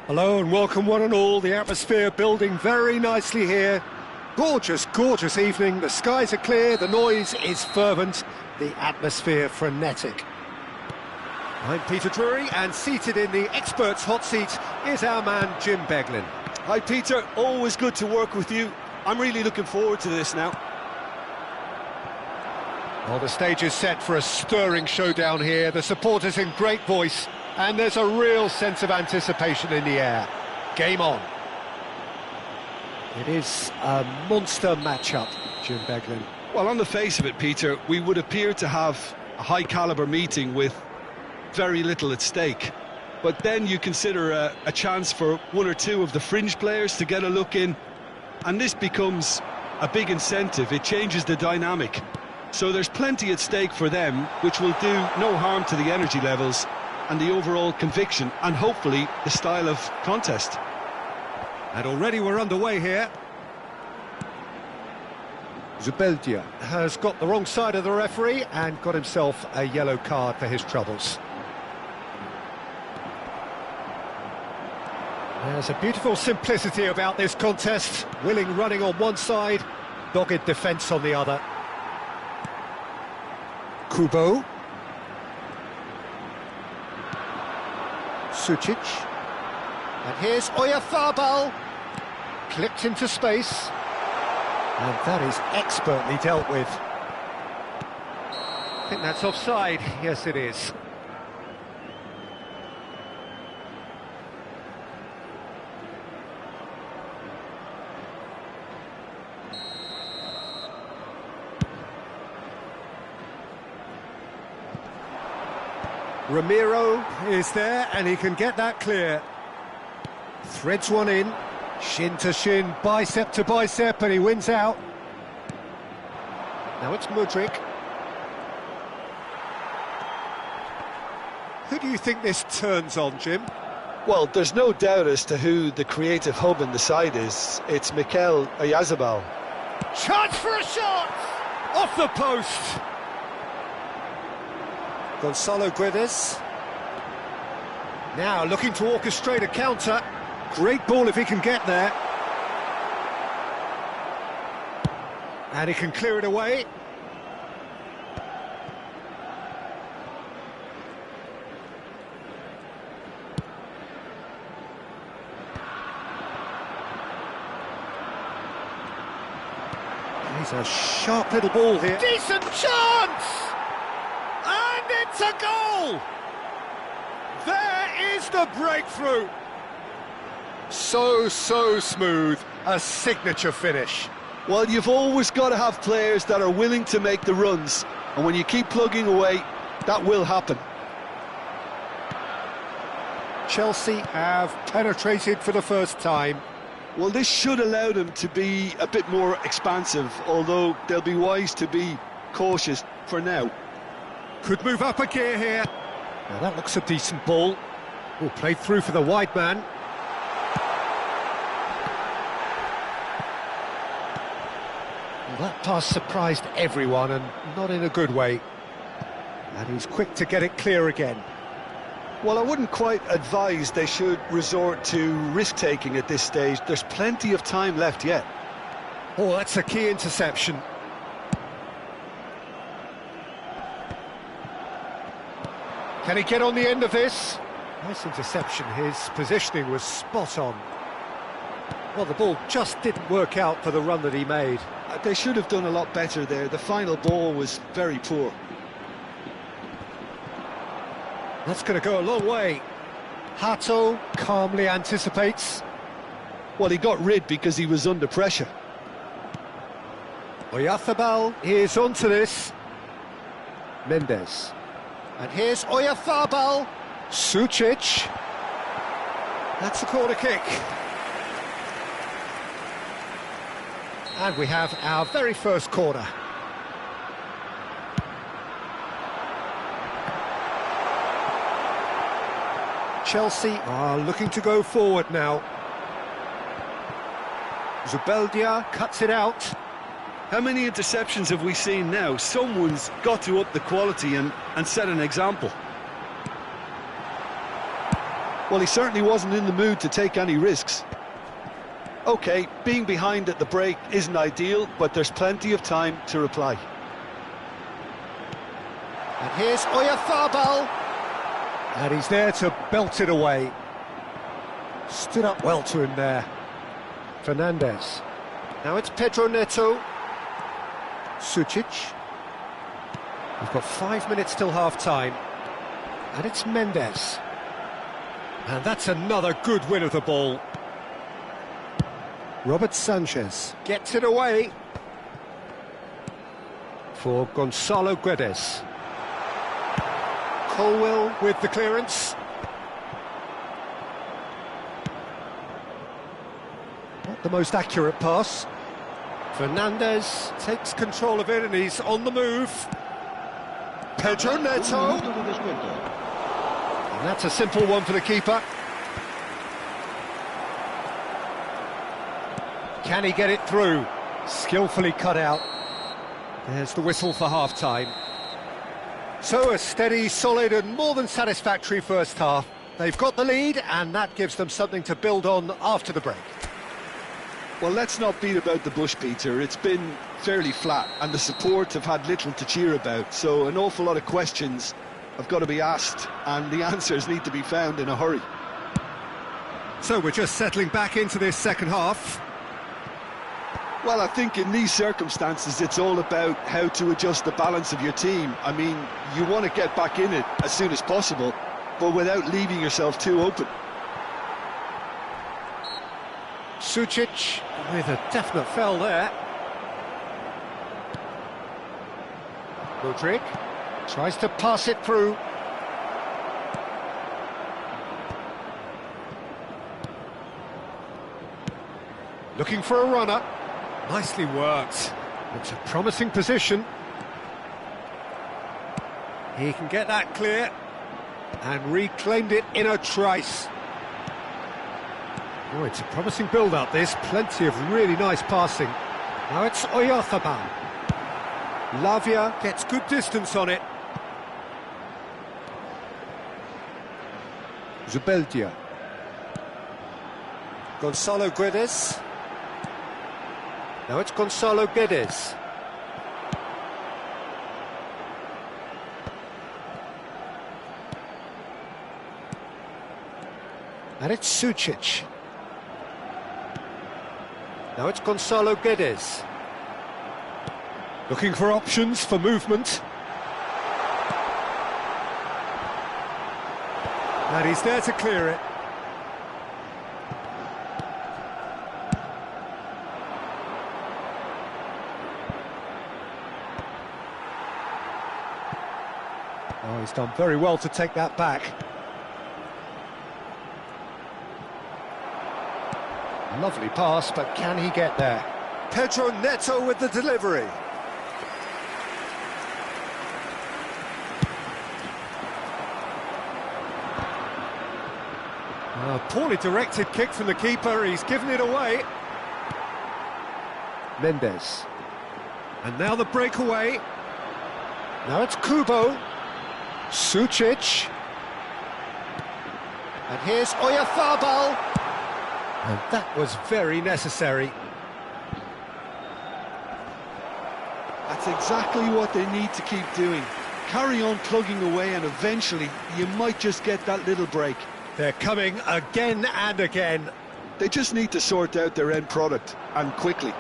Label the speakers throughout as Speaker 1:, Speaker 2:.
Speaker 1: Hello and welcome one and all. The atmosphere building very nicely here. Gorgeous, gorgeous evening. The skies are clear, the noise is fervent, the atmosphere frenetic. I'm Peter Drury, and seated in the experts' hot seat is our man Jim Beglin.
Speaker 2: Hi Peter, always good to work with you. I'm really looking forward to this now.
Speaker 1: Well, the stage is set for a stirring showdown here. The supporters in great voice, and there's a real sense of anticipation in the air. Game on. It is a monster matchup, Jim Beglin.
Speaker 2: Well, on the face of it, Peter, we would appear to have a high-caliber meeting with very little at stake. But then you consider a chance for one or two of the fringe players to get a look in, and this becomes a big incentive. It changes the dynamic. So there's plenty at stake for them, which will do no harm to the energy levels and the overall conviction, and hopefully the style of contest.
Speaker 1: And already we're underway here. Zubeldia has got the wrong side of the referee and got himself a yellow card for his troubles. There's a beautiful simplicity about this contest. Willing running on one side, dogged defence on the other. Kubo. Sucic. And here's Oyarzabal. Clipped into space. And that is expertly dealt with. I think that's offside. Yes, it is. Ramiro is there, and he can get that clear. Threads one in, shin to shin, bicep to bicep, and he wins out. Now it's Mudryk. Who do you think this turns on, Jim?
Speaker 2: Well, there's no doubt as to who the creative hub in the side is. It's Mikel Oyarzabal.
Speaker 1: Chance for a shot! Off the post! Gonzalo Guedes. Now looking to orchestrate a counter. Great ball if he can get there. And he can clear it away. He's a sharp little ball here. Decent chance! And it's a goal! There is the breakthrough! So smooth, a signature finish.
Speaker 2: Well, you've always got to have players that are willing to make the runs, and when you keep plugging away, that will happen.
Speaker 1: Chelsea have penetrated for the first time.
Speaker 2: Well, this should allow them to be a bit more expansive, although they'll be wise to be cautious for now.
Speaker 1: Could move up a gear here. Now that looks a decent ball. Oh, played through for the wide man. Well, that pass surprised everyone, and not in a good way. And he's quick to get it clear again.
Speaker 2: Well, I wouldn't quite advise they should resort to risk-taking at this stage. There's plenty of time left yet.
Speaker 1: Oh, that's a key interception. Can he get on the end of this? Nice interception. His positioning was spot on. Well, the ball just didn't work out for the run that he made.
Speaker 2: They should have done a lot better there. The final ball was very poor.
Speaker 1: That's going to go a long way. Hato calmly anticipates.
Speaker 2: Well, he got rid because he was under pressure.
Speaker 1: Oyarzabal is onto this. Mendes. And here's Oyarzabal. Sucic. That's a corner kick. And we have our very first corner. Chelsea are looking to go forward now. Zubeldia cuts it out.
Speaker 2: How many interceptions have we seen now? Someone's got to up the quality and set an example. Well, he certainly wasn't in the mood to take any risks. OK, being behind at the break isn't ideal, but there's plenty of time to reply.
Speaker 1: And here's Oyarzabal. And he's there to belt it away. Stood up well to him there. Fernandez. Now it's Pedro Neto. Sucic. We've got 5 minutes till half-time. And it's Mendes. And that's another good win of the ball. Robert Sanchez gets it away. For Gonzalo Guedes. Colwell with the clearance. Not the most accurate pass. Fernandez takes control of it and he's on the move. Pedro Neto. And that's a simple one for the keeper. Can he get it through? Skillfully cut out. There's the whistle for half-time. So a steady, solid and more than satisfactory first half. They've got the lead and that gives them something to build on after the break.
Speaker 2: Well, let's not beat about the bush, Peter. It's been fairly flat and the support have had little to cheer about, so an awful lot of questions have got to be asked and the answers need to be found in a hurry.
Speaker 1: So we're just settling back into this second half.
Speaker 2: Well, I think in these circumstances it's all about how to adjust the balance of your team. I mean, you want to get back in it as soon as possible, but without leaving yourself too open.
Speaker 1: Sucic with a definite foul there. Rodrigue tries to pass it through. Looking for a runner. Nicely worked. It's a promising position. He can get that clear. And reclaimed it in a trice. Oh, it's a promising build-up, this. Plenty of really nice passing. Now it's Oyarzabal. Lavia gets good distance on it. Zubeldia. Gonzalo Guedes. Now it's Gonzalo Guedes. And it's Sucic. Now it's Gonzalo Guedes. Looking for options for movement. And he's there to clear it. Oh, he's done very well to take that back. Lovely pass, but can he get there? Pedro Neto with the delivery. A poorly directed kick from the keeper, he's given it away. Mendes. And now the breakaway. Now it's Kubo. Sucic. And here's Oyarzabal. And that was very necessary.
Speaker 2: That's exactly what they need to keep doing. Carry on plugging away and eventually you might just get that little break.
Speaker 1: They're coming again and again.
Speaker 2: They just need to sort out their end product, and quickly.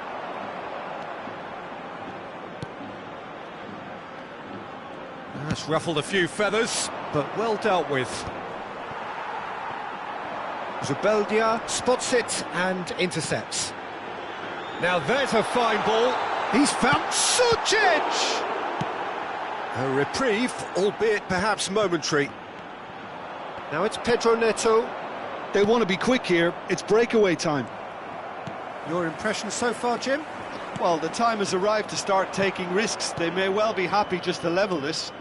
Speaker 1: That's ruffled a few feathers, but well dealt with. Zubeldia spots it and intercepts. Now there's a fine ball. He's found Sucic! A reprieve, albeit perhaps momentary. Now it's Pedro Neto.
Speaker 2: They want to be quick here. It's breakaway time.
Speaker 1: Your impression so far, Jim?
Speaker 2: Well, the time has arrived to start taking risks. They may well be happy just to level this.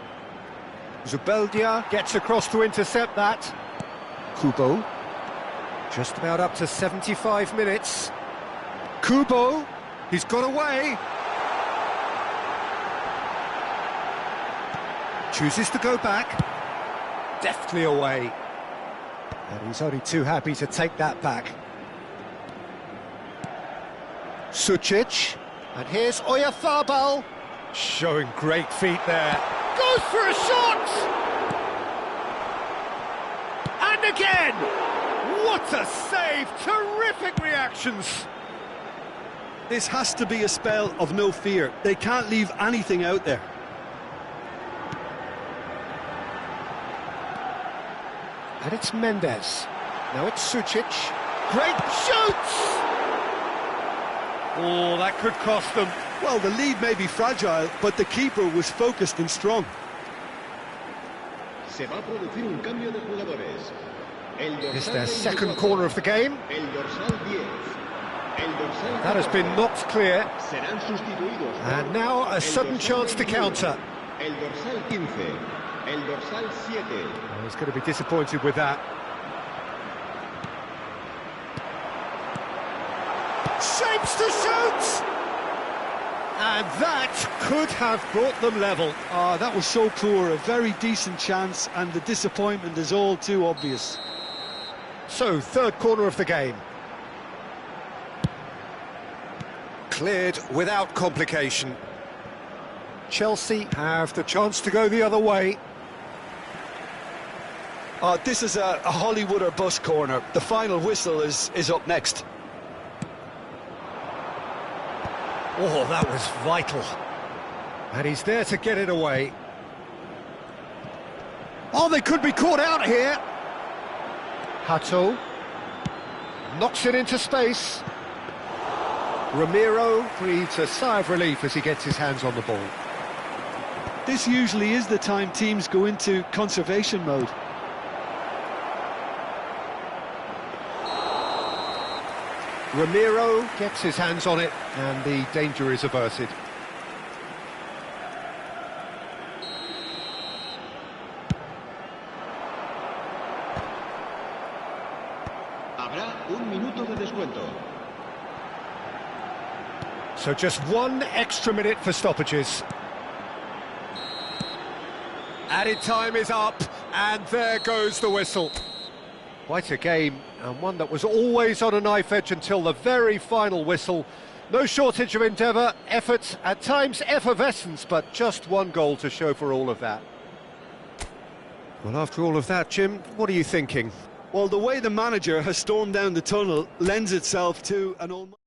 Speaker 1: Zubeldia gets across to intercept that. Kubo. Just about up to 75 minutes. Kubo. He's got away. Chooses to go back. Deftly away. And he's only too happy to take that back. Sucic, and here's eFOotball, showing great feet there. Goes for a shot! And again! What a save! Terrific reactions!
Speaker 2: This has to be a spell of no fear. They can't leave anything out there.
Speaker 1: And it's Mendes. Now it's Sucic. Great shoots! Oh, that could cost them.
Speaker 2: Well, the lead may be fragile, but the keeper was focused and strong.
Speaker 1: It's their second corner of the game. That has been knocked clear. And now a sudden chance to counter. Oh, he's going to be disappointed with that. Shapes to shoot! And that could have brought them level.
Speaker 2: Ah, that was so poor, a very decent chance, and the disappointment is all too obvious.
Speaker 1: So, third corner of the game. Cleared without complication. Chelsea have the chance to go the other way.
Speaker 2: This is a Hollywood or bust corner. The final whistle is up next.
Speaker 1: Oh, that was vital. And he's there to get it away. Oh, they could be caught out here. Hato knocks it into space. Ramiro breathes a sigh of relief as he gets his hands on the ball.
Speaker 2: This usually is the time teams go into conservation mode.
Speaker 1: Ramiro gets his hands on it and the danger is averted.
Speaker 3: Habrá un minuto de descuento.
Speaker 1: So just one extra minute for stoppages. Added time is up, and there goes the whistle. Quite a game, and one that was always on a knife edge until the very final whistle. No shortage of endeavour, effort, at times effervescence, but just one goal to show for all of that. Well, after all of that, Jim, what are you thinking?
Speaker 2: Well, the way the manager has stormed down the tunnel lends itself to an almost...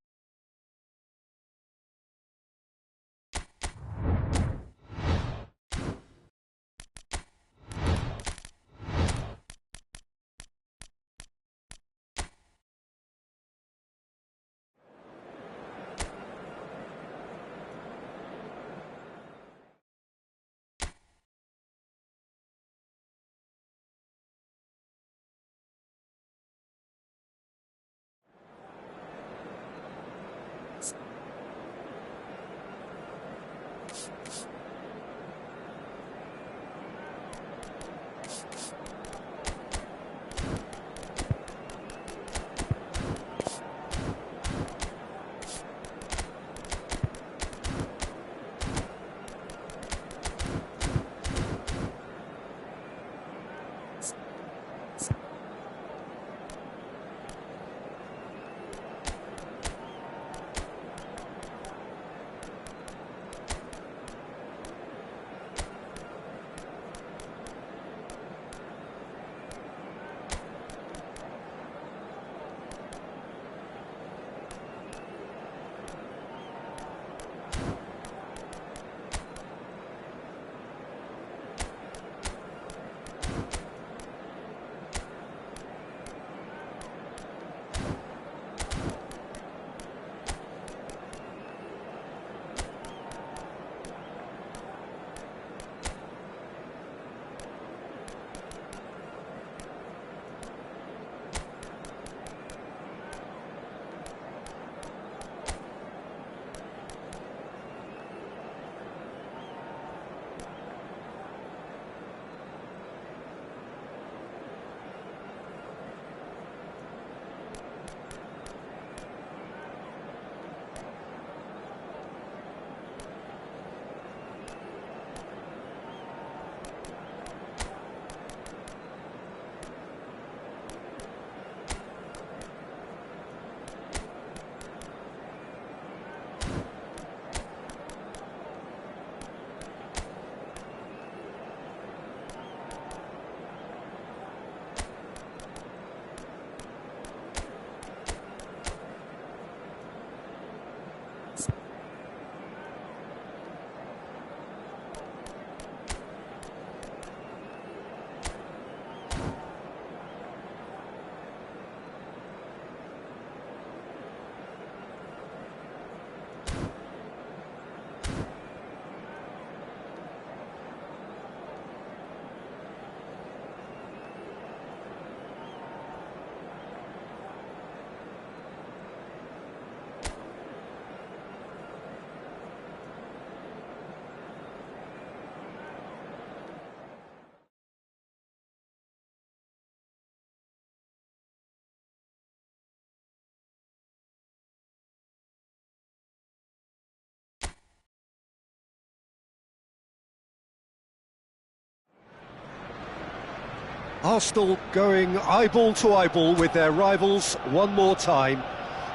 Speaker 1: Arsenal going eyeball to eyeball with their rivals one more time.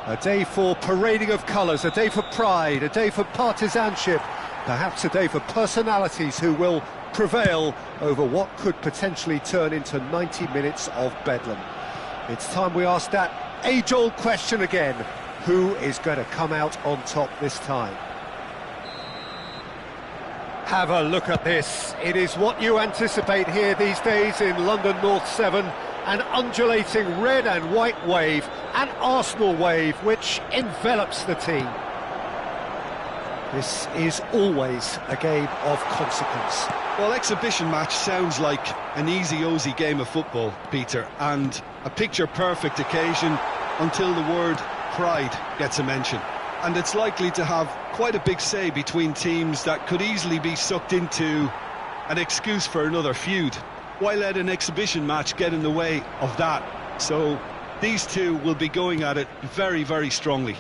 Speaker 1: A day for parading of colours, a day for pride, a day for partisanship, perhaps a day for personalities who will prevail over what could potentially turn into 90 minutes of bedlam. It's time we ask that age-old question again: who is going to come out on top this time? Have a look at this. It is what you anticipate here these days in London North 7. An undulating red and white wave, an Arsenal wave which envelops the team. This is always a game of consequence.
Speaker 2: Well, exhibition match sounds like an easy-ozy game of football, Peter, and a picture-perfect occasion until the word pride gets a mention. And it's likely to have quite a big say between teams that could easily be sucked into an excuse for another feud. Why let an exhibition match get in the way of that? So these two will be going at it very, very strongly.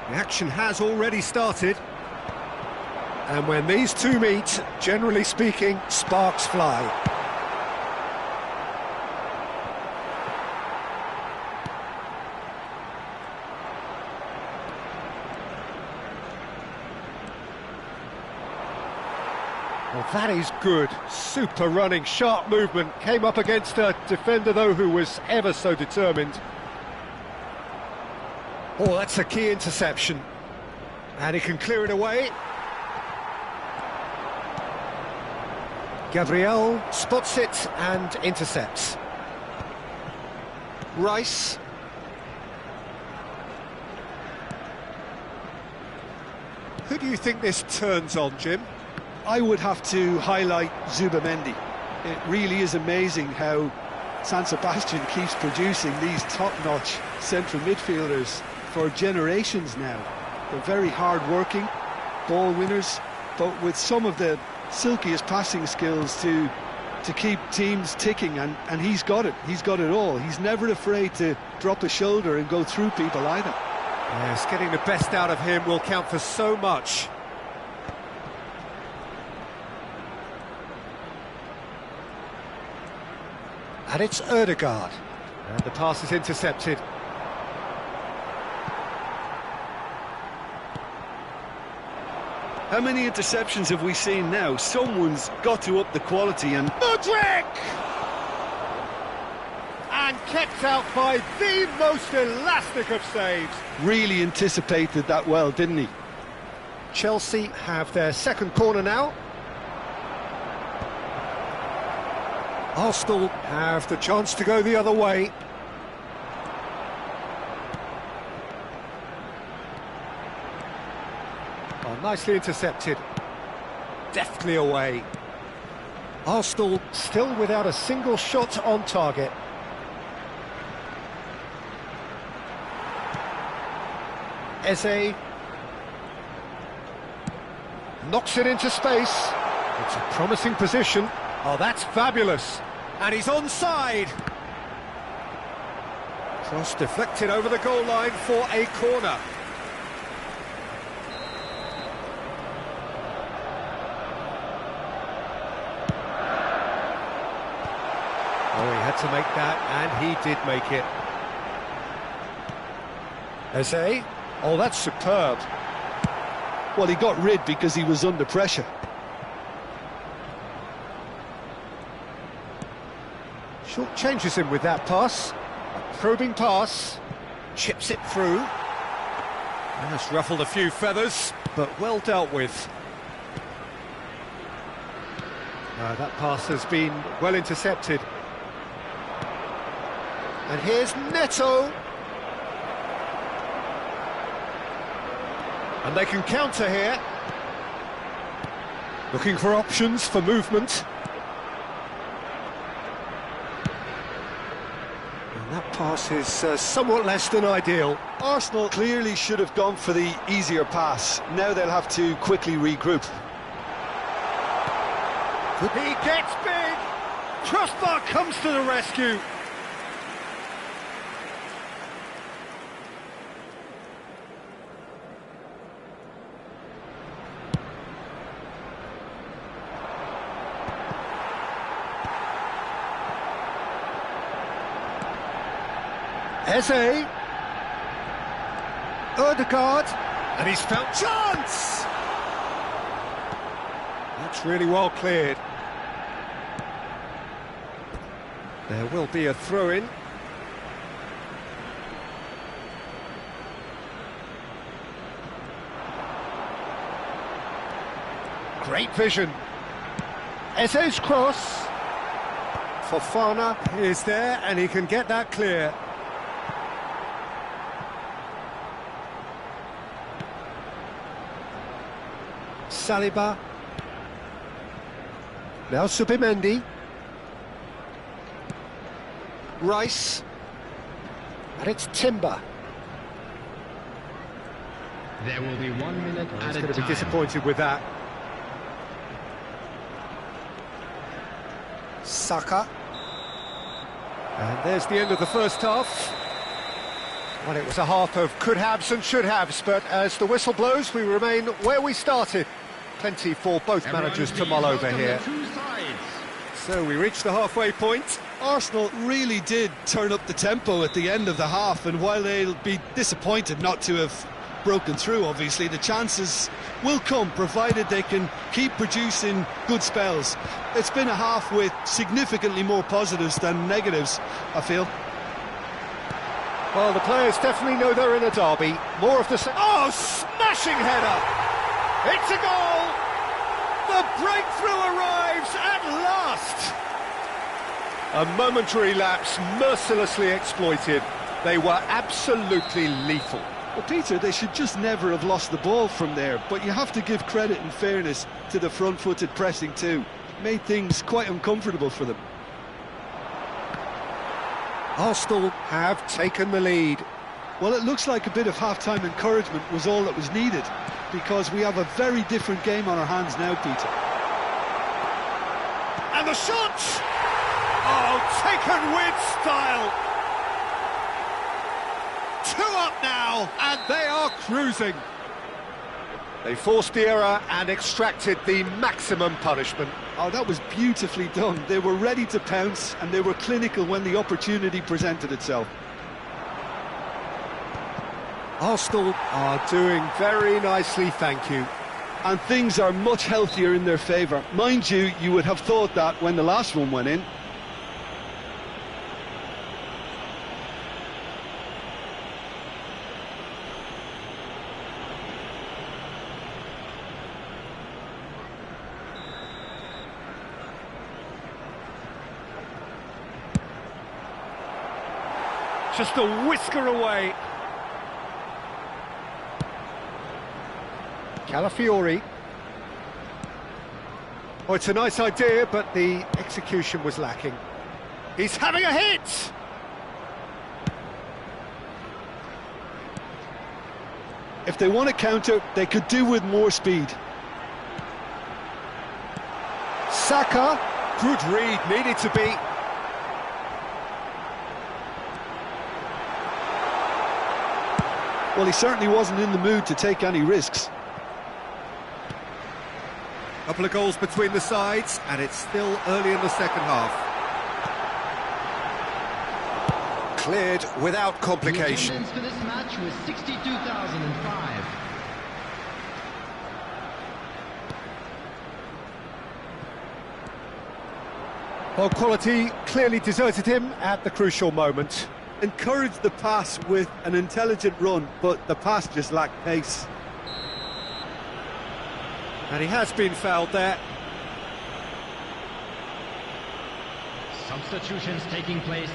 Speaker 1: The action has already started. And when these two meet, generally speaking, sparks fly. Well, that is good. Super running, sharp movement. Came up against a defender, though, who was ever so determined. Oh, that's a key interception. And he can clear it away. Gabriel spots it and intercepts. Rice. Who do you think this turns on, Jim?
Speaker 4: I would have to highlight Zubamendi. It really is amazing how San Sebastian keeps producing these top-notch central midfielders for generations now. They're very hard-working, ball winners, but with some of the silkiest passing skills to keep teams ticking, and he's got it. He's got it all. He's never afraid to drop a shoulder and go through people either.
Speaker 1: Yes, getting the best out of him will count for so much. And it's Ødegaard. And the pass is intercepted.
Speaker 2: How many interceptions have we seen now? Someone's got to up the quality, and
Speaker 1: Mudryk! And kept out by the most elastic of saves.
Speaker 2: really anticipated that well, didn't he?
Speaker 1: Chelsea have their second corner now. Arsenal have the chance to go the other way. Oh, nicely intercepted. Deftly away. Arsenal still without a single shot on target. Eze knocks it into space. It's a promising position. Oh, that's fabulous. And he's onside. Cross deflected over the goal line for a corner. Oh, he had to make that, and he did make it. Eze. Oh, that's superb.
Speaker 2: Well, he got rid because he was under pressure.
Speaker 1: Short changes him with that pass. A probing pass. Chips it through. And that's ruffled a few feathers, but well dealt with. That pass has been well intercepted. And here's Neto. And they can counter here. Looking for options for movement. And that pass is somewhat less than ideal.
Speaker 2: Arsenal clearly should have gone for the easier pass. Now they'll have to quickly regroup.
Speaker 1: He gets big. Crossbar comes to the rescue. Eze. Odegaard. And he's found chance! That's really well cleared. There will be a throw-in. Great vision. Eze's cross. Fofana is there, and he can get that clear. Saliba. Now Subimendi. Rice. And it's Timber.
Speaker 3: There will be 1 minute
Speaker 1: He's
Speaker 3: added
Speaker 1: going to be
Speaker 3: time.
Speaker 1: disappointed with that. Saka. And there's the end of the first half. Well, it was a half of could-haves and should-haves, but as the whistle blows, we remain where we started. Plenty for both managers to mull over here. So we reach the halfway point.
Speaker 2: Arsenal really did turn up the tempo at the end of the half, and while they'll be disappointed not to have broken through, obviously, the chances will come, provided they can keep producing good spells. It's been a half with significantly more positives than negatives, I feel.
Speaker 1: Well, the players definitely know they're in a derby. More of the same. Oh, smashing header! It's a goal! The breakthrough arrives at last! A momentary lapse mercilessly exploited. They were absolutely lethal.
Speaker 4: Well, Peter, they should just never have lost the ball from there, but you have to give credit and fairness to the front-footed pressing too. Made things quite uncomfortable for them.
Speaker 1: Arsenal have taken the lead.
Speaker 4: Well, it looks like a bit of half-time encouragement was all that was needed, because we have a very different game on our hands now, Peter.
Speaker 1: And the shot! Oh, taken with style! 2 up now, and they are cruising. They forced the error and extracted the maximum punishment.
Speaker 4: Oh, that was beautifully done. They were ready to pounce, and they were clinical when the opportunity presented itself.
Speaker 1: Arsenal are doing very nicely, thank you.
Speaker 4: And things are much healthier in their favour. Mind you, you would have thought that when the last one went in.
Speaker 1: Just a whisker away. Calafiori. Oh, it's a nice idea, but the execution was lacking. He's having a hit!
Speaker 4: If they want to counter, they could do with more speed.
Speaker 1: Saka, good read, needed to be.
Speaker 4: Well, he certainly wasn't in the mood to take any risks.
Speaker 1: Couple of goals between the sides, and it's still early in the second half. Cleared without complication.
Speaker 3: The attendance for this match was 62,005.
Speaker 1: Well, quality clearly deserted him at the crucial moment.
Speaker 4: Encouraged the pass with an intelligent run, but the pass just lacked pace.
Speaker 1: And he has been fouled there.
Speaker 3: Substitutions taking place.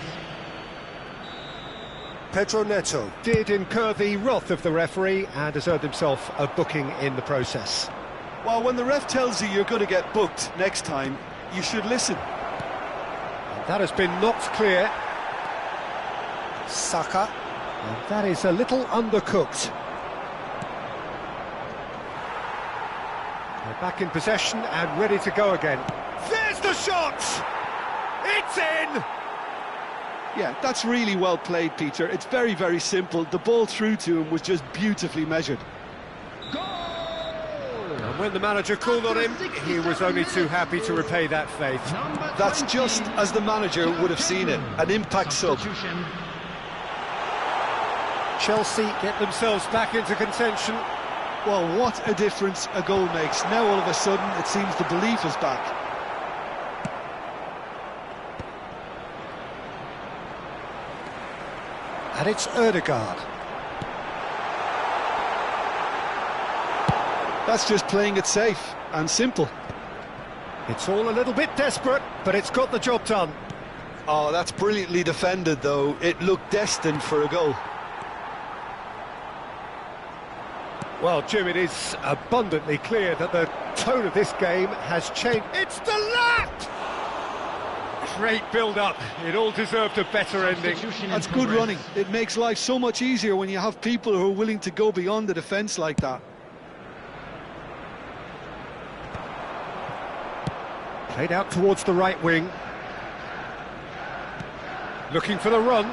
Speaker 1: Pedro Neto did incur the wrath of the referee and has earned himself a booking in the process.
Speaker 4: Well, when the ref tells you you're going to get booked next time, you should listen.
Speaker 1: And that has been knocked clear. Saka. And that is a little undercooked. They're back in possession and ready to go again. There's the shot! It's in!
Speaker 4: Yeah, that's really well played, Peter. It's very, very simple. The ball through to him was just beautifully measured.
Speaker 3: Goal!
Speaker 1: And when the manager called on him, he was only too happy to repay that faith.
Speaker 4: That's just as the manager would have seen it. An impact sub.
Speaker 3: Substitution.
Speaker 1: Chelsea get themselves back into contention.
Speaker 4: Well, what a difference a goal makes. Now all of a sudden it seems the belief is back.
Speaker 1: And it's Ødegaard.
Speaker 4: That's just playing it safe and simple.
Speaker 1: It's all a little bit desperate, but it's got the job done.
Speaker 4: Oh, that's brilliantly defended, though. It looked destined for a goal.
Speaker 1: Well, Jim, it is abundantly clear that the tone of this game has changed. It's the lap! Great build-up. It all deserved a better ending.
Speaker 4: That's good running. It makes life so much easier when you have people who are willing to go beyond the defence like that.
Speaker 1: Played out towards the right wing. Looking for the run.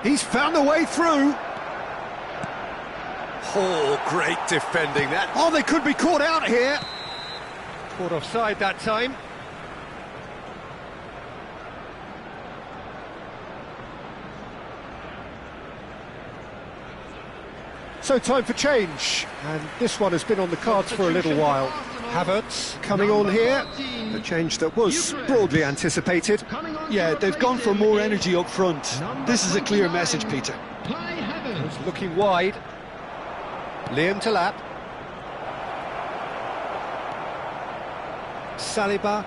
Speaker 1: He's found a way through. Oh, great defending that. Oh, they could be caught out here. Caught offside that time. So time for change, and this one has been on the cards for a little while. Havertz coming on here, a change that was broadly anticipated.
Speaker 4: Yeah, they've gone for more energy up front. This is a clear message, Peter.
Speaker 1: He's looking wide. Liam to lap. Saliba.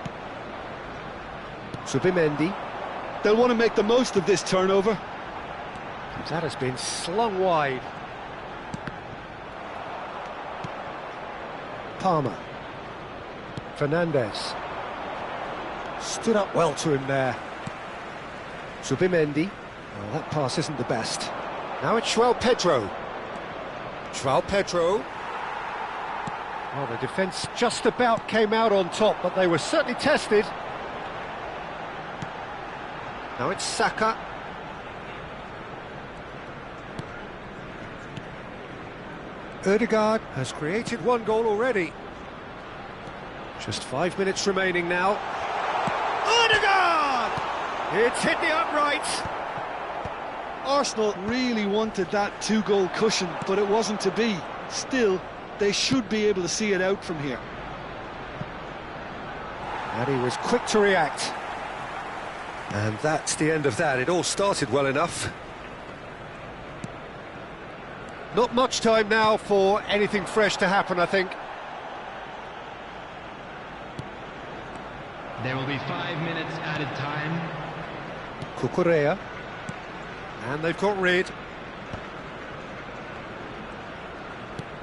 Speaker 1: Zubimendi.
Speaker 4: They'll want to make the most of this turnover.
Speaker 1: That has been slung wide. Palmer. Fernandes. Stood up well to him there. Zubimendi. Well, that pass isn't the best. Now it's João Pedro. João Pedro. Well, the defence just about came out on top, but they were certainly tested. Now it's Saka. Ødegaard has created one goal already. Just 5 minutes remaining now. Ødegaard! It's hit the uprights.
Speaker 4: Arsenal really wanted that two-goal cushion, but it wasn't to be. Still, they should be able to see it out from here.
Speaker 1: And he was quick to react. And that's the end of that. It all started well enough. Not much time now for anything fresh to happen, I think.
Speaker 3: There will be 5 minutes added time.
Speaker 1: Cucurella. And they've got rid.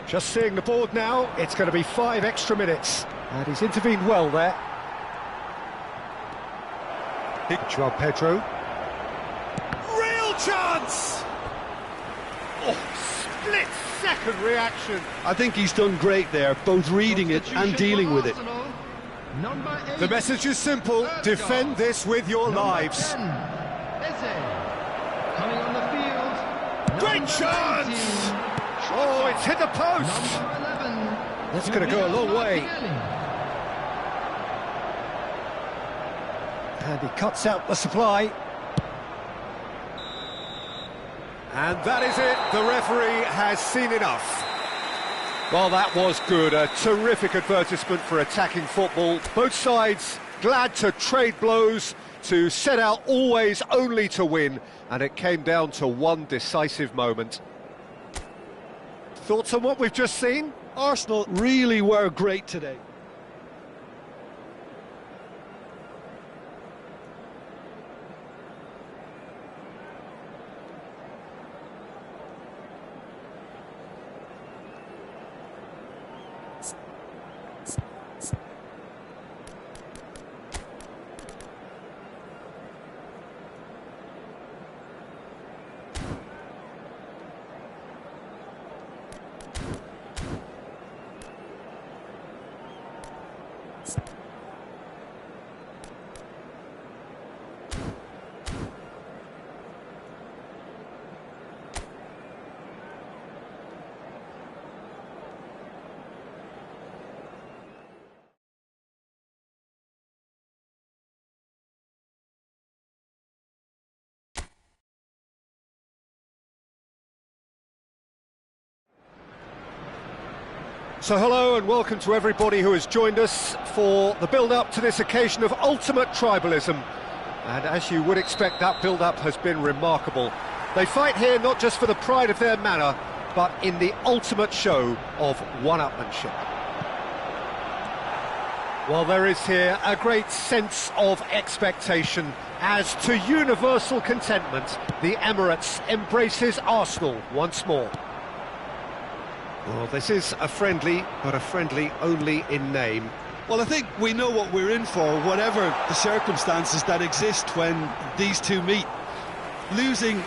Speaker 1: Just seeing the board now, it's going to be 5 extra minutes. And he's intervened well there. João Pedro. Real chance! Oh, split-second reaction.
Speaker 4: I think he's done great there, both reading it and dealing with it.
Speaker 1: The message is simple: defend this with your lives.
Speaker 3: Coming on the field.
Speaker 1: Great chance! Oh, it's hit the post. That's going to go a long way. And he cuts out the supply. And that is it. The referee has seen enough. Well, that was good. A terrific advertisement for attacking football. Both sides glad to trade blows, to set out always only to win. And it came down to one decisive moment. Thoughts on what we've just seen?
Speaker 4: Arsenal really were great today.
Speaker 1: So hello and welcome to everybody who has joined us for the build-up to this occasion of ultimate tribalism. And as you would expect, that build-up has been remarkable. They fight here not just for the pride of their manor, but in the ultimate show of one-upmanship. Well, there is here a great sense of expectation as, to universal contentment, the Emirates embraces Arsenal once more. Well, this is a friendly, but a friendly only in name.
Speaker 2: Well, I think we know what we're in for, whatever the circumstances that exist when these two meet. Losing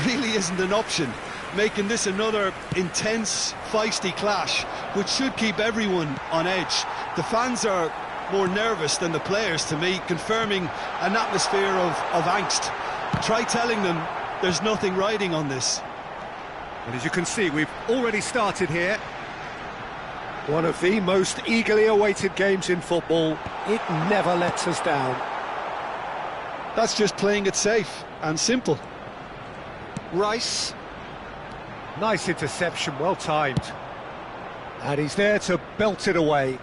Speaker 2: really isn't an option, making this another intense, feisty clash, which should keep everyone on edge. The fans are more nervous than the players, to me, confirming an atmosphere of angst. Try telling them there's nothing riding on this.
Speaker 1: And as you can see, we've already started here. One of the most eagerly awaited games in football. It never lets us down.
Speaker 4: That's just playing it safe and simple.
Speaker 1: Rice. Nice interception, well timed. And he's there to belt it away.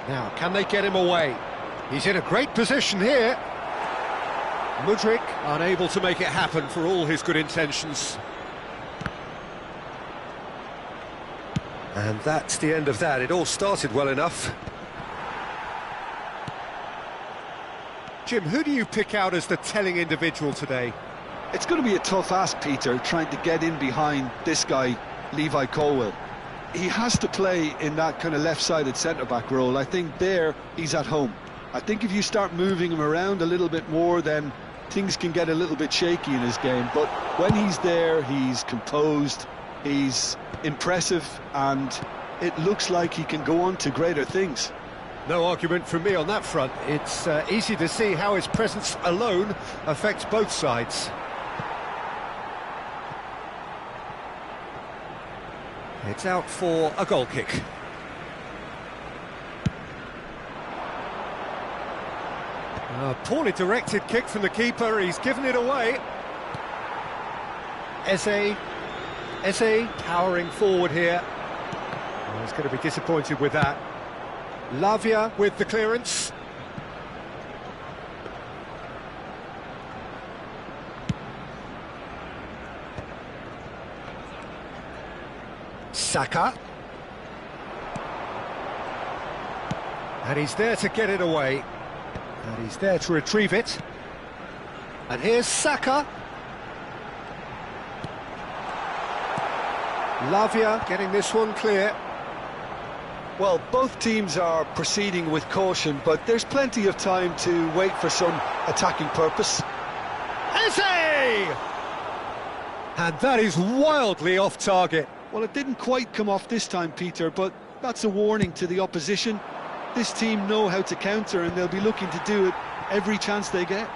Speaker 1: Now, can they get him away? He's in a great position here. Mudryk unable to make it happen for all his good intentions. And that's the end of that. It all started well enough. Jim, who do you pick out as the telling individual today?
Speaker 4: It's going to be a tough ask, Peter, trying to get in behind this guy, Levi Colwill. He has to play in that kind of left-sided centre-back role. I think there he's at home. I think if you start moving him around a little bit more, then things can get a little bit shaky in his game. But when he's there, he's composed, he's impressive, and it looks like he can go on to greater things.
Speaker 1: No argument from me on that front. It's easy to see how his presence alone affects both sides. It's out for a goal kick. A poorly directed kick from the keeper, he's given it away. Eze powering forward here. Oh, he's going to be disappointed with that. Lavia with the clearance. Saka. And he's there to get it away. And he's there to retrieve it. And here's Saka. Lavia getting this one clear.
Speaker 4: Well, both teams are proceeding with caution, but there's plenty of time to wait for some attacking purpose.
Speaker 1: Eze! And that is wildly off target.
Speaker 4: Well, it didn't quite come off this time, Peter, but that's a warning to the opposition. This team know how to counter, and they'll be looking to do it every chance they get.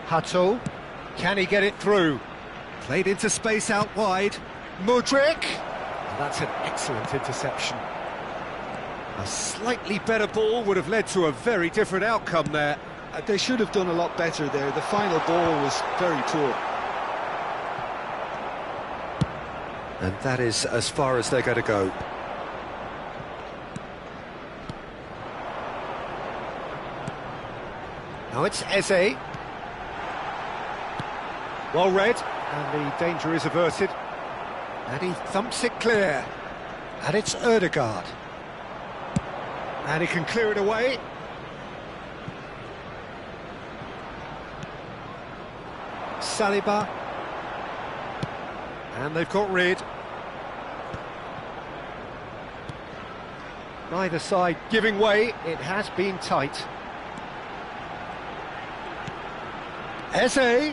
Speaker 1: Hato, can he get it through? Played into space out wide. Mudryk! And that's an excellent interception. A slightly better ball would have led to a very different outcome there.
Speaker 4: They should have done a lot better there. The final ball was very poor.
Speaker 1: And that is as far as they're going to go. Now it's Eze. Well read, and the danger is averted. And he thumps it clear. And it's Ødegaard. And he can clear it away. Saliba. And they've got rid. Neither side giving way. It has been tight. Eze.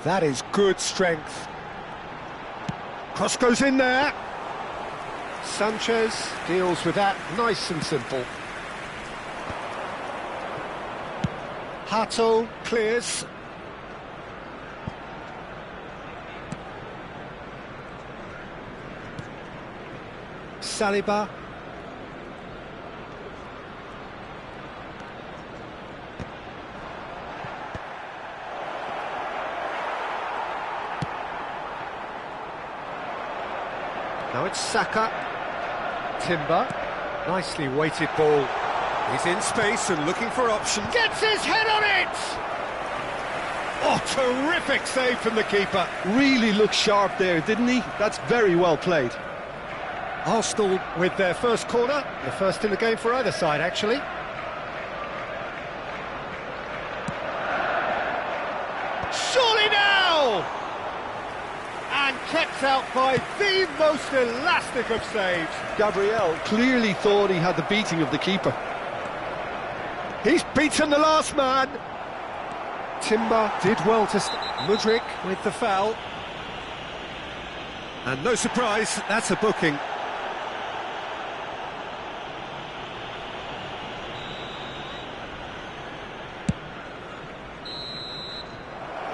Speaker 1: That is good strength. Cross goes in there. Sanchez deals with that nice and simple. Hato clears. Saliba. it's Saka. Timber. Nicely weighted ball. He's in space and looking for options. Gets his head on it! Oh, terrific save from the keeper.
Speaker 4: Really looked sharp there, didn't he? That's very well played.
Speaker 1: Arsenal with their first corner. The first in the game for either side, actually. Surely now! And kept out by the most elastic of saves.
Speaker 4: Gabriel clearly thought he had the beating of the keeper.
Speaker 1: He's beaten the last man. Timber did well to Mudryk with the foul. And no surprise, that's a booking.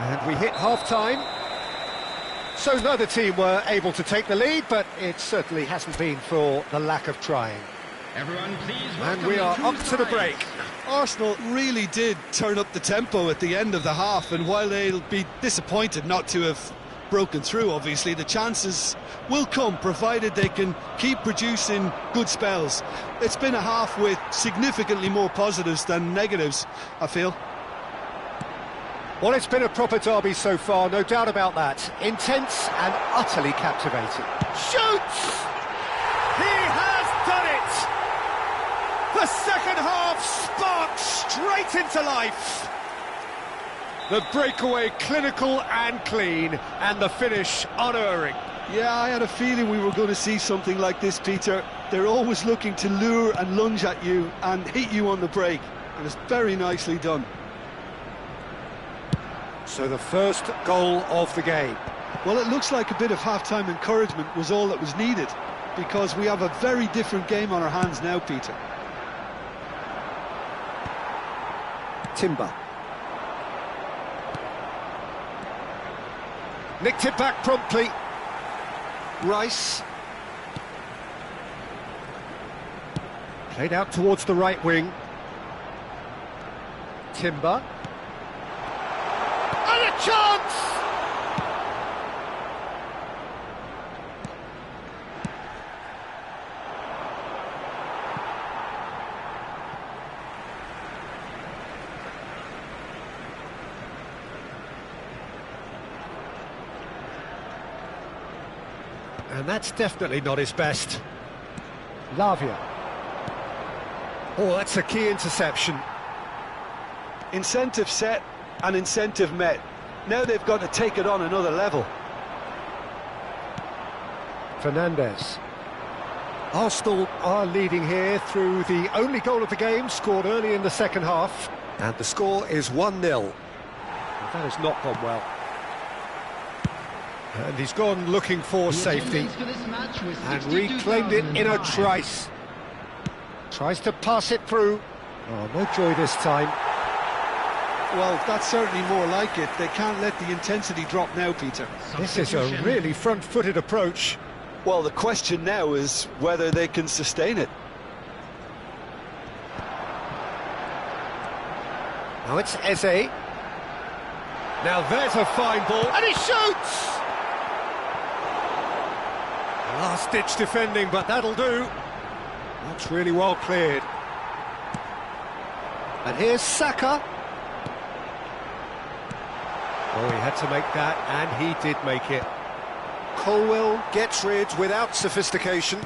Speaker 1: And we hit half-time. So neither team were able to take the lead, but it certainly hasn't been for the lack of trying.
Speaker 3: Everyone, please.
Speaker 1: And we are up to the break.
Speaker 4: Arsenal really did turn up the tempo at the end of the half, and while they'll be disappointed not to have broken through, obviously, the chances will come, provided they can keep producing good spells. It's been a half with significantly more positives than negatives, I feel.
Speaker 1: Well, it's been a proper derby so far, no doubt about that. Intense and utterly captivating. Shoots! He has done it! The second half sparks straight into life. The breakaway clinical and clean, and the finish unerring.
Speaker 4: Yeah, I had a feeling we were going to see something like this, Peter. They're always looking to lure and lunge at you and hit you on the break, and it's very nicely done.
Speaker 1: So the first goal of the game.
Speaker 4: Well, it looks like a bit of half-time encouragement was all that was needed, because we have a very different game on our hands now, Peter.
Speaker 1: Timber. Nicked it back promptly. Rice. Played out towards the right wing. Timber. And a chance! And that's definitely not his best. Lavia. Oh, that's a key interception.
Speaker 4: Incentive set and incentive met. Now they've got to take it on another level.
Speaker 1: Fernandez. Arsenal are leading here through the only goal of the game, scored early in the second half. And the score is 1-0. That has not gone well. And he's gone looking for safety and reclaimed it in a trice. Tries to pass it through. Oh, no joy this time.
Speaker 4: Well, that's certainly more like it. They can't let the intensity drop now, Peter.
Speaker 1: This is a really front-footed approach.
Speaker 4: Well, the question now is whether they can sustain it.
Speaker 1: Now it's Eze. Now there's a fine ball, and he shoots! Last-ditch defending, but that'll do. That's really well cleared. And here's Saka. Oh, he had to make that, and he did make it. Colwell gets rid without sophistication.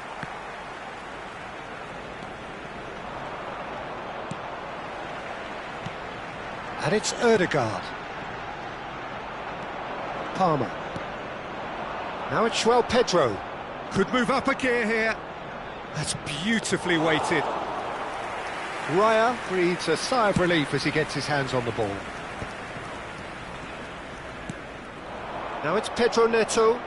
Speaker 1: And it's Ødegaard. Palmer. Now it's João Pedro. Could move up a gear here. That's beautifully weighted. Raya breathes a sigh of relief as he gets his hands on the ball. Now it's Pedro Neto.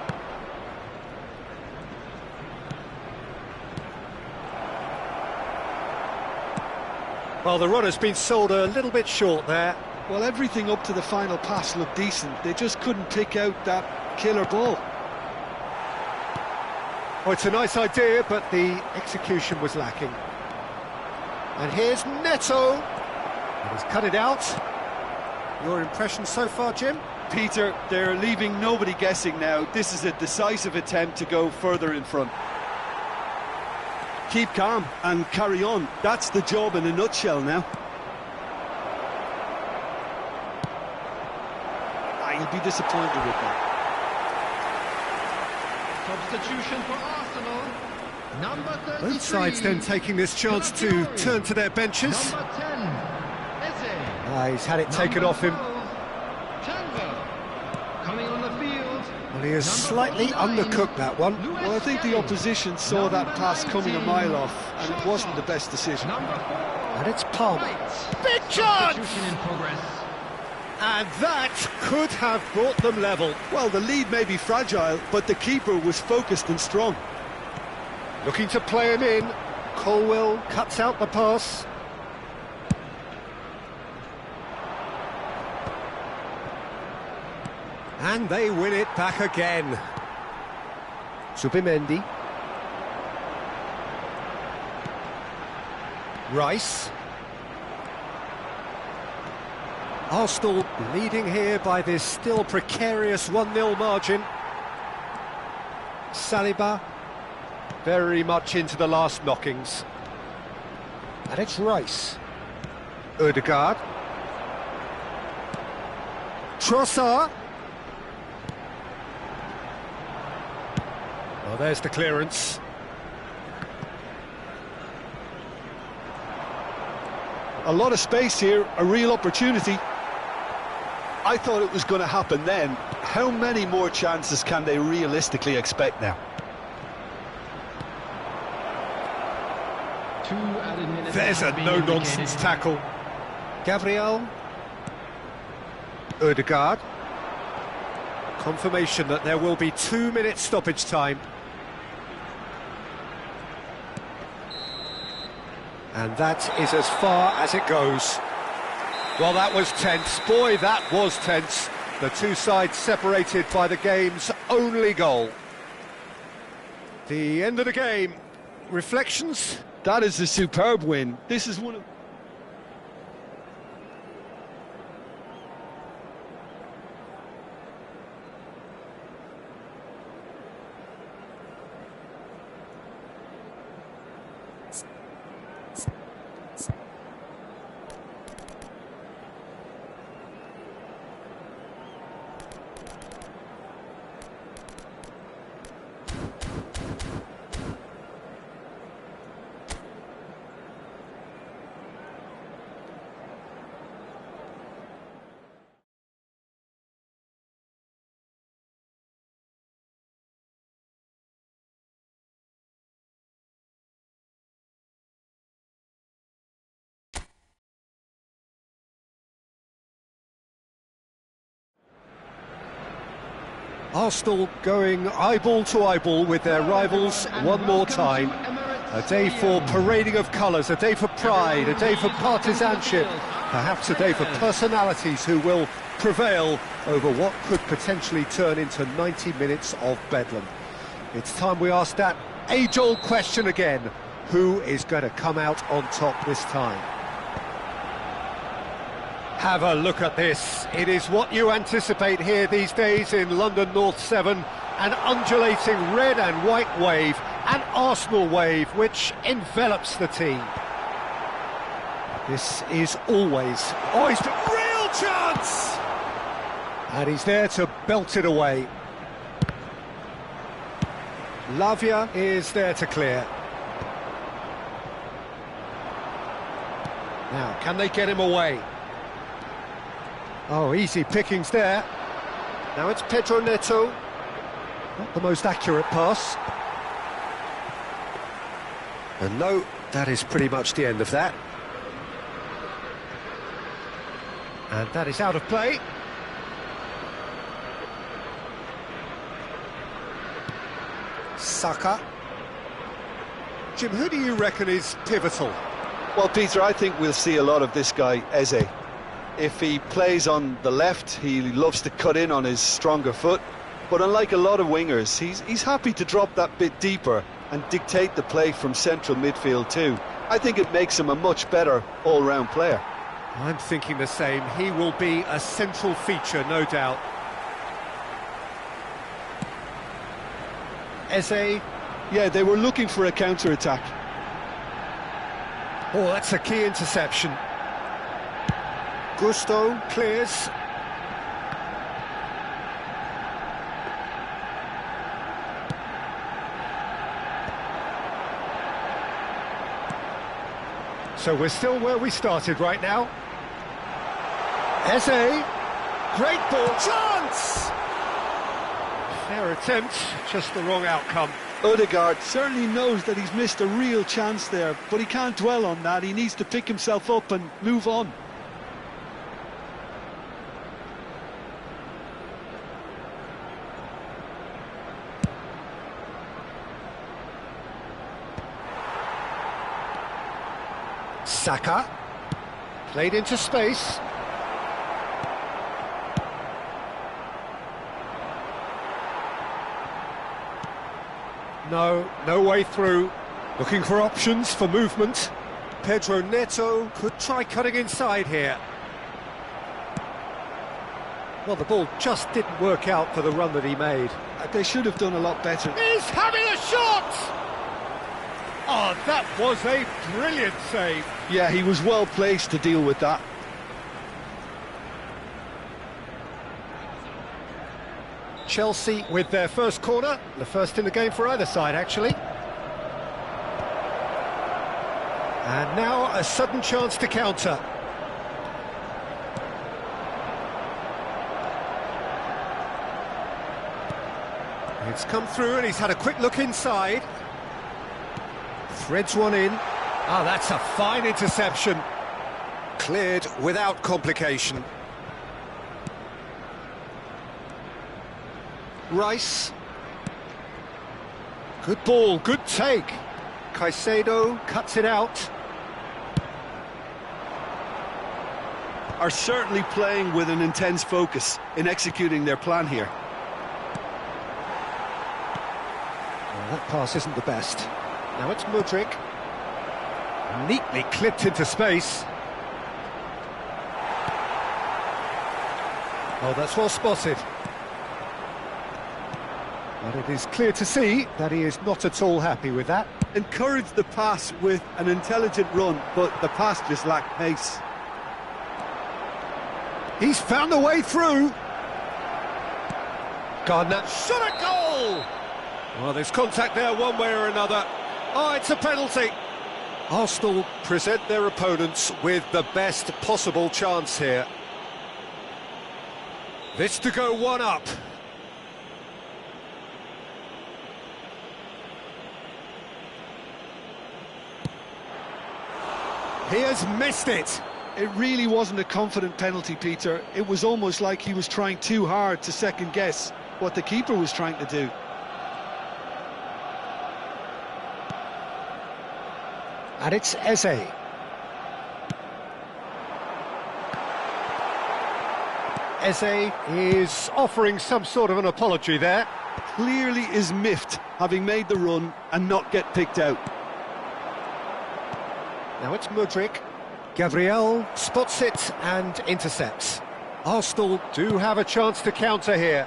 Speaker 1: Well, the run has been sold a little bit short there.
Speaker 4: Well, everything up to the final pass looked decent. They just couldn't pick out that killer ball.
Speaker 1: Oh, it's a nice idea, but the execution was lacking. And here's Neto. And he's cut it out. Your impression so far, Jim?
Speaker 4: Peter, they're leaving nobody guessing now. This is a decisive attempt to go further in front. keep calm and carry on. That's the job in a nutshell now. He'll be disappointed with that.
Speaker 3: Substitution for Arsenal. Number 33.
Speaker 1: Both sides then taking this chance to turn to their benches.
Speaker 3: Number 10. Eze.
Speaker 1: He's had it taken off him.
Speaker 3: Coming on the field.
Speaker 1: Well, he has slightly undercooked that one.
Speaker 4: Well, I think the opposition saw that pass coming a mile off, and it wasn't the best decision.
Speaker 3: Number 4.
Speaker 1: And it's Palmer.
Speaker 3: Right.
Speaker 1: Big chance!
Speaker 3: Substitution in progress.
Speaker 1: And that could have brought them level.
Speaker 4: Well, the lead may be fragile, but the keeper was focused and strong.
Speaker 1: Looking to play him in. Colwell cuts out the pass. And they win it back again. Zubimendi. Rice. Arsenal leading here by this still precarious 1-0 margin. Saliba very much into the last knockings. And it's Rice. Odegaard. Trossard. Well, there's the clearance.
Speaker 4: A lot of space here, a real opportunity. I thought it was going to happen then. How many more chances can they realistically expect now?
Speaker 3: 2 added minutes.
Speaker 1: There's a no-nonsense tackle. Gabriel. Odegaard. Confirmation that there will be 2 minutes stoppage time. And that is as far as it goes. Well, that was tense. Boy, that was tense. The two sides separated by the game's only goal. The end of the game. Reflections?
Speaker 4: That is a superb win. This is one of...
Speaker 1: Arsenal going eyeball to eyeball with their rivals one more time. A day for parading of colours, a day for pride, a day for partisanship, perhaps a day for personalities who will prevail over what could potentially turn into 90 minutes of bedlam. It's time we ask that age-old question again. Who is going to come out on top this time? Have a look at this. It is what you anticipate here these days in London North 7. An undulating red and white wave, an Arsenal wave which envelops the team. This is always real chance! And he's there to belt it away. Lavia is there to clear. Now, can they get him away? Oh, easy pickings there. Now it's Pedro Neto. Not the most accurate pass. And no, that is pretty much the end of that. And that is out of play. Saka. Jim, who do you reckon is pivotal?
Speaker 4: Well, Peter, I think we'll see a lot of this guy, Eze. If he plays on the left, he loves to cut in on his stronger foot. But unlike a lot of wingers, he's happy to drop that bit deeper and dictate the play from central midfield too. I think it makes him a much better all-round player.
Speaker 1: I'm thinking the same. He will be a central feature, no doubt. Eze.
Speaker 4: Yeah, they were looking for a counter-attack.
Speaker 1: Oh, that's a key interception. Gusto clears. So we're still where we started right now. Eze, great ball, chance! Fair attempt, just the wrong outcome.
Speaker 4: Odegaard certainly knows that he's missed a real chance there, but he can't dwell on that. He needs to pick himself up and move on.
Speaker 1: Saka, played into space. No way through. Looking for options for movement. Pedro Neto could try cutting inside here. Well, the ball just didn't work out for the run that he made.
Speaker 4: They should have done a lot better.
Speaker 1: He's having a shot! Oh, that was a brilliant save.
Speaker 4: Yeah, he was well placed to deal with that.
Speaker 1: Chelsea with their first corner, the first in the game for either side, actually. And now a sudden chance to counter. It's come through and he's had a quick look inside. Threads one in. Ah, that's a fine interception. Cleared without complication. Rice. Good ball, good take. Caicedo cuts it out.
Speaker 2: Are certainly playing with an intense focus in executing their plan here.
Speaker 1: Well, that pass isn't the best. Now it's Mudryk. Neatly clipped into space. Oh, that's well spotted. But it is clear to see that he is not at all happy with that.
Speaker 4: Encouraged the pass with an intelligent run, but the pass just lacked pace.
Speaker 1: He's found a way through. Gardner shot a goal! Well, there's contact there one way or another. Oh, it's a penalty. Arsenal present their opponents with the best possible chance here. This to go one up. He has missed it.
Speaker 4: It really wasn't a confident penalty, Peter. It was almost like he was trying too hard to second-guess what the keeper was trying to do.
Speaker 1: And it's Eze. Eze is offering some sort of an apology there.
Speaker 4: Clearly is miffed, having made the run and not get picked out.
Speaker 1: Now it's Mudryk. Gabriel spots it and intercepts. Arsenal do have a chance to counter here.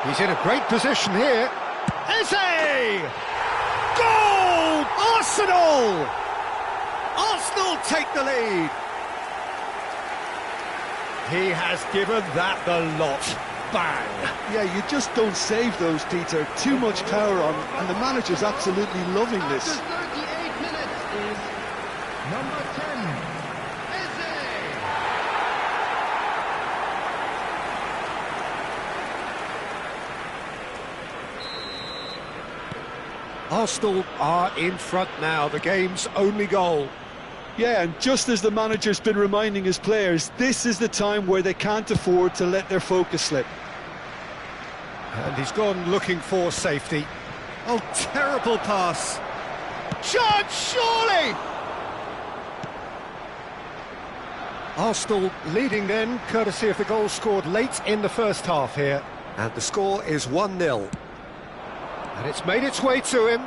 Speaker 1: He's in a great position here. Eze! Goal! Arsenal! Arsenal take the lead. He has given that the lot. Bang!
Speaker 4: Yeah, you just don't save those, Peter. Too much power on, and the manager's absolutely loving this.
Speaker 3: After 38 minutes is number 10, Eze.
Speaker 1: Arsenal are in front now, the game's only goal.
Speaker 4: Yeah, and just as the manager's been reminding his players, this is the time where they can't afford to let their focus slip.
Speaker 1: And he's gone looking for safety. Oh, terrible pass. Chance, surely! Arsenal leading then, courtesy of the goal scored late in the first half here. And the score is 1-0. And it's made its way to him.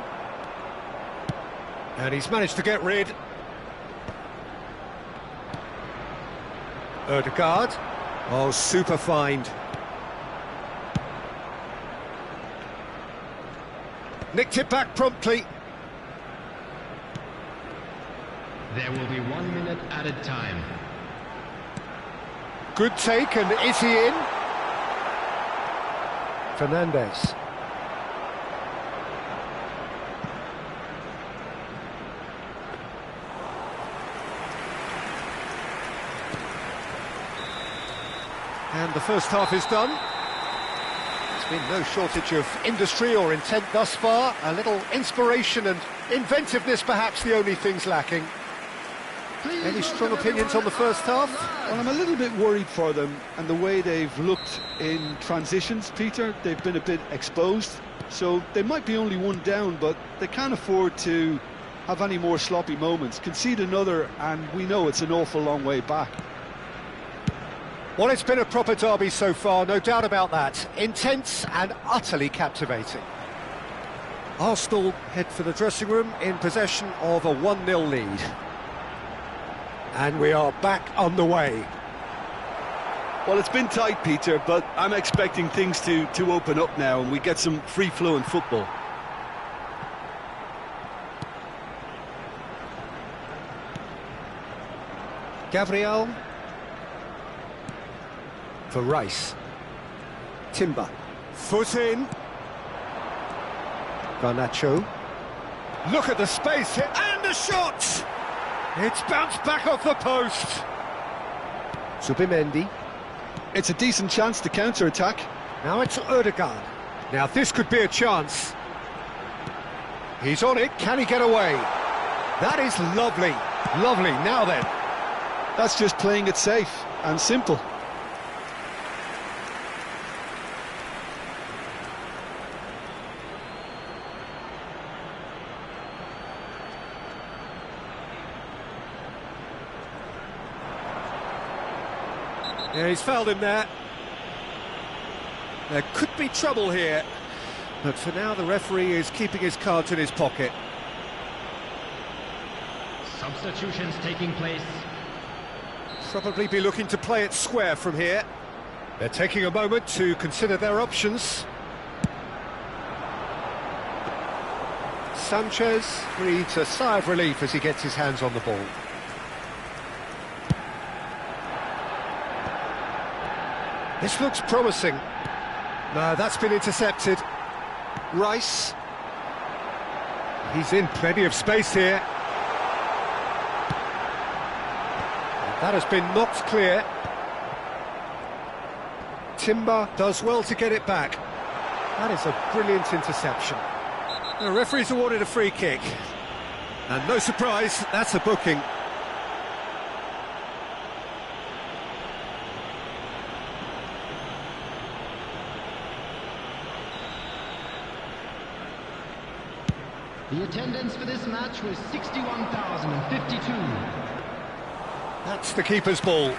Speaker 1: And he's managed to get rid. Odegaard. Oh, super find. Nicked it back promptly.
Speaker 3: There will be 1 minute added time.
Speaker 1: Good take, and is he in? Fernandez. And the first half is done. There's been no shortage of industry or intent thus far. A little inspiration and inventiveness, perhaps the only things lacking. Any strong opinions on the first half?
Speaker 4: Well, I'm a little bit worried for them and the way they've looked in transitions, Peter. They've been a bit exposed, so they might be only one down, but they can't afford to have any more sloppy moments. Concede another, and we know it's an awful long way back.
Speaker 1: Well, it's been a proper derby so far, no doubt about that. Intense and utterly captivating. Arsenal head for the dressing room in possession of a 1-0 lead. And we are back on the way.
Speaker 2: Well, it's been tight, Peter, but I'm expecting things to open up now and we get some free-flowing football.
Speaker 1: Gabriel. For Rice. Timber. Foot in. Garnacho. Look at the space here, and the shot! It's bounced back off the post. Zubimendi.
Speaker 4: It's a decent chance to counter-attack.
Speaker 1: Now it's Ødegaard. Now this could be a chance. He's on it, can he get away? That is lovely, lovely. Now then.
Speaker 4: That's just playing it safe and simple.
Speaker 1: Yeah, he's fouled him there. There could be trouble here, but for now the referee is keeping his cards in his pocket.
Speaker 3: Substitutions taking place.
Speaker 1: Probably be looking to play it square from here. They're taking a moment to consider their options. Sanchez breathes a sigh of relief as he gets his hands on the ball. This looks promising. No, that's been intercepted. Rice. He's in plenty of space here. That has been knocked clear. Timber does well to get it back. That is a brilliant interception. The referee's awarded a free kick. And no surprise, that's a booking.
Speaker 3: The attendance for this match was 61,052.
Speaker 1: That's the keeper's ball.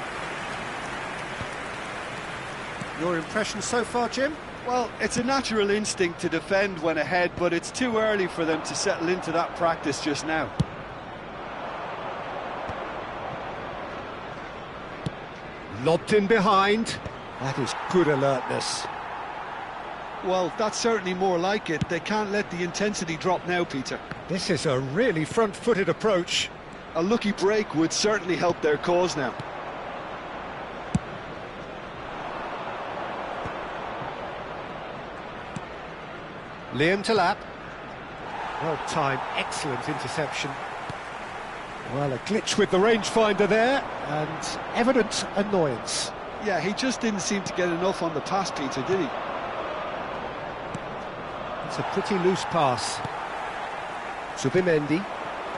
Speaker 1: Your impression so far, Jim?
Speaker 4: Well, it's a natural instinct to defend when ahead, but it's too early for them to settle into that practice just now.
Speaker 1: Lobbed in behind. That is good alertness.
Speaker 4: Well, that's certainly more like it. They can't let the intensity drop now, Peter.
Speaker 1: This is a really front-footed approach.
Speaker 4: A lucky break would certainly help their cause now.
Speaker 1: Liam Delap. Well timed, excellent interception. Well, a glitch with the rangefinder there, and evident annoyance.
Speaker 4: Yeah, he just didn't seem to get enough on the pass, Peter, did he?
Speaker 1: It's a pretty loose pass. Zubimendi,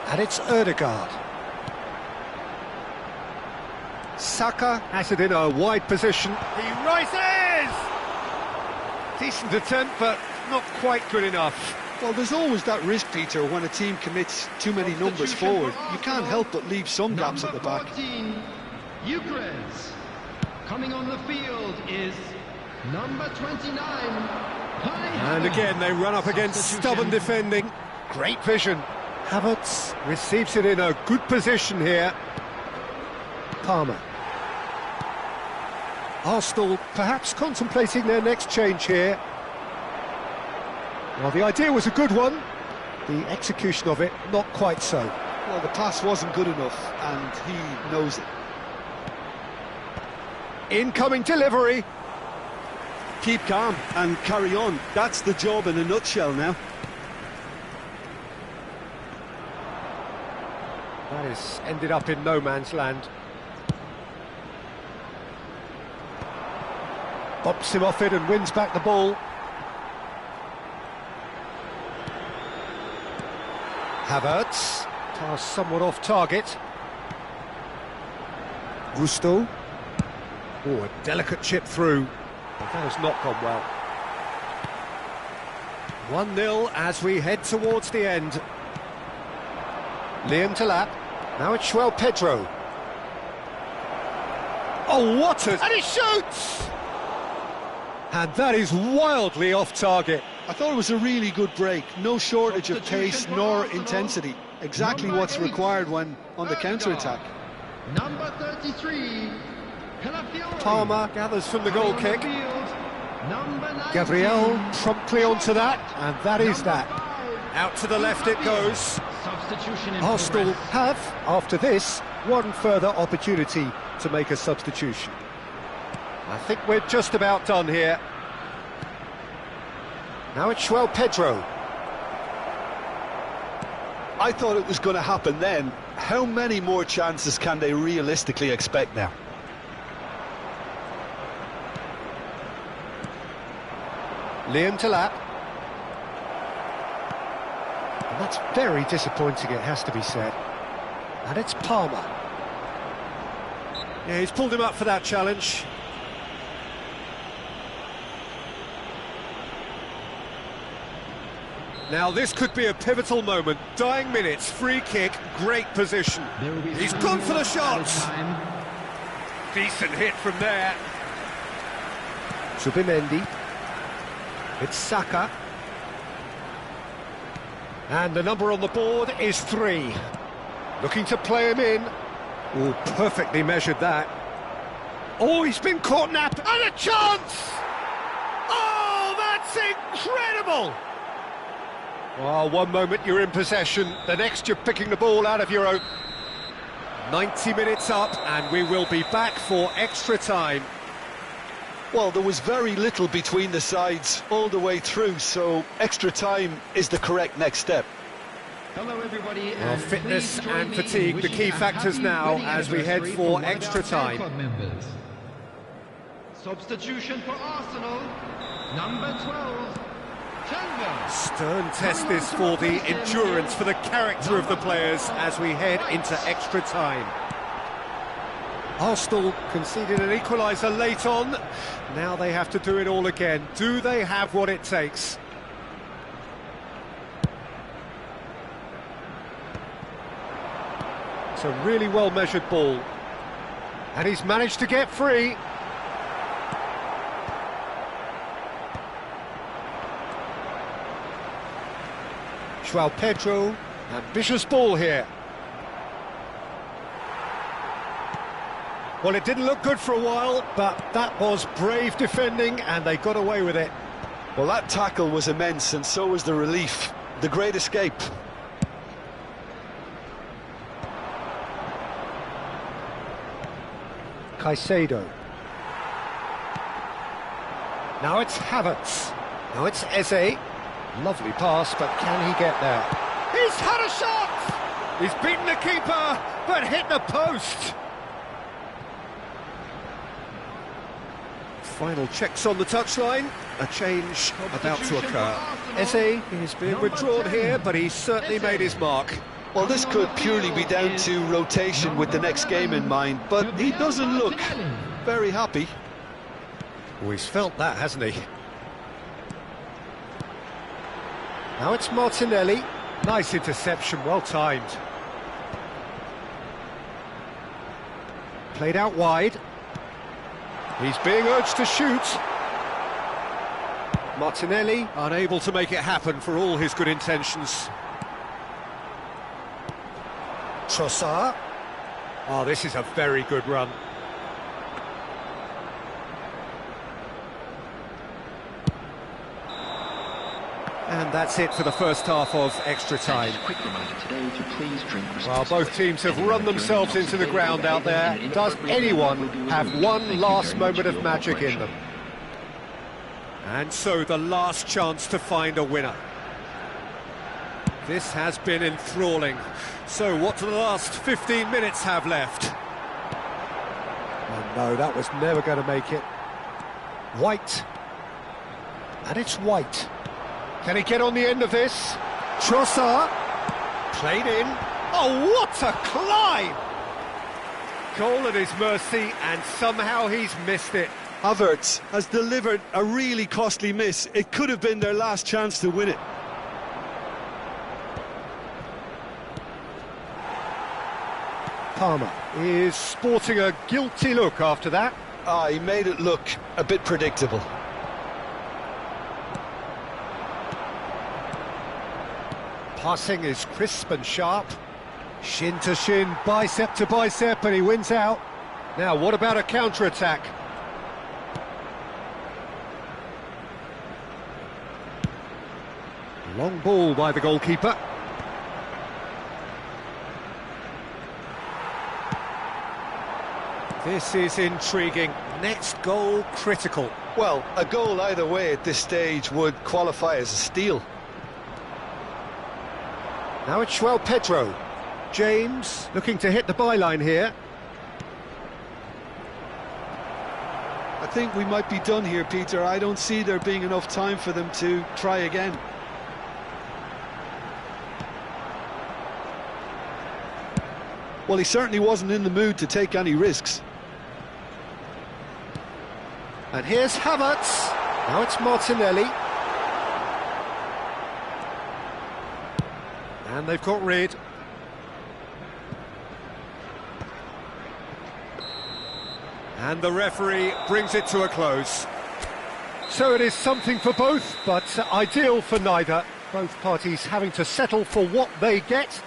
Speaker 1: and it's Ødegaard. Saka has it in a wide position. He rises! Decent attempt, but not quite good enough.
Speaker 4: Well, there's always that risk, Peter, when a team commits too many numbers forward. You can't help but leave some gaps at the back.
Speaker 3: 14, Ukraine. Coming on the field is number 29.
Speaker 1: And again, they run up against stubborn defending. Great vision. Havertz receives it in a good position here. Palmer. Arsenal perhaps contemplating their next change here. Well, the idea was a good one. The execution of it, not quite so.
Speaker 4: Well, the pass wasn't good enough, and he knows it.
Speaker 1: Incoming delivery.
Speaker 4: Keep calm and carry on. That's the job in a nutshell now.
Speaker 1: That has ended up in no man's land. Bops him off it and wins back the ball. Havertz. Pass somewhat off target. Gusto. Oh, a delicate chip through. But that has not gone well. 1-0 as we head towards the end. Liam to lap. Now it's João Pedro. Oh, what a... And he shoots! And that is wildly off target.
Speaker 4: I thought it was a really good break. No shortage of pace nor intensity. Exactly what's required when on the counter-attack.
Speaker 3: Number 33,
Speaker 1: Palmer gathers from the goal kick. Gabriel promptly onto that, and that is that. Out to the left it goes.
Speaker 3: Substitution in
Speaker 1: Arsenal
Speaker 3: progress.
Speaker 1: have, after this, one further opportunity to make a substitution. I think we're just about done here. Now it's João Pedro.
Speaker 4: I thought it was going to happen then. How many more chances can they realistically expect now?
Speaker 1: Liam to lap. And that's very disappointing, it has to be said. And it's Palmer. Yeah, he's pulled him up for that challenge. Now this could be a pivotal moment. Dying minutes, free kick, great position. He's gone for the shots. Decent hit from there. Zubimendi. It's Saka. And the number on the board is 3. Looking to play him in. Oh, perfectly measured that. Oh, he's been caught napped. And a chance! Oh, that's incredible! Well, one moment you're in possession, the next you're picking the ball out of your own. 90 minutes up, and we will be back for extra time.
Speaker 4: Well, there was very little between the sides all the way through, so extra time is the correct next step.
Speaker 3: Hello everybody.
Speaker 1: Well, fitness and fatigue, the key factors now as we head for extra time.
Speaker 3: Substitution for Arsenal, number 12.
Speaker 1: Stern test this for the endurance, for the character of the players as we head into extra time. Arsenal conceded an equaliser late on. Now they have to do it all again. Do they have what it takes? It's a really well-measured ball. And he's managed to get free. João Pedro, ambitious ball here. Well, it didn't look good for a while, but that was brave defending and they got away with it.
Speaker 4: Well, that tackle was immense, and so was the relief. The great escape.
Speaker 1: Caicedo. Now it's Havertz. Now it's Eze. Lovely pass, but can he get there? He's had a shot! He's beaten the keeper, but hit the post. Final checks on the touchline. A change about to occur. Eze is being withdrawn here, but he's certainly made his mark.
Speaker 4: Well, this could purely be down to rotation with the next game in mind, but he doesn't look very happy.
Speaker 1: Oh, he's felt that, hasn't he? Now it's Martinelli. Nice interception, well timed. Played out wide. He's being urged to shoot. Martinelli unable to make it happen for all his good intentions. Trossard. Oh, this is a very good run. And that's it for the first half of extra time.
Speaker 5: Quick reminder today to please drink responsibly.
Speaker 1: Well, both teams have run themselves into the ground out there. Does anyone have one last moment of magic in them? And so the last chance to find a winner. This has been enthralling. So what do the last 15 minutes have left? Oh no, that was never going to make it. White. And it's White. Can he get on the end of this? Trossard. Played in. Oh, what a climb! Goal at his mercy, and somehow he's missed it.
Speaker 4: Havertz has delivered a really costly miss. It could have been their last chance to win it.
Speaker 1: Palmer is sporting a guilty look after that.
Speaker 4: He made it look a bit predictable.
Speaker 1: Passing is crisp and sharp. Shin to shin, bicep to bicep, and he wins out. Now, what about a counter-attack? Long ball by the goalkeeper. This is intriguing. Next goal, critical.
Speaker 4: Well, a goal either way at this stage would qualify as a steal.
Speaker 1: Now it's João Pedro. James looking to hit the byline here.
Speaker 4: I think we might be done here, Peter. I don't see there being enough time for them to try again. Well, he certainly wasn't in the mood to take any risks.
Speaker 1: And here's Havertz. Now it's Martinelli. And they've got rid. And the referee brings it to a close. So it is something for both, but ideal for neither. Both parties having to settle for what they get.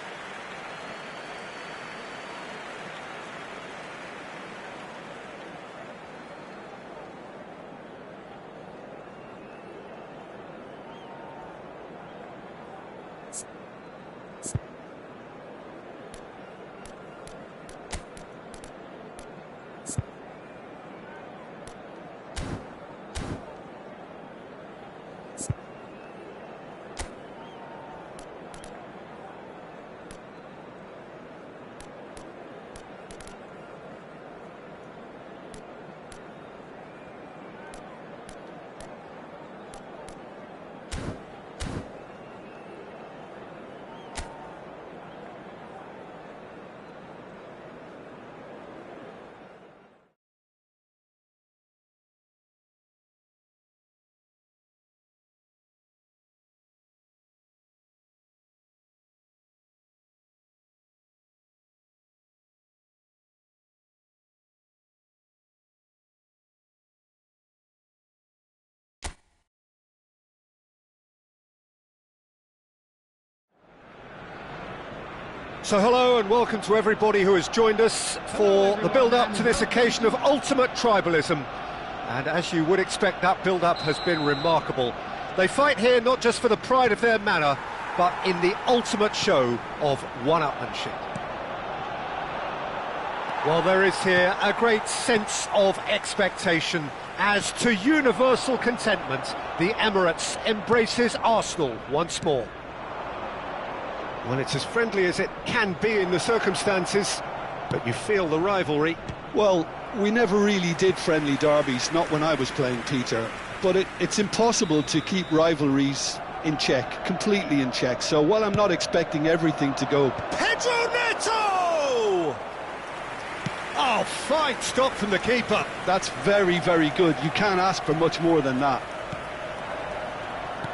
Speaker 1: So hello and welcome to everybody who has joined us for the build-up to this occasion of ultimate tribalism. And as you would expect, that build-up has been remarkable. They fight here not just for the pride of their manor, but in the ultimate show of one-upmanship. Well, there is here a great sense of expectation as, to universal contentment, the Emirates embraces Arsenal once more. Well, it's as friendly as it can be in the circumstances, but you feel the rivalry.
Speaker 4: Well, we never really did friendly derbies, not when I was playing, Peter. But it's impossible to keep rivalries in check, completely in check. So while I'm not expecting everything to go...
Speaker 1: Pedro Neto! Oh, fine stop from the keeper.
Speaker 4: That's very, very good. You can't ask for much more than that.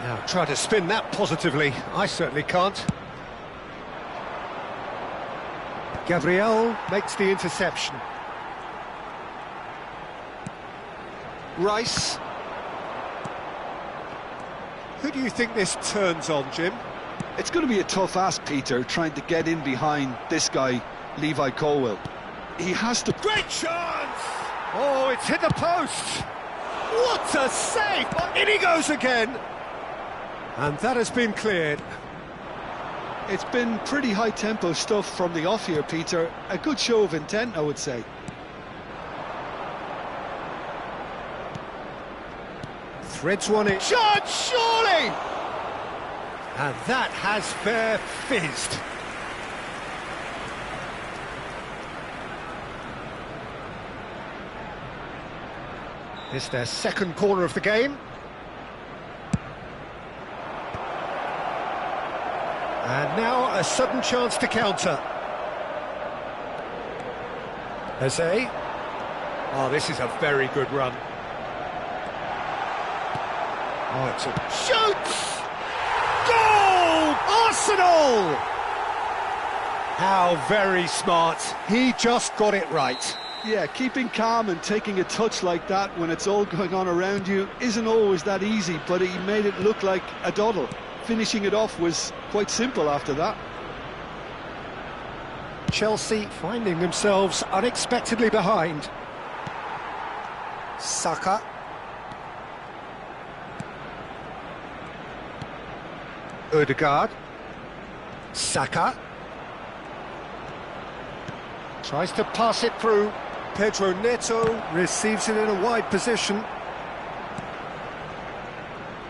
Speaker 1: Now, try to spin that positively. I certainly can't. Gabriel makes the interception. Rice. Who do you think this turns on, Jim?
Speaker 4: It's going to be a tough ask, Peter, trying to get in behind this guy, Levi Colwill. He has to...
Speaker 1: Great chance! Oh, it's hit the post! What a save! In he goes again! And that has been cleared.
Speaker 4: It's been pretty high-tempo stuff from the off here, Peter. A good show of intent, I would say.
Speaker 1: Threads one in. Shot, surely! And that has fair fizzed. It's their second corner of the game. And now a sudden chance to counter. Jose. Oh, this is a very good run. Oh, it's a... Shoots! Goal! Arsenal! How very smart. He just got it right.
Speaker 4: Yeah, keeping calm and taking a touch like that when it's all going on around you isn't always that easy, but he made it look like a doddle. Finishing it off was quite simple after that.
Speaker 1: Chelsea finding themselves unexpectedly behind. Saka. Odegaard. Saka. Tries to pass it through. Pedro Neto receives it in a wide position.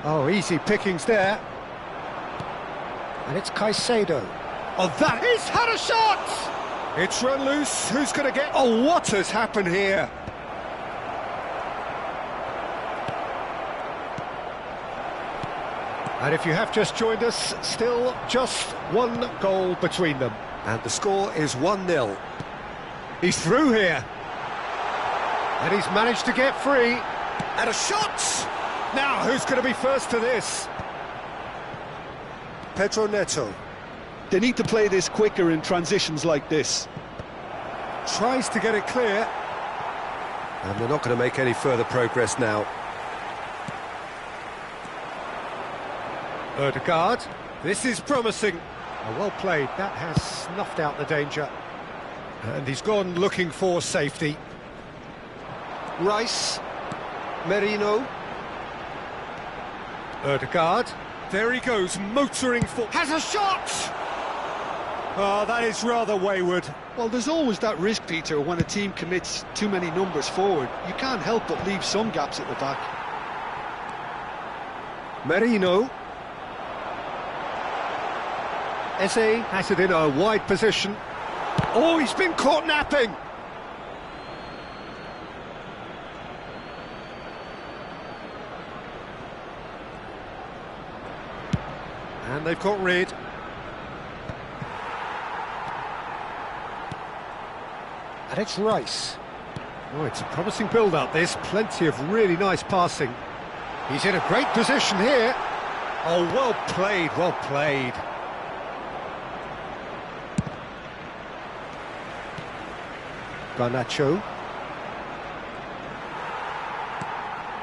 Speaker 1: Oh, easy pickings there. And it's Caicedo. Oh, that is... had a shot! It's run loose. Who's going to get... Oh, what has happened here? And if you have just joined us, still just one goal between them. And the score is 1-0. He's through here. And he's managed to get free. And a shot! Now, who's going to be first to this? Pedro Neto.
Speaker 4: They need to play this quicker in transitions like this.
Speaker 1: Tries to get it clear. And they're not going to make any further progress now. Odegaard. This is promising. Oh, well played. That has snuffed out the danger. And he's gone looking for safety. Rice. Merino. Odegaard. There he goes, motoring for... Has a shot! Oh, that is rather wayward.
Speaker 4: Well, there's always that risk, Peter, when a team commits too many numbers forward. You can't help but leave some gaps at the back.
Speaker 1: Merino. Eze has it in a wide position. Oh, he's been caught napping! And they've got rid. And it's Rice. Oh, it's a promising build-up, this. Plenty of really nice passing. He's in a great position here. Oh, well played, well played. Garnacho.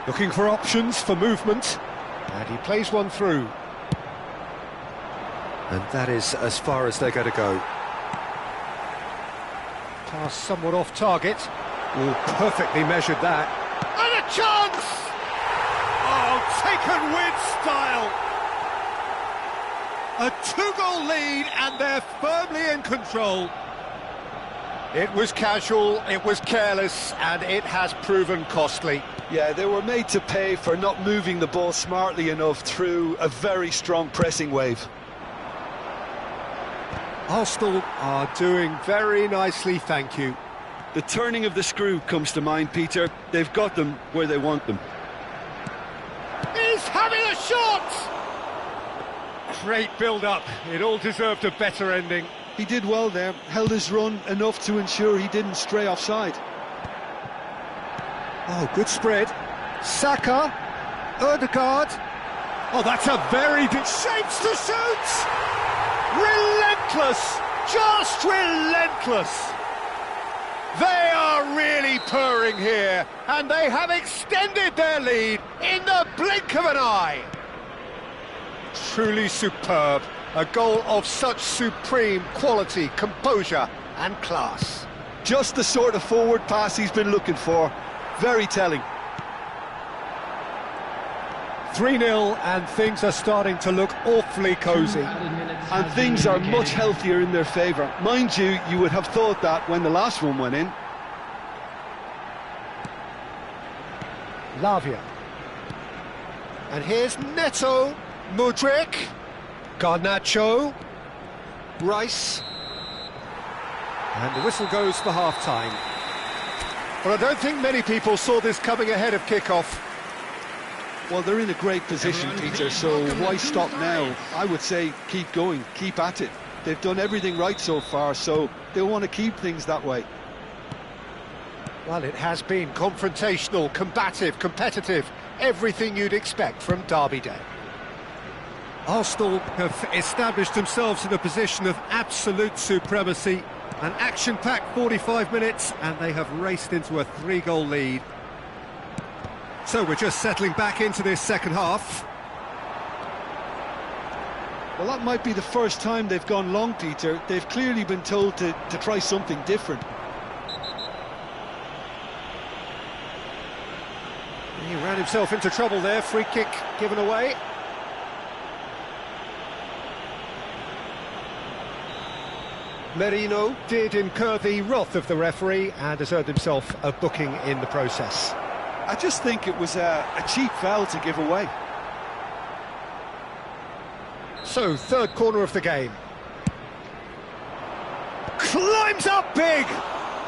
Speaker 1: Looking for options for movement. And he plays one through. And that is as far as they're going to go. Pass somewhat off target. Oh, perfectly measured that. And a chance! Oh, taken with style. A two-goal lead and they're firmly in control. It was casual, it was careless, and it has proven costly.
Speaker 4: Yeah, they were made to pay for not moving the ball smartly enough through a very strong pressing wave.
Speaker 1: Arsenal are doing very nicely, thank you.
Speaker 2: The turning of the screw comes to mind, Peter. They've got them where they want them.
Speaker 1: He's having a shot! Great build-up. It all deserved a better ending.
Speaker 4: He did well there, held his run enough to ensure he didn't stray offside.
Speaker 1: Oh, good spread. Saka, Odegaard. Oh, that's a very big... Shapes to shoot! Relentless! Just relentless! They are really purring here, and they have extended their lead in the blink of an eye. Truly superb. A goal of such supreme quality, composure and class.
Speaker 4: Just the sort of forward pass he's been looking for. Very telling.
Speaker 1: 3-0, and things are starting to look awfully cosy.
Speaker 4: And things are much healthier in their favour. Mind you, you would have thought that when the last one went in.
Speaker 1: Lavia. And here's Neto, Mudryk, Garnacho, Rice. And the whistle goes for half-time. Well, I don't think many people saw this coming ahead of kick-off.
Speaker 4: Well, they're in a great position, Peter, so why stop now? I would say keep going, keep at it. They've done everything right so far, so they'll want to keep things that way.
Speaker 1: Well, it has been confrontational, combative, competitive, everything you'd expect from Derby Day. Arsenal have established themselves in a position of absolute supremacy. An action-packed 45 minutes, and they have raced into a 3-goal lead. So we're just settling back into this second half.
Speaker 4: Well, that might be the first time they've gone long, Peter. They've clearly been told to try something different.
Speaker 1: He ran himself into trouble there, free kick given away. Merino did incur the wrath of the referee and has earned himself a booking in the process.
Speaker 4: I just think it was a cheap foul to give away.
Speaker 1: So, third corner of the game. Climbs up big!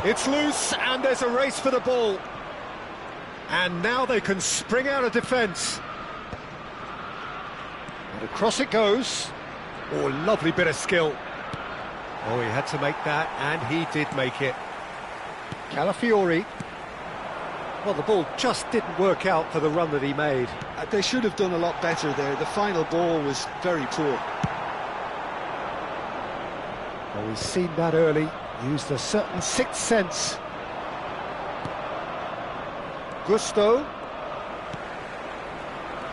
Speaker 1: It's loose and there's a race for the ball. And now they can spring out of defence. And across it goes. Oh, lovely bit of skill. Oh, he had to make that, and he did make it. Calafiori. Well, the ball just didn't work out for the run that he made.
Speaker 4: They should have done a lot better there. The final ball was very poor.
Speaker 1: Well, we've seen that early. Used a certain sixth sense. Gusto.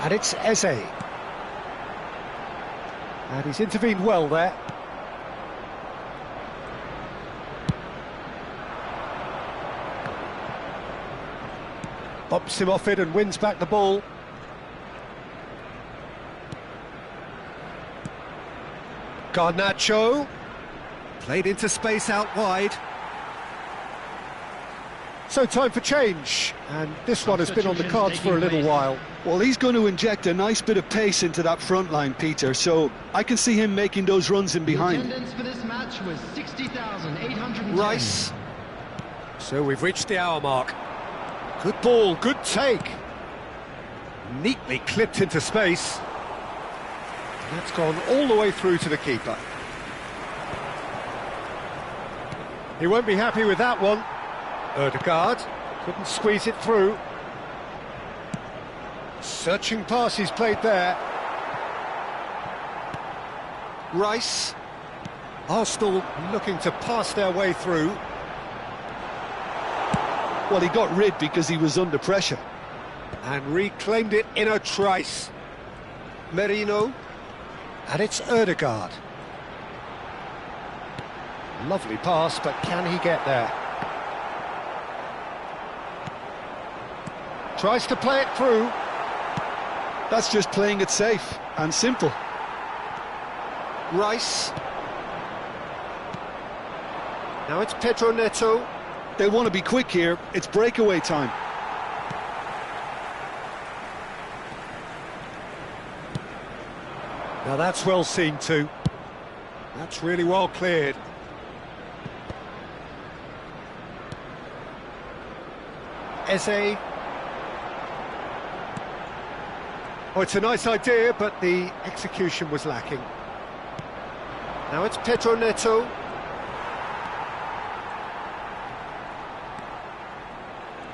Speaker 1: And it's Eze. And he's intervened well there. Bumps him off it and wins back the ball. Garnacho. Played into space out wide. So time for change, and this one has been on the cards for a little while.
Speaker 4: Well, he's going to inject a nice bit of pace into that front line, Peter, so I can see him making those runs in behind.
Speaker 3: Attendance for this match was 60,810.
Speaker 1: Rice. So we've reached the hour mark. Good ball, good take. Neatly clipped into space. That's gone all the way through to the keeper. He won't be happy with that one. Ødegaard couldn't squeeze it through. Searching pass he's played there. Rice. Arsenal looking to pass their way through.
Speaker 4: Well, he got rid because he was under pressure.
Speaker 1: And reclaimed it in a trice. Merino. And it's Ødegaard. Lovely pass, but can he get there? Tries to play it through.
Speaker 4: That's just playing it safe and simple.
Speaker 1: Rice. Now it's Pedro Neto.
Speaker 4: They want to be quick here. It's breakaway time.
Speaker 1: Now that's well seen too. That's really well cleared. Eze. Oh, it's a nice idea, but the execution was lacking. Now it's Pedro Neto.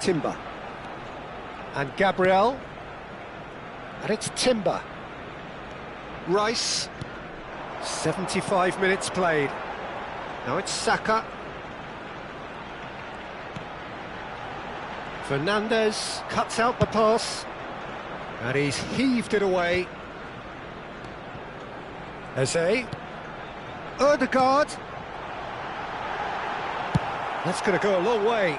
Speaker 1: Timber. And Gabriel. And it's Timber. Rice. 75 minutes played. Now it's Saka. Fernandez cuts out the pass. And he's heaved it away. Eze. Ødegaard. That's going to go a long way.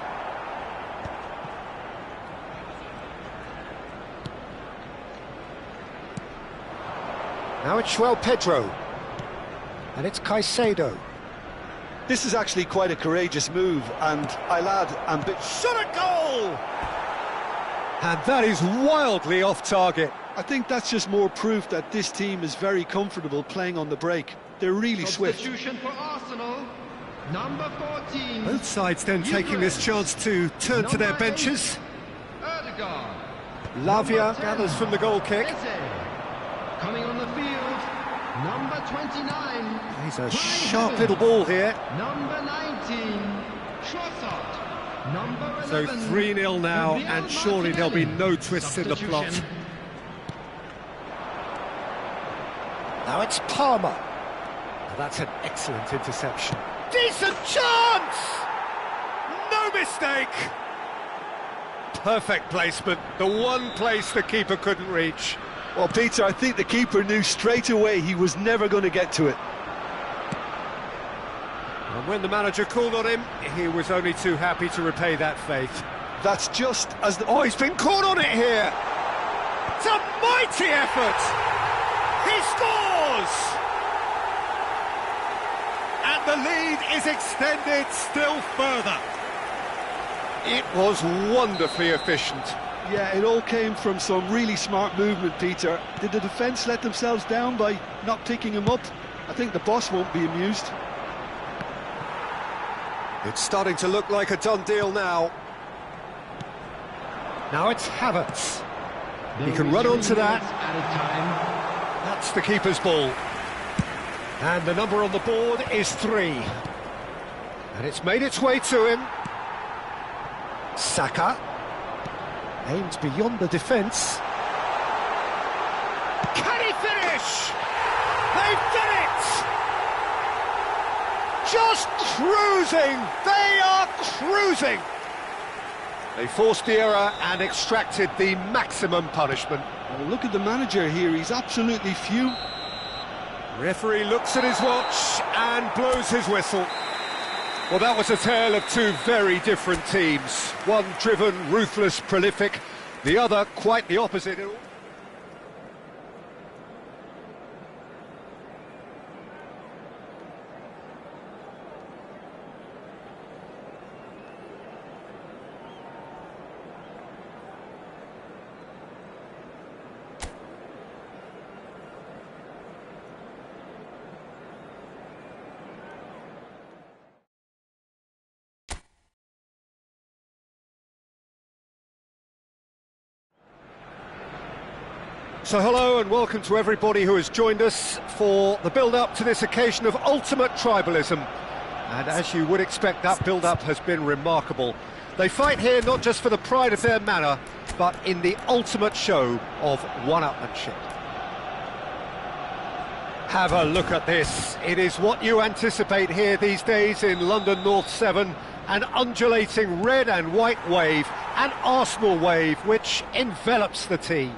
Speaker 1: Now it's João Pedro. And it's Caicedo.
Speaker 4: This is actually quite a courageous move, and I'll add,
Speaker 1: Shot at goal! And that is wildly off target.
Speaker 4: I think that's just more proof that this team is very comfortable playing on the break. They're really swift.
Speaker 3: Substitution for Arsenal, number 14.
Speaker 1: Both sides then taking this chance to turn to their benches.
Speaker 3: Ødegaard.
Speaker 1: Lavia gathers from the goal kick.
Speaker 3: Coming on the field, number 29.
Speaker 1: He's a sharp little ball here.
Speaker 3: Number 19, Trossard. Number 11.
Speaker 1: So 3-0 now, and surely there'll be no twists in the plot. Now it's Palmer. Now that's an excellent interception. Decent chance! No mistake! Perfect placement, the one place the keeper couldn't reach.
Speaker 4: Well, Peter, I think the keeper knew straight away he was never going to get to it.
Speaker 1: And when the manager called on him, he was only too happy to repay that faith.
Speaker 4: That's just as the...
Speaker 1: Oh, he's been caught on it here! It's a mighty effort! He scores! And the lead is extended still further. It was wonderfully efficient.
Speaker 4: Yeah, it all came from some really smart movement, Peter. Did the defence let themselves down by not picking him up? I think the boss won't be amused.
Speaker 1: It's starting to look like a done deal now. Now it's Havertz. He can run onto that. That's the keeper's ball. And the number on the board is 3. And it's made its way to him. Saka. Aimed beyond the defence. Can he finish? They've done it! Just cruising! They are cruising! They forced the error and extracted the maximum punishment.
Speaker 4: Well, look at the manager here, he's absolutely fuming.
Speaker 1: Referee looks at his watch and blows his whistle. Well, that was a tale of two very different teams. One driven, ruthless, prolific. The other quite the opposite. So hello and welcome to everybody who has joined us for the build-up to this occasion of ultimate tribalism. And as you would expect, that build-up has been remarkable. They fight here not just for the pride of their manor, but in the ultimate show of one-upmanship. Have a look at this. It is what you anticipate here these days in London North 7, an undulating red and white wave, an Arsenal wave which envelops the tee.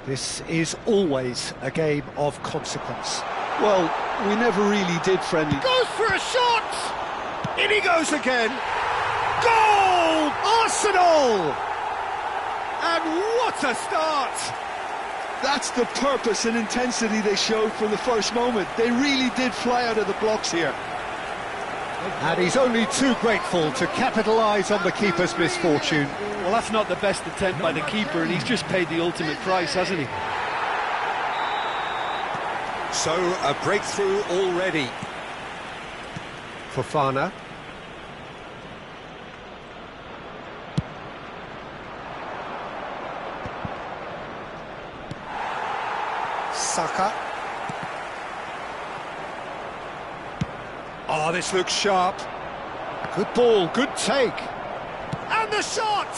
Speaker 1: This is always a game of consequence.
Speaker 4: Well, we never really did, friendly.
Speaker 1: Goes for a shot! In he goes again. Goal! Arsenal! And what a start!
Speaker 4: That's the purpose and intensity they showed from the first moment. They really did fly out of the blocks here.
Speaker 1: And he's only too grateful to capitalise on the keeper's misfortune.
Speaker 4: Well, that's not the best attempt by the keeper, and he's just paid the ultimate price, hasn't he?
Speaker 1: So, a breakthrough already. Fofana. Saka. Oh, this looks sharp. Good ball, good take. And the shot!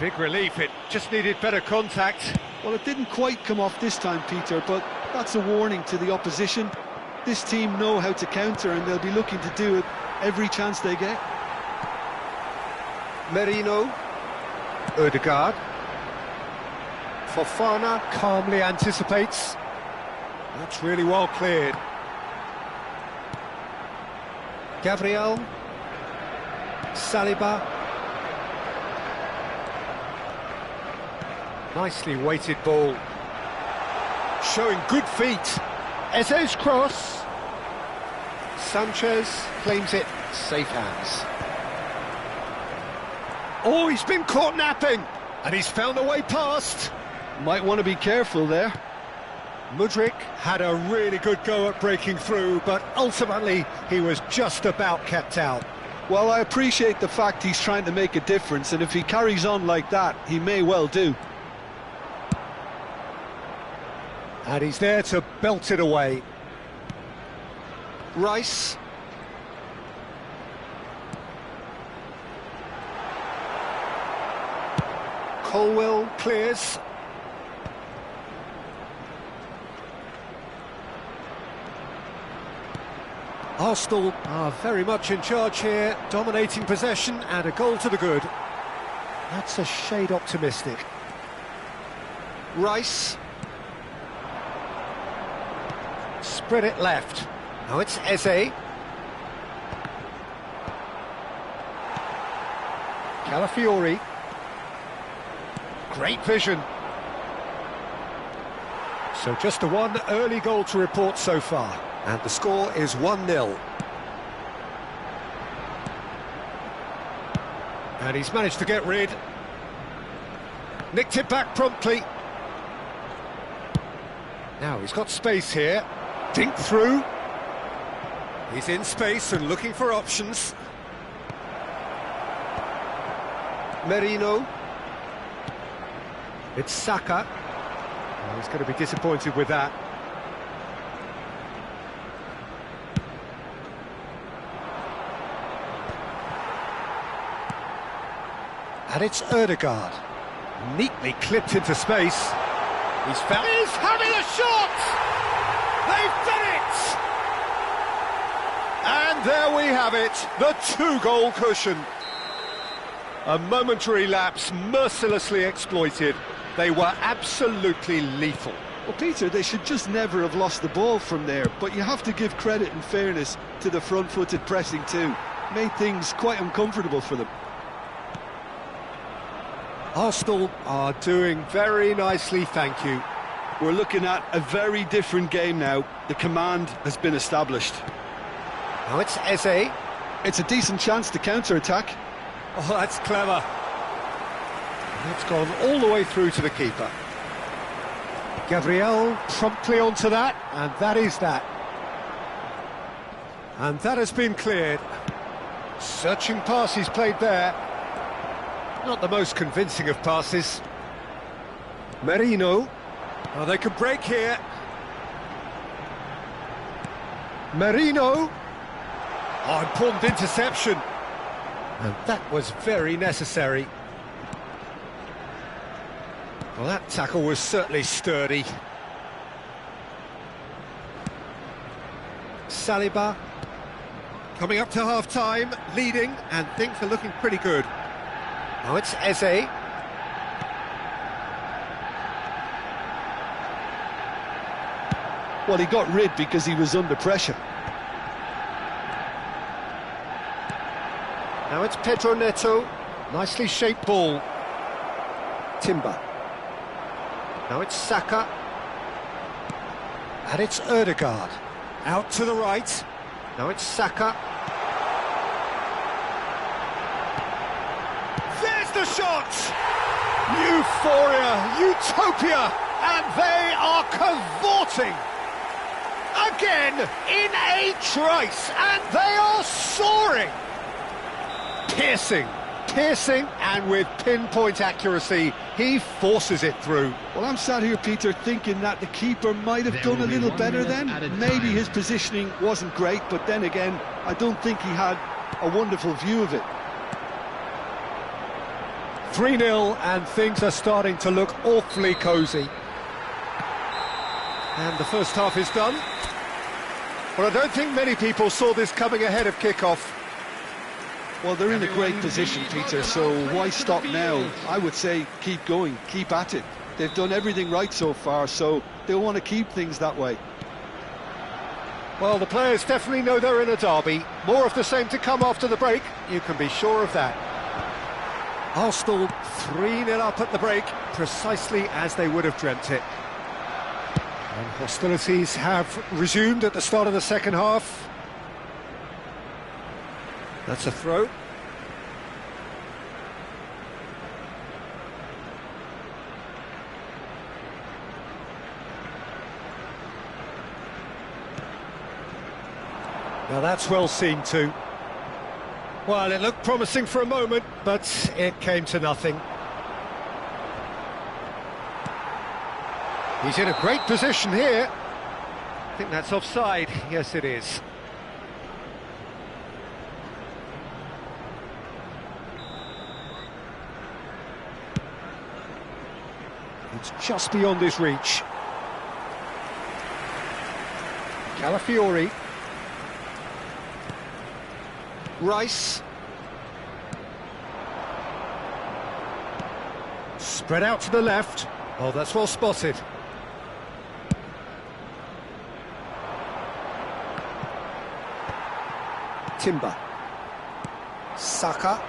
Speaker 1: Big relief, it just needed better contact.
Speaker 4: Well, it didn't quite come off this time, Peter, but that's a warning to the opposition. This team know how to counter, and they'll be looking to do it every chance they get.
Speaker 1: Merino. Ødegaard. Fofana calmly anticipates. That's really well cleared. Gabriel. Saliba. Nicely weighted ball. showing good feet. Eze's cross. Sanchez claims it, safe hands. Oh, he's been caught napping, and he's found a way past.
Speaker 4: Might want to be careful there.
Speaker 1: Mudryk had a really good go at breaking through, but ultimately he was just about kept out.
Speaker 4: Well, I appreciate the fact he's trying to make a difference, and if he carries on like that, he may well do.
Speaker 1: And he's there to belt it away. Rice. Colwell clears. Arsenal are very much in charge here, dominating possession and a goal to the good. That's a shade optimistic. Rice. Spread it left. Now it's Eze. Calafiori. Great vision. So just the one early goal to report so far. And the score is 1-0. And he's managed to get rid. Nicked it back promptly. Now he's got space here. Dink through. He's in space and looking for options. Merino. It's Saka. Oh, he's going to be disappointed with that. And it's Ødegaard. Neatly clipped into space. He's having a shot! They've done it! And there we have it, the two-goal cushion. A momentary lapse mercilessly exploited. They were absolutely lethal.
Speaker 4: Well, Peter, they should just never have lost the ball from there, but you have to give credit and fairness to the front-footed pressing too. Made things quite uncomfortable for them.
Speaker 1: Arsenal are doing very nicely, thank you.
Speaker 4: We're looking at a very different game now. The command has been established.
Speaker 1: Now it's Eze.
Speaker 4: It's a decent chance to counter-attack.
Speaker 1: Oh, that's clever. It's gone all the way through to the keeper. Gabriel promptly onto that, and that is that. And that has been cleared. Searching pass he's played there. Not the most convincing of passes. Merino. Oh, they could break here. Merino. Oh, important interception. And that was very necessary. Well, that tackle was certainly sturdy. Saliba. Coming up to half-time, leading, and things are looking pretty good. Now it's Eze.
Speaker 4: Well, he got rid because he was under pressure.
Speaker 1: Now it's Pedro Neto. Nicely shaped ball. Timber. Now it's Saka. And it's Ødegaard. Out to the right. Now it's Saka. There's the shot! Euphoria, utopia, and they are cavorting. Again, in a trice, and they are soaring. Piercing, and with pinpoint accuracy, he forces it through.
Speaker 4: Well, I'm sat here, Peter, thinking that the keeper might have done a little better then. Maybe his positioning wasn't great, but then again, I don't think he had a wonderful view of it.
Speaker 1: 3-0, and things are starting to look awfully cosy. And the first half is done. But I don't think many people saw this coming ahead of kick-off.
Speaker 4: Well, they're in a great position, Peter, so why stop now? I would say keep going, keep at it. They've done everything right so far, so they'll want to keep things that way.
Speaker 1: Well, the players definitely know they're in a derby. More of the same to come after the break, you can be sure of that. Arsenal 3-0 up at the break, precisely as they would have dreamt it. And hostilities have resumed at the start of the second half. That's a throw. Now that's well seen too. Well, it looked promising for a moment, but it came to nothing. He's in a great position here. I think that's offside. Yes, it is. It's just beyond his reach. Calafiori. Rice. Spread out to the left. Oh, that's well spotted. Timber. Saka.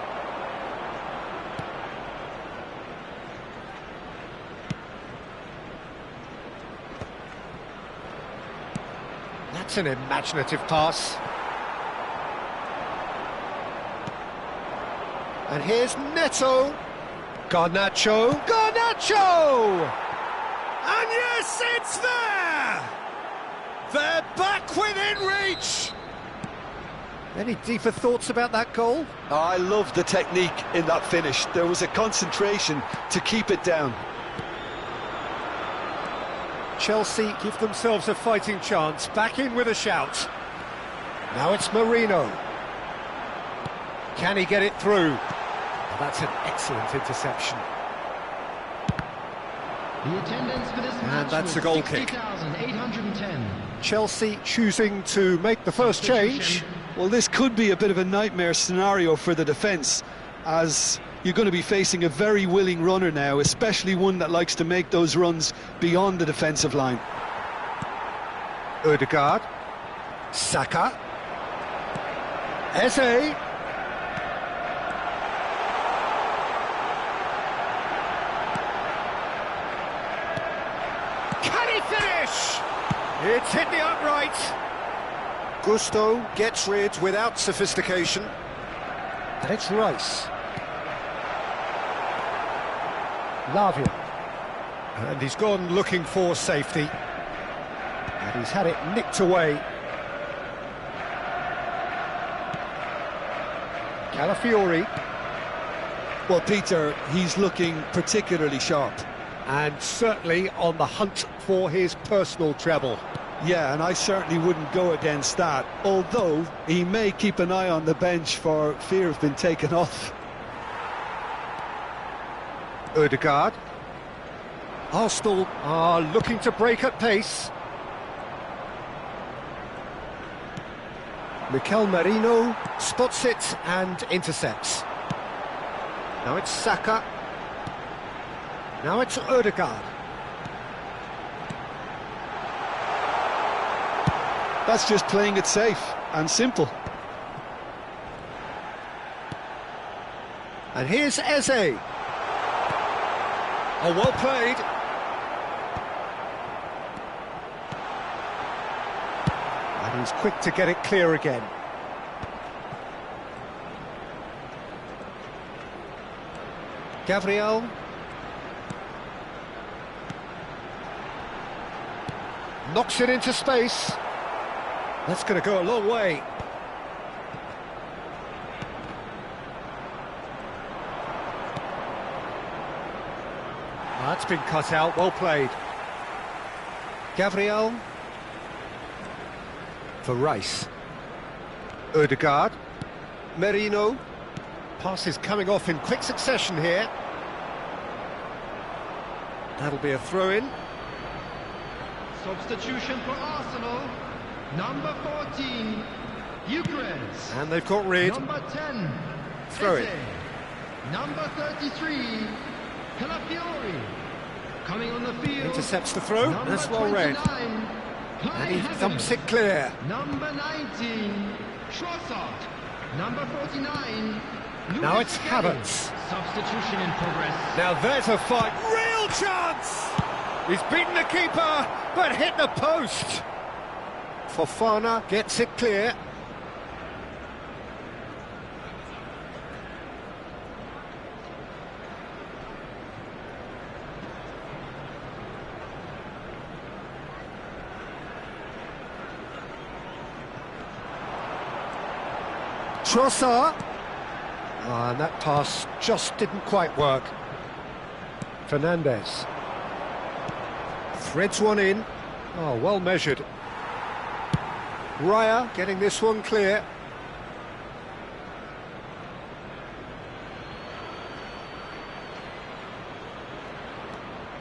Speaker 1: That's an imaginative pass. And here's Neto. Garnacho. Garnacho! And yes, it's there! They're back within reach! Any deeper thoughts about that goal?
Speaker 4: Oh, I love the technique in that finish. There was a concentration to keep it down.
Speaker 1: Chelsea give themselves a fighting chance. Back in with a shout. Now it's Marino. Can he get it through? That's an excellent interception.
Speaker 3: The attendance for this match
Speaker 1: that's
Speaker 3: was
Speaker 1: a goal kick.
Speaker 3: 60,810.
Speaker 1: Chelsea choosing to make the first change.
Speaker 4: Well, this could be a bit of a nightmare scenario for the defence, as you're going to be facing a very willing runner now, especially one that likes to make those runs beyond the defensive line.
Speaker 1: Ødegaard. Saka. Eze. Can he finish? It's hit the upright. Gusto gets rid without sophistication. And it's Rice. Lavia. And he's gone looking for safety. And he's had it nicked away. Calafiori.
Speaker 4: Well, Peter, he's looking particularly sharp.
Speaker 1: And certainly on the hunt for his personal treble.
Speaker 4: Yeah, and I certainly wouldn't go against that, although he may keep an eye on the bench for fear of being taken off.
Speaker 1: Ødegaard. Arsenal are looking to break at pace. Mikel Merino spots it and intercepts. Now it's Saka. Now it's Ødegaard.
Speaker 4: That's just playing it safe and simple.
Speaker 1: And here's Eze. Oh, well played. And he's quick to get it clear again. Gabriel. Knocks it into space. That's going to go a long way. That's been cut out, well played. Gabriel. For Rice. Ødegaard. Merino. Passes coming off in quick succession here. That'll be a throw-in.
Speaker 3: Substitution for Arsenal. Number 14, Eucharist.
Speaker 1: And they've got rid.
Speaker 3: Number 10,
Speaker 1: Throw it.
Speaker 3: Eze. Number 33, Calafiori. Coming on the field.
Speaker 1: Intercepts the throw.
Speaker 3: Number
Speaker 1: That's well read.
Speaker 3: 29,
Speaker 1: And he
Speaker 3: Kai
Speaker 1: thumps
Speaker 3: Havertz.
Speaker 1: it clear.
Speaker 3: Number 19, Trossard. Number 49,
Speaker 1: Now
Speaker 3: Luis
Speaker 1: it's
Speaker 3: Skelly.
Speaker 1: Havertz.
Speaker 3: Substitution in progress.
Speaker 1: Now there's a fight. Real chance! He's beaten the keeper, but hit the post. Fofana gets it clear. Trossard. And that pass just didn't quite work. Fernandez. Threads one in. Oh, well measured. Raya getting this one clear.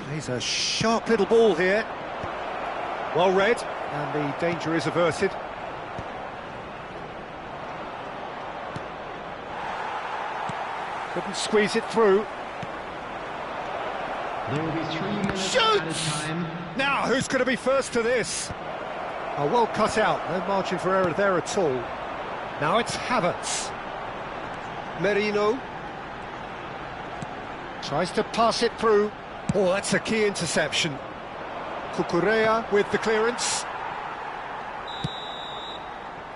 Speaker 1: Plays a sharp little ball here. Well read, and the danger is averted. Couldn't squeeze it through.
Speaker 3: There will be 3 minutes
Speaker 1: Shoots!
Speaker 3: added time.
Speaker 1: Now, who's going to be first to this? Oh, well cut out, no margin for error there at all. Now it's Havertz. Merino. Tries to pass it through. Oh, that's a key interception. Cucurella with the clearance.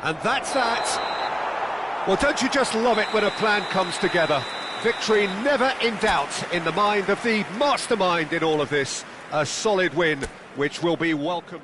Speaker 1: And that's that. Well, don't you just love it when a plan comes together? Victory never in doubt in the mind of the mastermind in all of this. A solid win, which will be welcomed.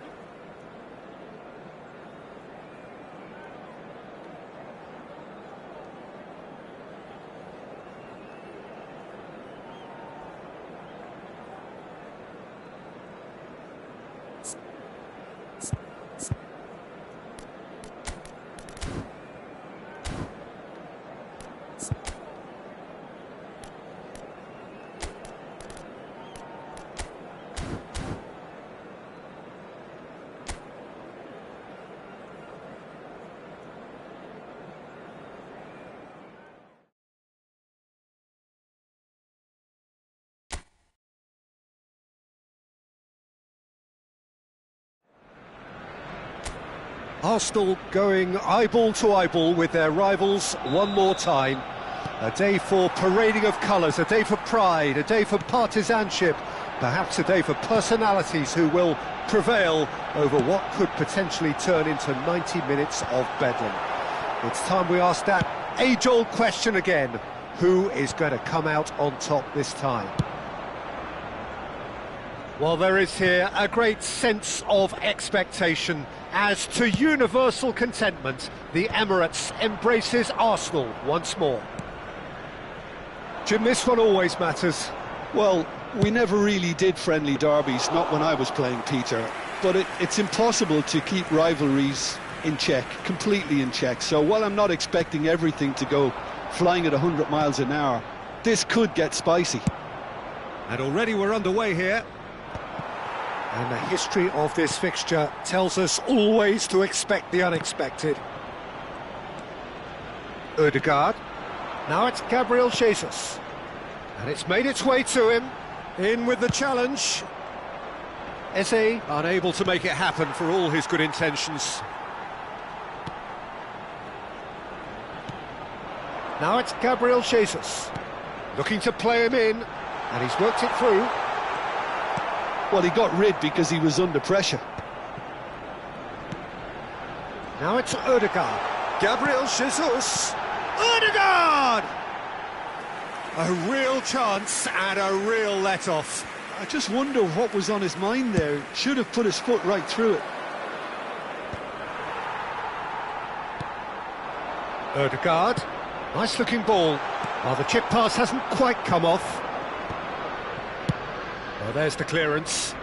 Speaker 1: Arsenal going eyeball to eyeball with their rivals one more time. A day for parading of colours, a day for pride, a day for partisanship, perhaps a day for personalities who will prevail over what could potentially turn into 90 minutes of bedlam. It's time we ask that age-old question again. Who is going to come out on top this time? Well, there is here a great sense of expectation. As to universal contentment, the Emirates embraces Arsenal once more. Jim, this one always matters.
Speaker 4: Well, we never really did friendly derbies, not when I was playing, Peter. But it's impossible to keep rivalries in check, completely in check. So while I'm not expecting everything to go flying at 100 miles an hour, this could get spicy.
Speaker 1: And already we're underway here. And the history of this fixture tells us always to expect the unexpected. Odegaard. Now it's Gabriel Jesus. And it's made its way to him. In with the challenge. Eze unable to make it happen for all his good intentions. Now it's Gabriel Jesus. Looking to play him in. And he's worked it through.
Speaker 4: Well, he got rid because he was under pressure.
Speaker 1: Now it's Odegaard. Gabriel Jesus. Odegaard! A real chance and a real let-off.
Speaker 4: I just wonder what was on his mind there. Should have put his foot right through it.
Speaker 1: Odegaard. Nice-looking ball. Well, the chip pass hasn't quite come off. Well, there's the clearance.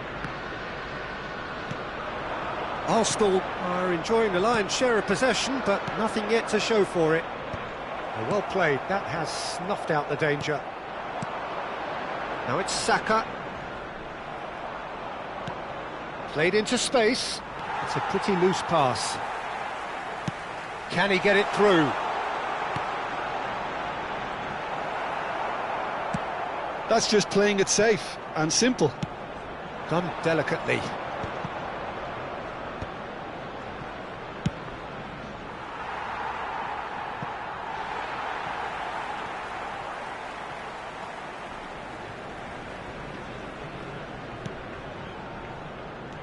Speaker 1: Arsenal are enjoying the lion's share of possession, but nothing yet to show for it. Well played, that has snuffed out the danger. Now it's Saka. Played into space. It's a pretty loose pass. Can he get it through?
Speaker 4: That's just playing it safe and simple.
Speaker 1: Done delicately.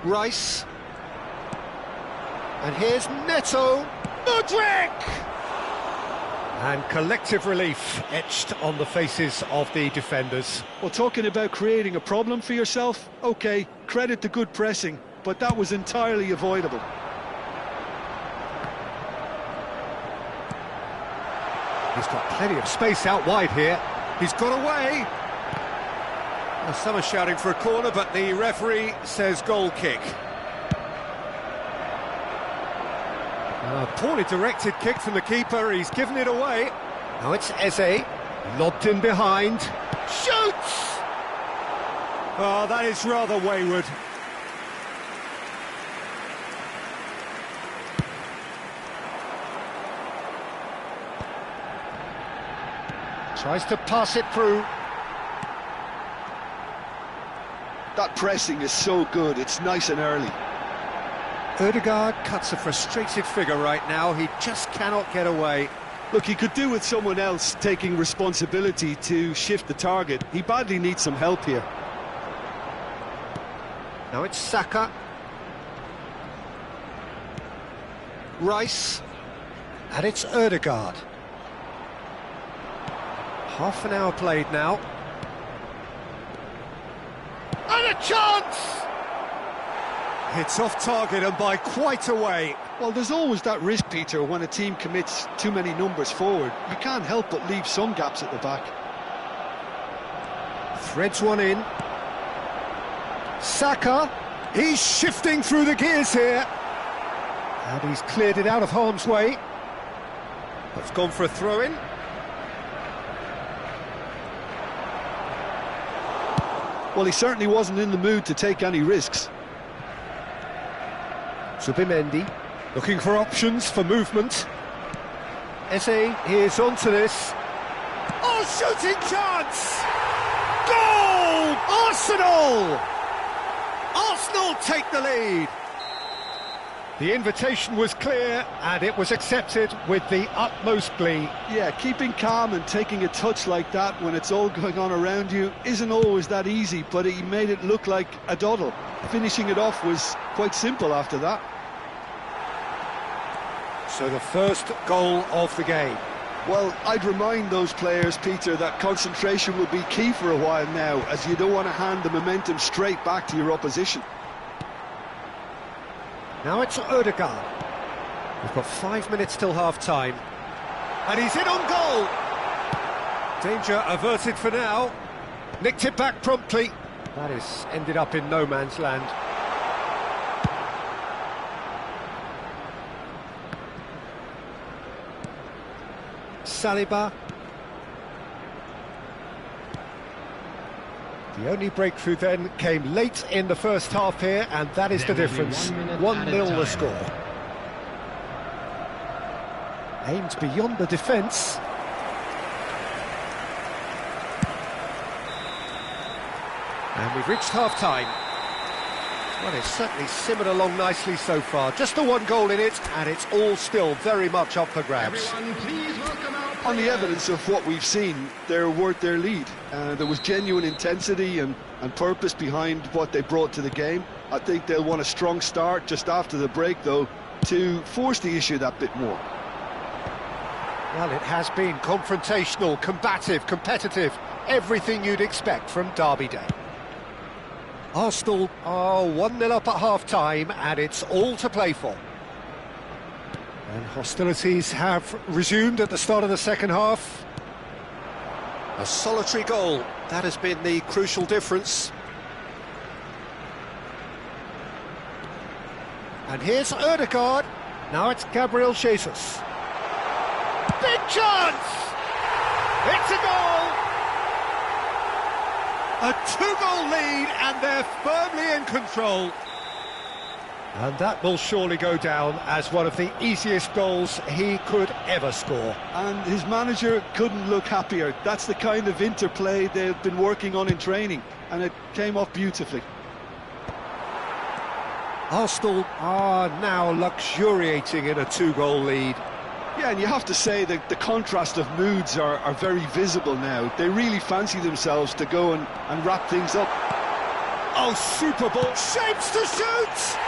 Speaker 1: Rice. And here's Neto. Mudryk! And collective relief etched on the faces of the defenders.
Speaker 4: Well, talking about creating a problem for yourself, OK, credit the good pressing, but that was entirely avoidable.
Speaker 1: He's got plenty of space out wide here. He's got away. Well, some are shouting for a corner, but the referee says goal kick. A poorly directed kick from the keeper, he's given it away. Now it's Eze, lobbed in behind. Shoots! Oh, that is rather wayward. Tries to pass it through.
Speaker 4: That pressing is so good, it's nice and early.
Speaker 1: Ødegaard cuts a frustrated figure right now, he just cannot get away.
Speaker 4: Look, he could do with someone else taking responsibility to shift the target. He badly needs some help here.
Speaker 1: Now it's Saka. Rice. And it's Ødegaard. Half an hour played now. And a chance! It's off target and by quite a way.
Speaker 4: Well, there's always that risk, Peter, when a team commits too many numbers forward. You can't help but leave some gaps at the back.
Speaker 1: Threads one in. Saka, he's shifting through the gears here. And he's cleared it out of harm's way. That's gone for a throw-in.
Speaker 4: Well, he certainly wasn't in the mood to take any risks.
Speaker 1: Zubimendi, looking for options for movement. Eze, here's onto this. Oh, shooting chance! Goal! Arsenal! Arsenal take the lead. The invitation was clear and it was accepted with the utmost glee.
Speaker 4: Yeah, keeping calm and taking a touch like that when it's all going on around you isn't always that easy, but he made it look like a doddle. Finishing it off was quite simple after that.
Speaker 1: So the first goal of the game.
Speaker 4: Well, I'd remind those players, Peter, that concentration will be key for a while now, as you don't want to hand the momentum straight back to your opposition.
Speaker 1: Now it's Ødegaard. We've got 5 minutes till half-time. And he's in on goal! Danger averted for now. Nicked it back promptly. That is ended up in no man's land. Saliba. The only breakthrough then came late in the first half here, and that is the difference. 1-0 the score. Aimed beyond the defence. And we've reached half-time. Well, it's certainly simmered along nicely so far. Just the one goal in it, and it's all still very much up for grabs.
Speaker 3: Everyone, please welcome our
Speaker 4: On the
Speaker 3: players.
Speaker 4: evidence of what we've seen, they're worth their lead. There was genuine intensity and purpose behind what they brought to the game. I think they'll want a strong start just after the break, though, to force the issue that bit more.
Speaker 1: Well, it has been confrontational, combative, competitive, everything you'd expect from Derby Day. Arsenal are 1-0 up at half-time, and it's all to play for. And hostilities have resumed at the start of the second half. A solitary goal, that has been the crucial difference. And here's Ødegaard. Now it's Gabriel Jesus. Big chance! It's a goal! A two-goal lead, and they're firmly in control. And that will surely go down as one of the easiest goals he could ever score.
Speaker 4: And his manager couldn't look happier. That's the kind of interplay they've been working on in training, and it came off beautifully.
Speaker 1: Arsenal are now luxuriating in a two-goal lead.
Speaker 4: Yeah, and you have to say that the contrast of moods are very visible now. They really fancy themselves to go and wrap things up.
Speaker 1: Oh, super ball. Shapes to shoot!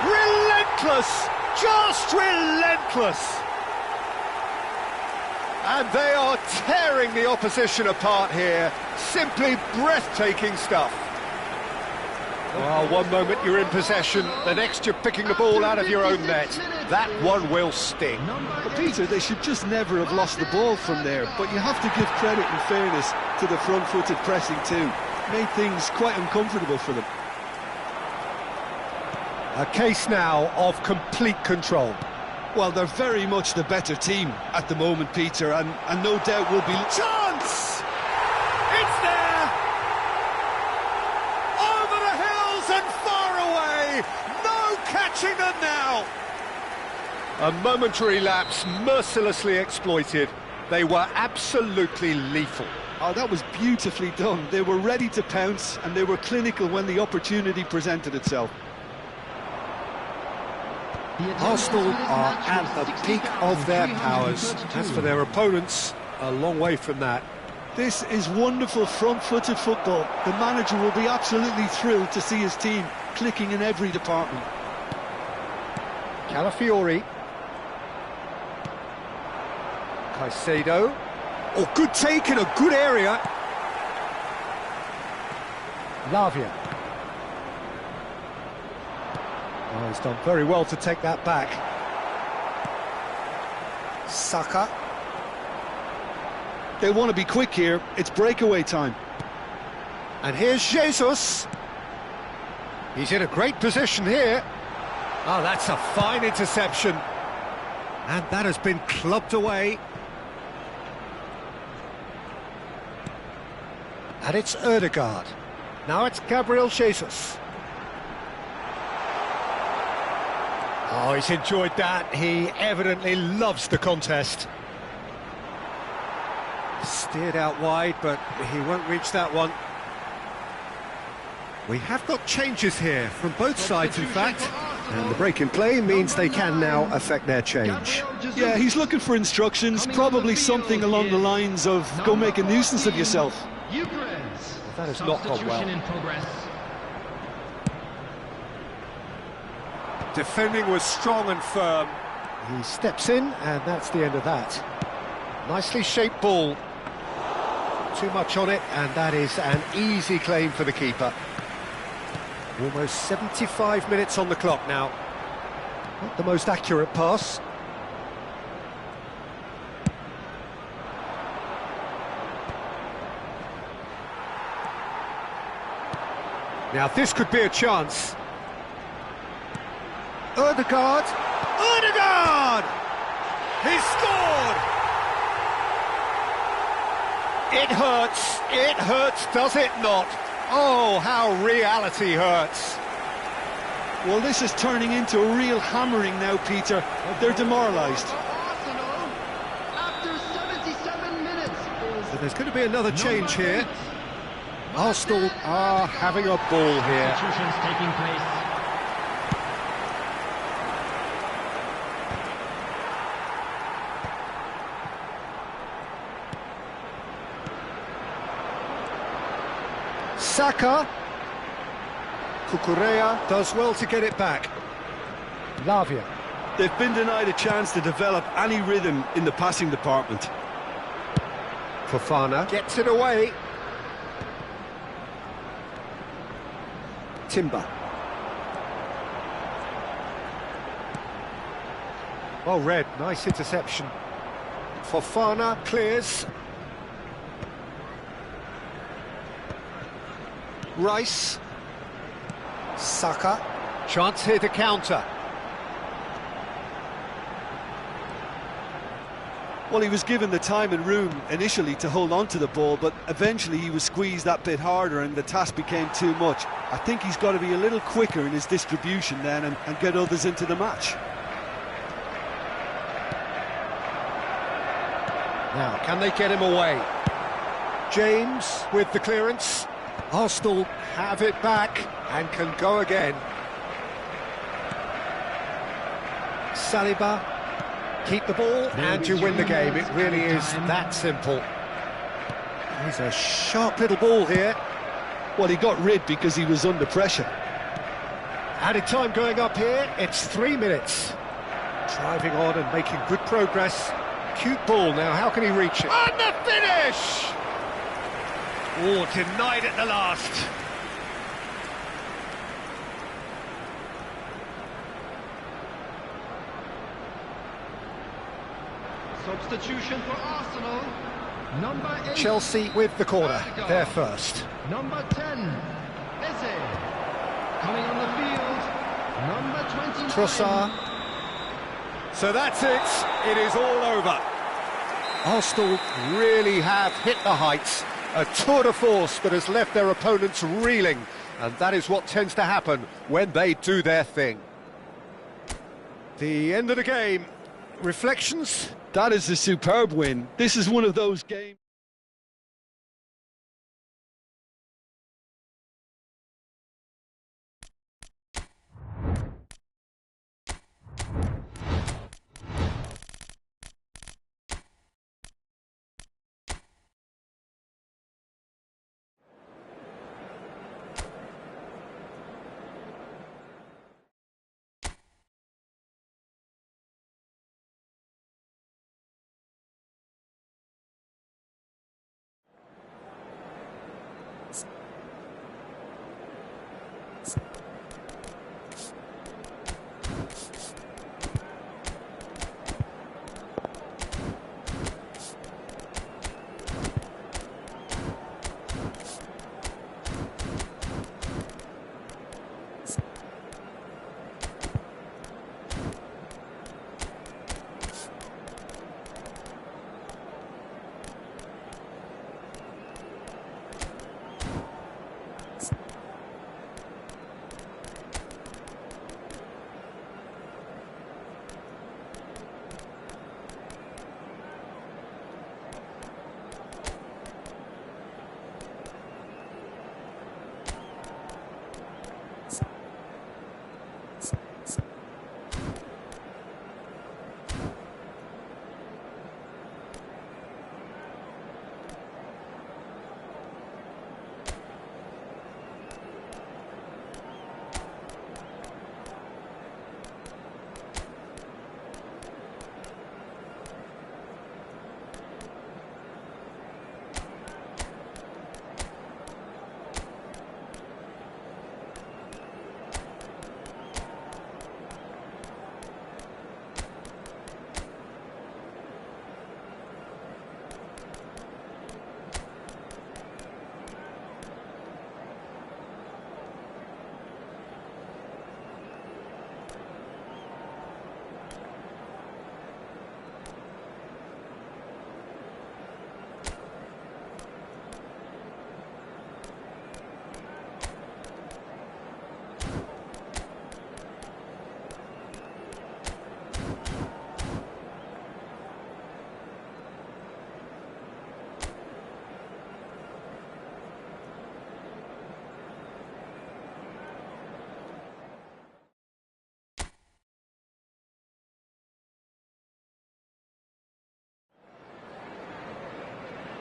Speaker 1: Relentless! Just relentless! And they are tearing the opposition apart here. Simply breathtaking stuff. Oh, one moment you're in possession, the next you're picking the ball out of your own net. That one will sting.
Speaker 4: But Peter, they should just never have lost the ball from there, but you have to give credit and fairness to the front-footed pressing too. Made things quite uncomfortable for them.
Speaker 1: A case now of complete control.
Speaker 2: Well, they're very much the better team at the moment, Peter, and no doubt will be...
Speaker 1: Chance! It's there! Over the hills and far away! No catching them now! A momentary lapse mercilessly exploited. They were absolutely lethal.
Speaker 4: Oh, that was beautifully done. They were ready to pounce, and they were clinical when the opportunity presented itself.
Speaker 1: Arsenal are at the peak of their powers. As for their opponents, a long way from that.
Speaker 4: This is wonderful front-footed football. The manager will be absolutely thrilled to see his team clicking in every department.
Speaker 1: Calafiori. Caicedo. Oh, good take in a good area. Lavia. Oh, he's done very well to take that back. Saka.
Speaker 4: They want to be quick here. It's breakaway time.
Speaker 1: And here's Jesus. He's in a great position here. Oh, that's a fine interception. And that has been clubbed away. And it's Ødegaard. Now it's Gabriel Jesus. Oh, he's enjoyed that. He evidently loves the contest. Steered out wide, but he won't reach that one. We have got changes here from both sides, in fact. And the break in play means they can now affect their change.
Speaker 4: Yeah, he's looking for instructions, probably something along the lines of go make a nuisance of yourself.
Speaker 1: Well, that has not gone well. Defending was strong and firm. He steps in, and that's the end of that. Nicely shaped ball. Too much on it, and that is an easy claim for the keeper. Almost 75 minutes on the clock now. Not the most accurate pass. Now this could be a chance. Ødegaard! Ødegaard! He scored! It hurts, does it not? Oh, how reality hurts.
Speaker 4: Well, this is turning into a real hammering now, Peter. They're demoralised.
Speaker 3: After 77 minutes.
Speaker 1: So there's going to be another change here. Arsenal are having a ball here.
Speaker 3: Substitutions taking place.
Speaker 1: Saka. Cucurella does well to get it back. Lavia.
Speaker 2: They've been denied a chance to develop any rhythm in the passing department.
Speaker 1: Fofana gets it away. Timber. Well read, nice interception. Fofana clears. Rice. Saka. Chance here to counter.
Speaker 4: Well, he was given the time and room initially to hold on to the ball, but eventually he was squeezed that bit harder and the task became too much. I think he's got to be a little quicker in his distribution then and get others into the match.
Speaker 1: Now, can they get him away? James with the clearance. Arsenal have it back and can go again. Saliba, keep the ball and you win the game. It really is that simple. Here's a sharp little ball here.
Speaker 4: Well, he got rid because he was under pressure.
Speaker 1: Added time going up here, it's 3 minutes. Driving on and making good progress. Cute ball now, how can he reach it? And the finish! Oh, denied at the last.
Speaker 3: Substitution for Arsenal. Number 8.
Speaker 1: Chelsea with the corner, they're first.
Speaker 3: Number 10, Eze. Coming on the field, number 29.
Speaker 1: Trossard. So that's it, it is all over. Arsenal really have hit the heights. A tour de force that has left their opponents reeling. And that is what tends to happen when they do their thing. The end of the game. Reflections?
Speaker 4: That is a superb win. This is one of those games.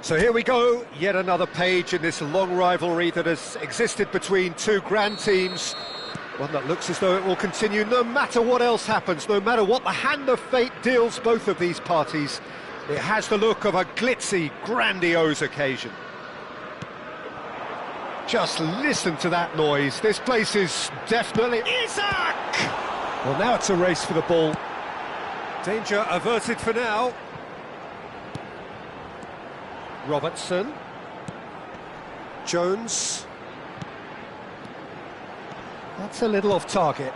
Speaker 1: So here we go, yet another page in this long rivalry that has existed between two grand teams. One that looks as though it will continue no matter what else happens, no matter what the hand of fate deals both of these parties. It has the look of a glitzy, grandiose occasion. Just listen to that noise. This place is definitely... Isak! Well, now it's a race for the ball. Danger averted for now. Robertson. Jones. That's a little off target.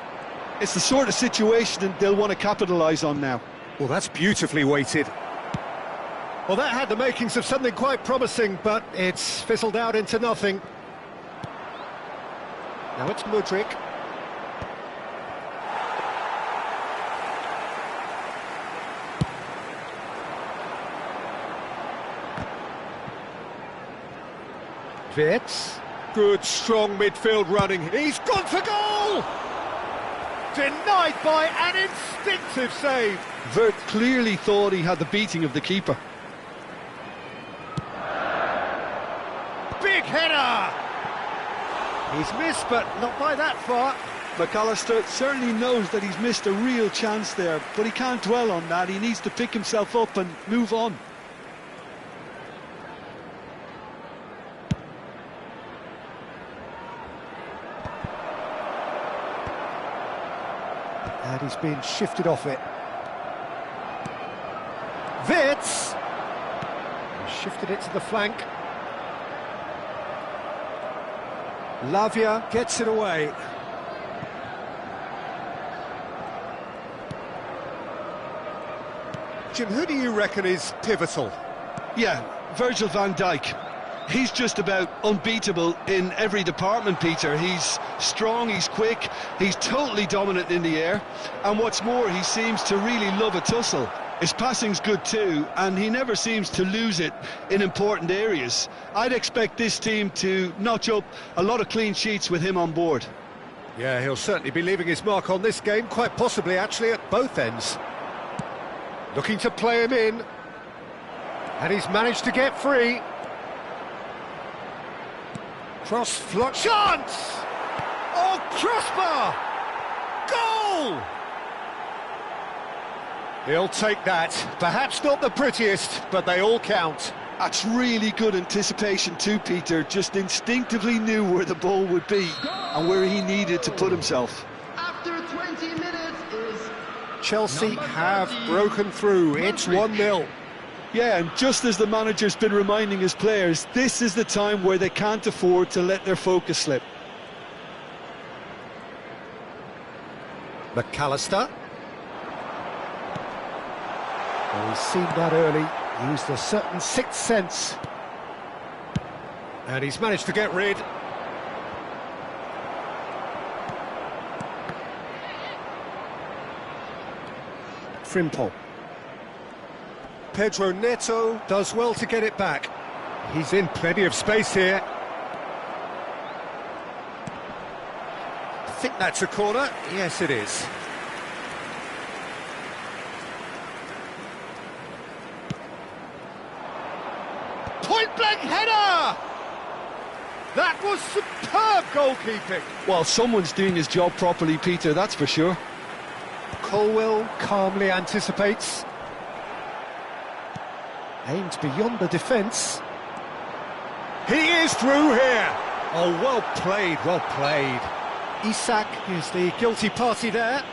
Speaker 4: It's the sort of situation that they'll want to capitalise on now.
Speaker 1: Well, that's beautifully weighted. Well, that had the makings of something quite promising, but it's fizzled out into nothing. Now it's Mudryk. Wirtz. Good, strong midfield running. He's gone for goal! Denied by an instinctive save.
Speaker 4: Wirtz clearly thought he had the beating of the keeper.
Speaker 1: Big header! He's missed, but not by that far.
Speaker 4: McAllister certainly knows that he's missed a real chance there, but he can't dwell on that. He needs to pick himself up and move on.
Speaker 1: And he's been shifted off it. Wits! He shifted it to the flank. Lavia gets it away. Jim, who do you reckon is pivotal?
Speaker 2: Yeah, Virgil van Dijk. He's just about unbeatable in every department, Peter. He's strong, he's quick, he's totally dominant in the air, and what's more, he seems to really love a tussle. His passing's good too, and he never seems to lose it in important areas. I'd expect this team to notch up a lot of clean sheets with him on board.
Speaker 1: Yeah, he'll certainly be leaving his mark on this game, quite possibly actually at both ends. Looking to play him in, and he's managed to get free. Cross float chance! Oh, crossbar! Goal! He'll take that. Perhaps not the prettiest, but they all count.
Speaker 4: That's really good anticipation too, Peter. Just instinctively knew where the ball would be and where he needed to put himself.
Speaker 3: After 20 minutes is
Speaker 1: Chelsea have broken through. It's 1-0.
Speaker 4: Yeah, and just as the manager's been reminding his players, this is the time where they can't afford to let their focus slip.
Speaker 1: McAllister. Well, he's seen that early, used a certain sixth sense. And he's managed to get rid. Frimpong. Pedro Neto does well to get it back. He's in plenty of space here. I think that's a corner. Yes, it is. Point-blank header! That was superb goalkeeping.
Speaker 4: Well, someone's doing his job properly, Peter, that's for sure.
Speaker 1: Colwell calmly anticipates. Aimed beyond the defence. He is through here. Oh, well played, well played. Isak is the guilty party there.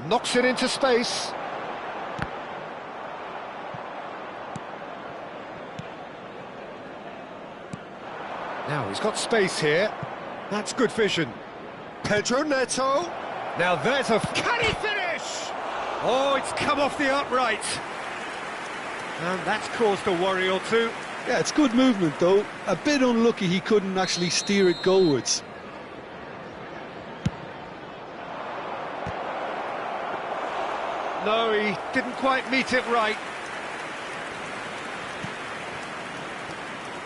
Speaker 1: Knocks it into space. Now he's got space here. That's good vision. Pedro Neto. Now there's a... Can he finish? Oh, it's come off the upright. And that's caused a worry or two.
Speaker 4: Yeah, it's good movement though. A bit unlucky he couldn't actually steer it goalwards.
Speaker 1: No, he didn't quite meet it right.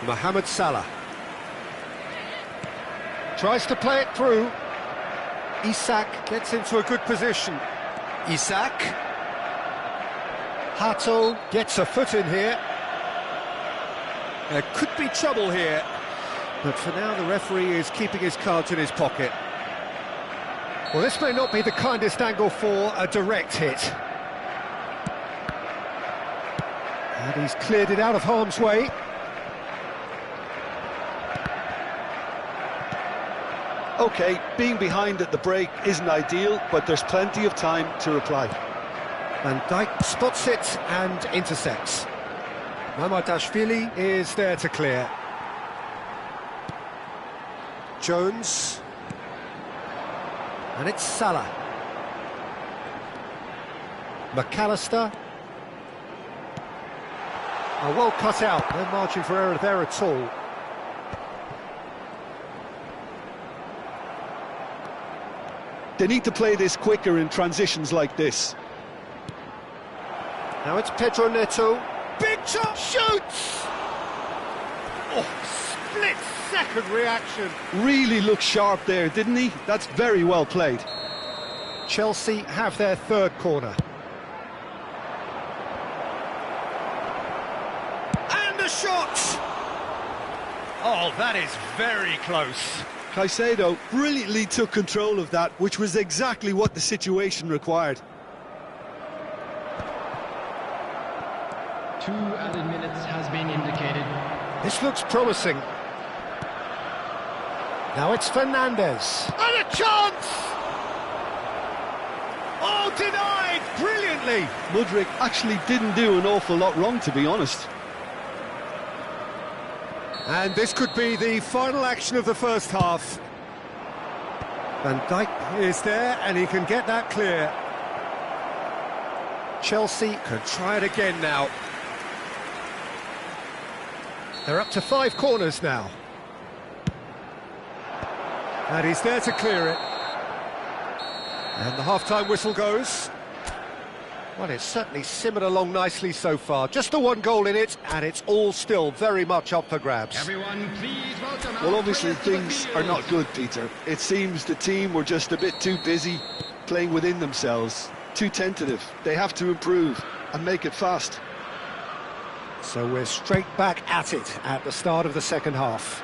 Speaker 1: Mohamed Salah. Tries to play it through. Isak gets into a good position. Isak. Hato gets a foot in here. There could be trouble here. But for now, the referee is keeping his cards in his pocket. Well, this may not be the kindest angle for a direct hit. And he's cleared it out of harm's way.
Speaker 4: OK, being behind at the break isn't ideal, but there's plenty of time to reply.
Speaker 1: Van Dijk spots it and intercepts. Mamadashvili is there to clear. Jones. And it's Salah. McAllister. Oh, well cut out. No margin for error there at all.
Speaker 4: They need to play this quicker in transitions like this.
Speaker 1: Now it's Pedro Neto. Big shot, shoots! Oh, split-second reaction.
Speaker 4: Really looked sharp there, didn't he? That's very well played.
Speaker 1: Chelsea have their third corner. And a shot! Oh, that is very close.
Speaker 4: Caicedo brilliantly took control of that, which was exactly what the situation required.
Speaker 3: 2 added minutes has been indicated.
Speaker 1: This looks promising. Now it's Fernandes. And a chance! Oh, denied brilliantly.
Speaker 4: Mudryk actually didn't do an awful lot wrong, to be honest.
Speaker 1: And this could be the final action of the first half. Van Dijk is there, and he can get that clear. Chelsea can try it again now. They're up to 5 corners now. And he's there to clear it. And the half-time whistle goes. Well, it's certainly simmered along nicely so far. Just the 1 goal in it, and it's all still very much up for grabs.
Speaker 3: Everyone, please welcome.
Speaker 4: Well, obviously things are not good, Peter. It seems the team were just a bit too busy playing within themselves, too tentative. They have to improve and make it fast.
Speaker 1: So we're straight back at it at the start of the second half.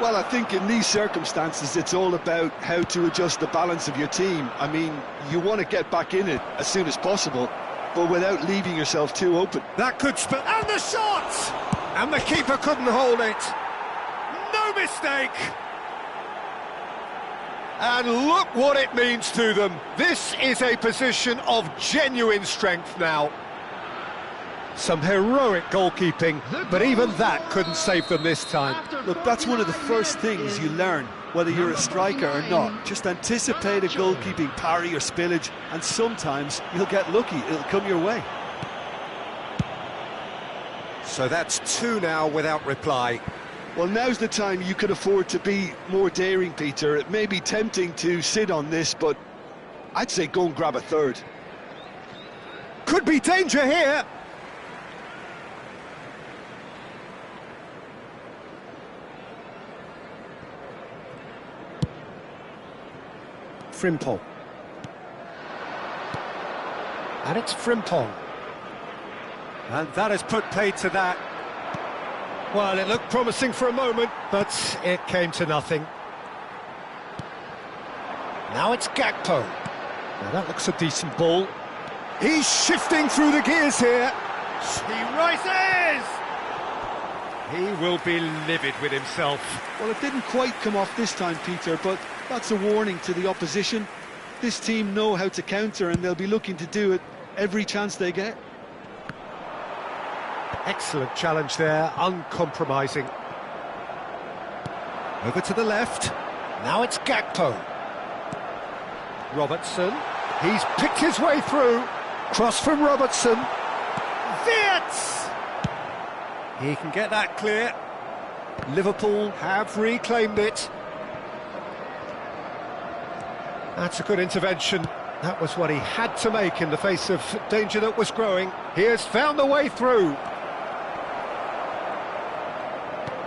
Speaker 4: Well, I think in these circumstances, it's all about how to adjust the balance of your team. I mean, you want to get back in it as soon as possible, but without leaving yourself too open.
Speaker 1: That could spell... And the shot! And the keeper couldn't hold it. No mistake! And look what it means to them. This is a position of genuine strength now. Some heroic goalkeeping, but even that couldn't save them this time.
Speaker 4: Look, that's one of the first things you learn, whether you're a striker or not. Just anticipate a goalkeeping parry or spillage, and sometimes you'll get lucky, it'll come your way.
Speaker 1: So that's 2 now without reply.
Speaker 4: Well, now's the time you can afford to be more daring, Peter. It may be tempting to sit on this, but I'd say go and grab a third.
Speaker 1: Could be danger here. Frimpong. And it's Frimpong. And that has put paid to that. Well, it looked promising for a moment, but it came to nothing. Now it's Gakpo. Now that looks a decent ball. He's shifting through the gears here. He rises! He will be livid with himself.
Speaker 4: Well, it didn't quite come off this time, Peter, but that's a warning to the opposition. This team know how to counter, and they'll be looking to do it every chance they get.
Speaker 1: Excellent challenge there, uncompromising. Over to the left. Now it's Gakpo. Robertson. He's picked his way through. Cross from Robertson. Wirtz! He can get that clear. Liverpool have reclaimed it. That's a good intervention. That was what he had to make in the face of danger that was growing. He has found the way through.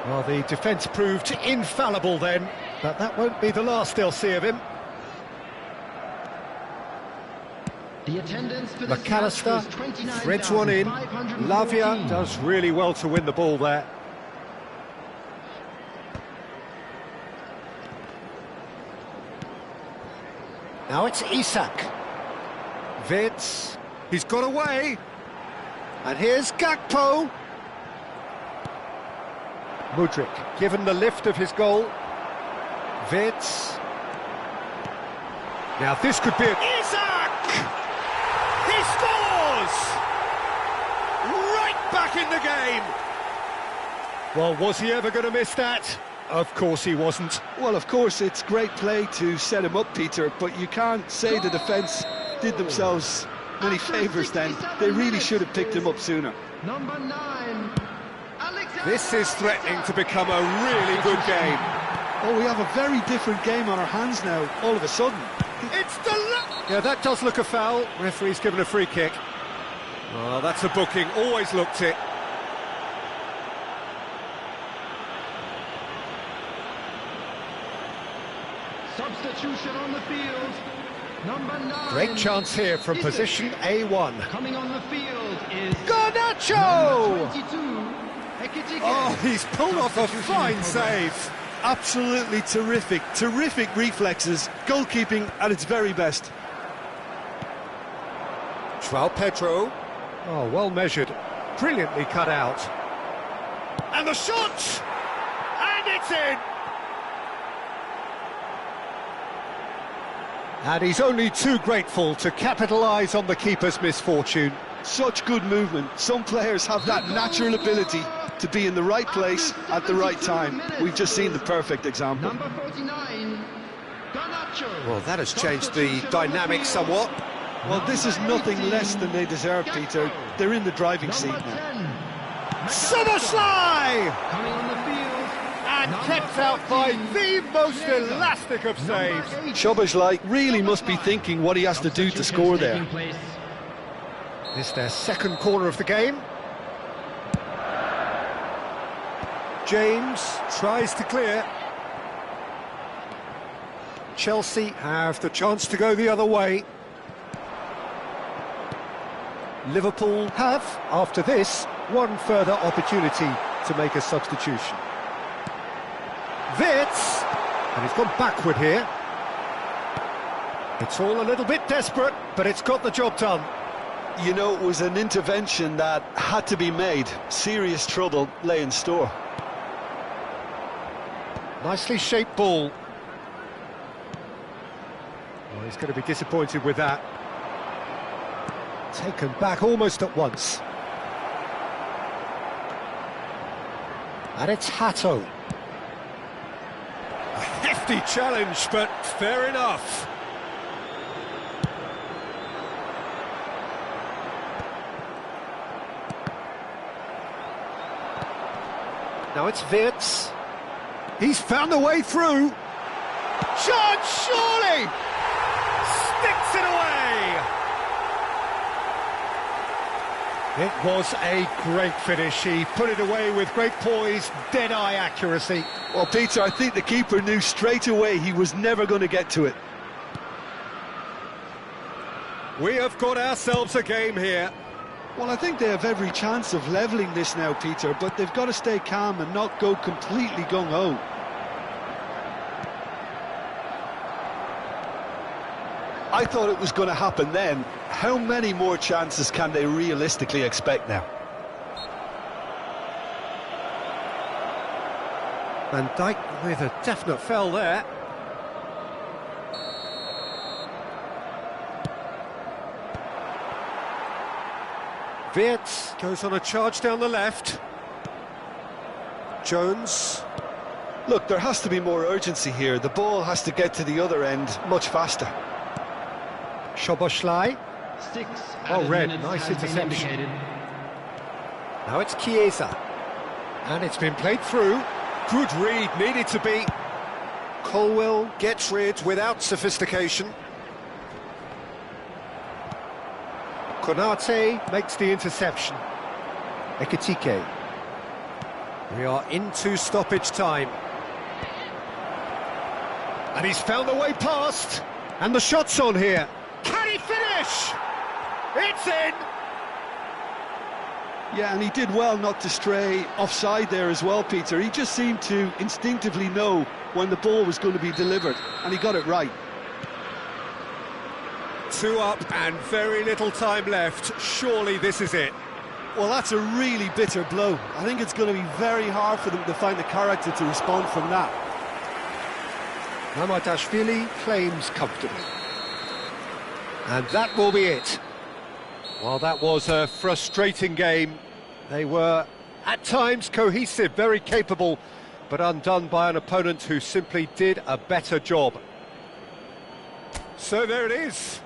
Speaker 1: Well, the defence proved infallible then, but that won't be the last they'll see of him.
Speaker 3: The attendance for this match
Speaker 1: McAllister
Speaker 3: was
Speaker 1: threads one in.
Speaker 3: 29,514.
Speaker 1: Lavia does really well to win the ball there. Now it's Isak. Wirtz. He's got away. And here's Gakpo. Mudryk, given the lift of his goal. Wirtz. Now this could be a... Isak! He scores! Right back in the game! Well, was he ever going to miss that? Of course he wasn't.
Speaker 4: Well, of course, it's great play to set him up, Peter, but you can't say the defence did themselves many favours then. They really should have picked him up sooner.
Speaker 3: Number 9.
Speaker 1: This is threatening to become a really good game.
Speaker 4: Oh, we have a very different game on our hands now, all of a sudden.
Speaker 1: It's the... Yeah, that does look a foul. Referee's given a free kick. Oh, that's a booking. Always looked it.
Speaker 3: Substitution on the field. Number 9.
Speaker 1: Great chance here from
Speaker 3: Tito.
Speaker 1: position A1.
Speaker 3: Coming on the field is
Speaker 1: Garnacho!
Speaker 3: number 22. Ekitike.
Speaker 1: Oh, he's pulled off a
Speaker 3: Substitution
Speaker 1: fine
Speaker 3: in progress.
Speaker 1: save.
Speaker 4: Absolutely terrific, terrific reflexes, goalkeeping at its very best.
Speaker 1: João Pedro. Oh, well measured. Brilliantly cut out. And the shot! And it's in! And he's only too grateful to capitalise on the keeper's misfortune.
Speaker 4: Such good movement. Some players have that natural ability to be in the right place at the right time. We've just seen the perfect example.
Speaker 3: Number 49. Garnacho.
Speaker 1: Well, that has changed the dynamic somewhat.
Speaker 4: Well, this is nothing less than they deserve, Peter. They're in the driving seat
Speaker 3: Number
Speaker 4: now.
Speaker 3: 10.
Speaker 1: Soboslai!
Speaker 3: Coming on the field.
Speaker 1: And
Speaker 3: Number
Speaker 1: kept out by
Speaker 3: 14.
Speaker 1: the most
Speaker 3: Diego.
Speaker 1: elastic of
Speaker 3: Number
Speaker 1: saves.
Speaker 3: 8.
Speaker 4: Szoboszlai really must be thinking what he has to do to score there.
Speaker 3: Taking place.
Speaker 1: This their second corner of the game. James tries to clear. Chelsea have the chance to go the other way. Liverpool have, after this, one further opportunity to make a substitution. Wits, and he's gone backward here. It's all a little bit desperate, but it's got the job done.
Speaker 4: You know, it was an intervention that had to be made. Serious trouble lay in store.
Speaker 1: Nicely shaped ball. Oh, he's going to be disappointed with that. Taken back almost at once. And it's Hato. A hefty challenge, but fair enough. Now it's Wits. He's found a way through. Shot, surely! Sticks it away! It was a great finish. He put it away with great poise, dead-eye accuracy.
Speaker 4: Well, Peter, I think the keeper knew straight away he was never going to get to it.
Speaker 1: We have got ourselves a game here.
Speaker 4: Well, I think they have every chance of levelling this now, Peter, but they've got to stay calm and not go completely gung-ho. I thought it was going to happen then. How many more chances can they realistically expect now?
Speaker 1: Van Dijk with a definite foul there. Wirtz goes on a charge down the left. Jones.
Speaker 4: Look, there has to be more urgency here. The ball has to get to the other end much faster.
Speaker 1: Szoboszlai.
Speaker 3: 6
Speaker 1: Oh,
Speaker 3: added
Speaker 1: red,
Speaker 3: minutes
Speaker 1: nice
Speaker 3: has been
Speaker 1: interception.
Speaker 3: indicated.
Speaker 1: Now it's Chiesa. And it's been played through. Good read, needed to be. Colwell gets rid without sophistication. Konate makes the interception. Ekitike. We are into stoppage time. And he's found a way past. And the shot's on here. Can he finish? It's in!
Speaker 4: Yeah, and he did well not to stray offside there as well, Peter. He just seemed to instinctively know when the ball was going to be delivered, and he got it right.
Speaker 1: 2 up and very little time left. Surely this is it.
Speaker 4: Well, that's a really bitter blow. I think it's going to be very hard for them to find the character to respond from that.
Speaker 1: Mamadashvili claims comfortably. And that will be it. Well, that was a frustrating game. They were, at times, cohesive, very capable, but undone by an opponent who simply did a better job. So there it is.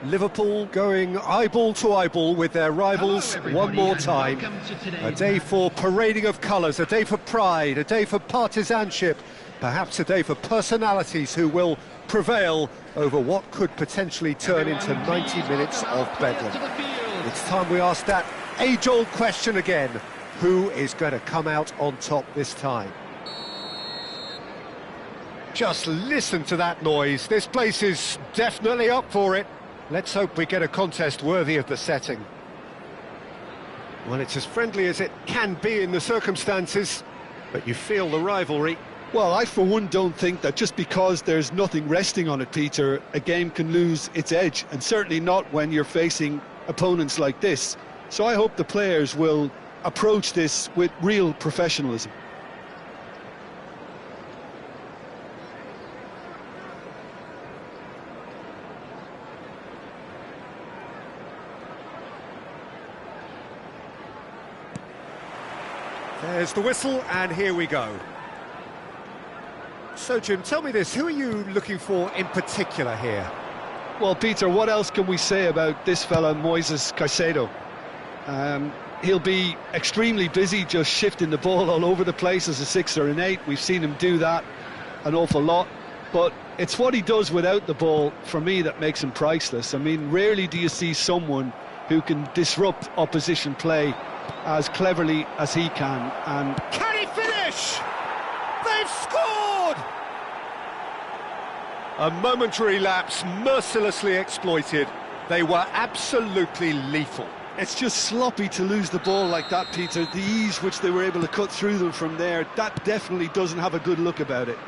Speaker 1: Liverpool going eyeball to eyeball with their rivals one more time. A day for parading of colours, a day for pride, a day for partisanship, perhaps a day for personalities who will prevail over what could potentially turn into 90 minutes of bedlam. It's time we ask that age-old question again. Who is going to come out on top this time? Just listen to that noise. This place is definitely up for it. Let's hope we get a contest worthy of the setting. Well, it's as friendly as it can be in the circumstances, but you feel the rivalry.
Speaker 4: Well, I for one don't think that just because there's nothing resting on it, Peter, a game can lose its edge, and certainly not when you're facing opponents like this. So I hope the players will approach this with real professionalism.
Speaker 1: There's the whistle, and here we go. So, Jim, tell me this, who are you looking for in particular here?
Speaker 4: Well, Peter, what else can we say about this fella, Moises Caicedo? He'll be extremely busy just shifting the ball all over the place as a 6 or an 8. We've seen him do that an awful lot. But it's what he does without the ball, for me, that makes him priceless. I mean, rarely do you see someone who can disrupt opposition play as cleverly as he can. And
Speaker 1: can he finish? They've scored! A momentary lapse mercilessly exploited. They were absolutely lethal.
Speaker 4: It's just sloppy to lose the ball like that, Peter. The ease which they were able to cut through them from there, that definitely doesn't have a good look about it.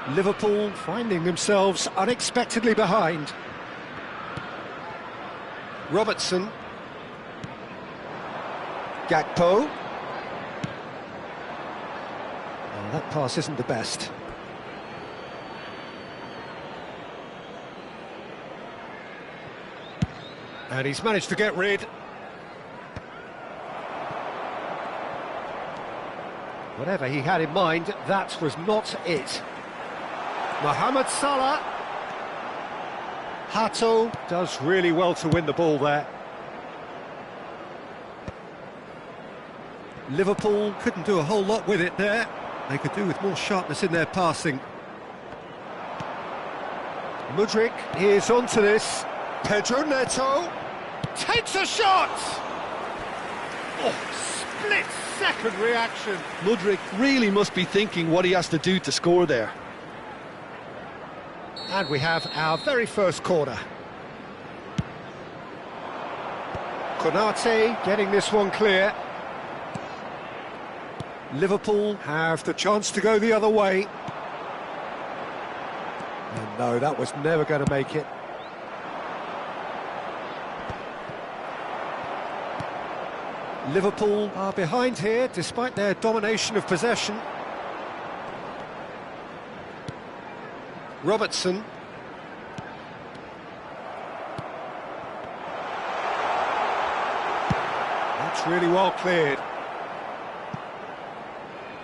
Speaker 1: Liverpool finding themselves unexpectedly behind. Robertson. Gakpo. Oh, that pass isn't the best. And he's managed to get rid. Whatever he had in mind, that was not it. Mohamed Salah. Hato does really well to win the ball there. Liverpool couldn't do a whole lot with it there. They could do with more sharpness in their passing. Mudryk is onto this. Pedro Neto takes a shot! Oh, split-second reaction.
Speaker 4: Mudryk really must be thinking what he has to do to score there.
Speaker 1: And we have our very first corner. Konate getting this one clear. Liverpool have the chance to go the other way. And no, that was never going to make it. Liverpool are behind here, despite their domination of possession. Robertson. That's really well cleared.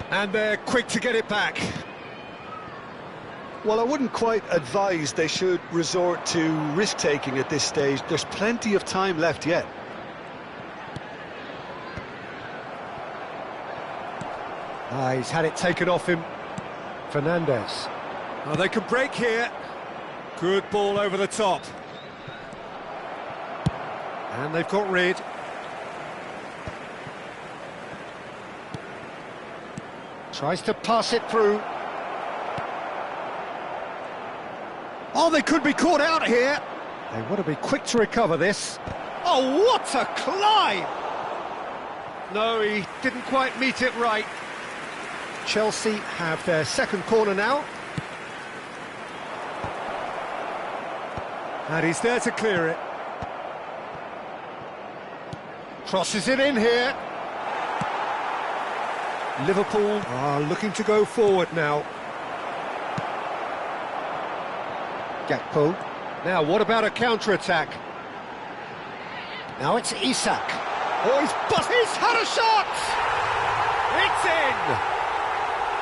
Speaker 1: And they're quick to get it back.
Speaker 4: Well, I wouldn't quite advise they should resort to risk-taking at this stage. There's plenty of time left yet.
Speaker 1: He's had it taken off him. Fernandes. Oh, they can break here. Good ball over the top. And they've got rid. Tries to pass it through. Oh, they could be caught out here. They want to be quick to recover this. Oh, what a climb! No, he didn't quite meet it right. Chelsea have their second corner now. And he's there to clear it. Crosses it in here. Liverpool are looking to go forward now. Gakpo. Now, what about a counter-attack? Now it's Isak. Oh, he's had a shot! It's in!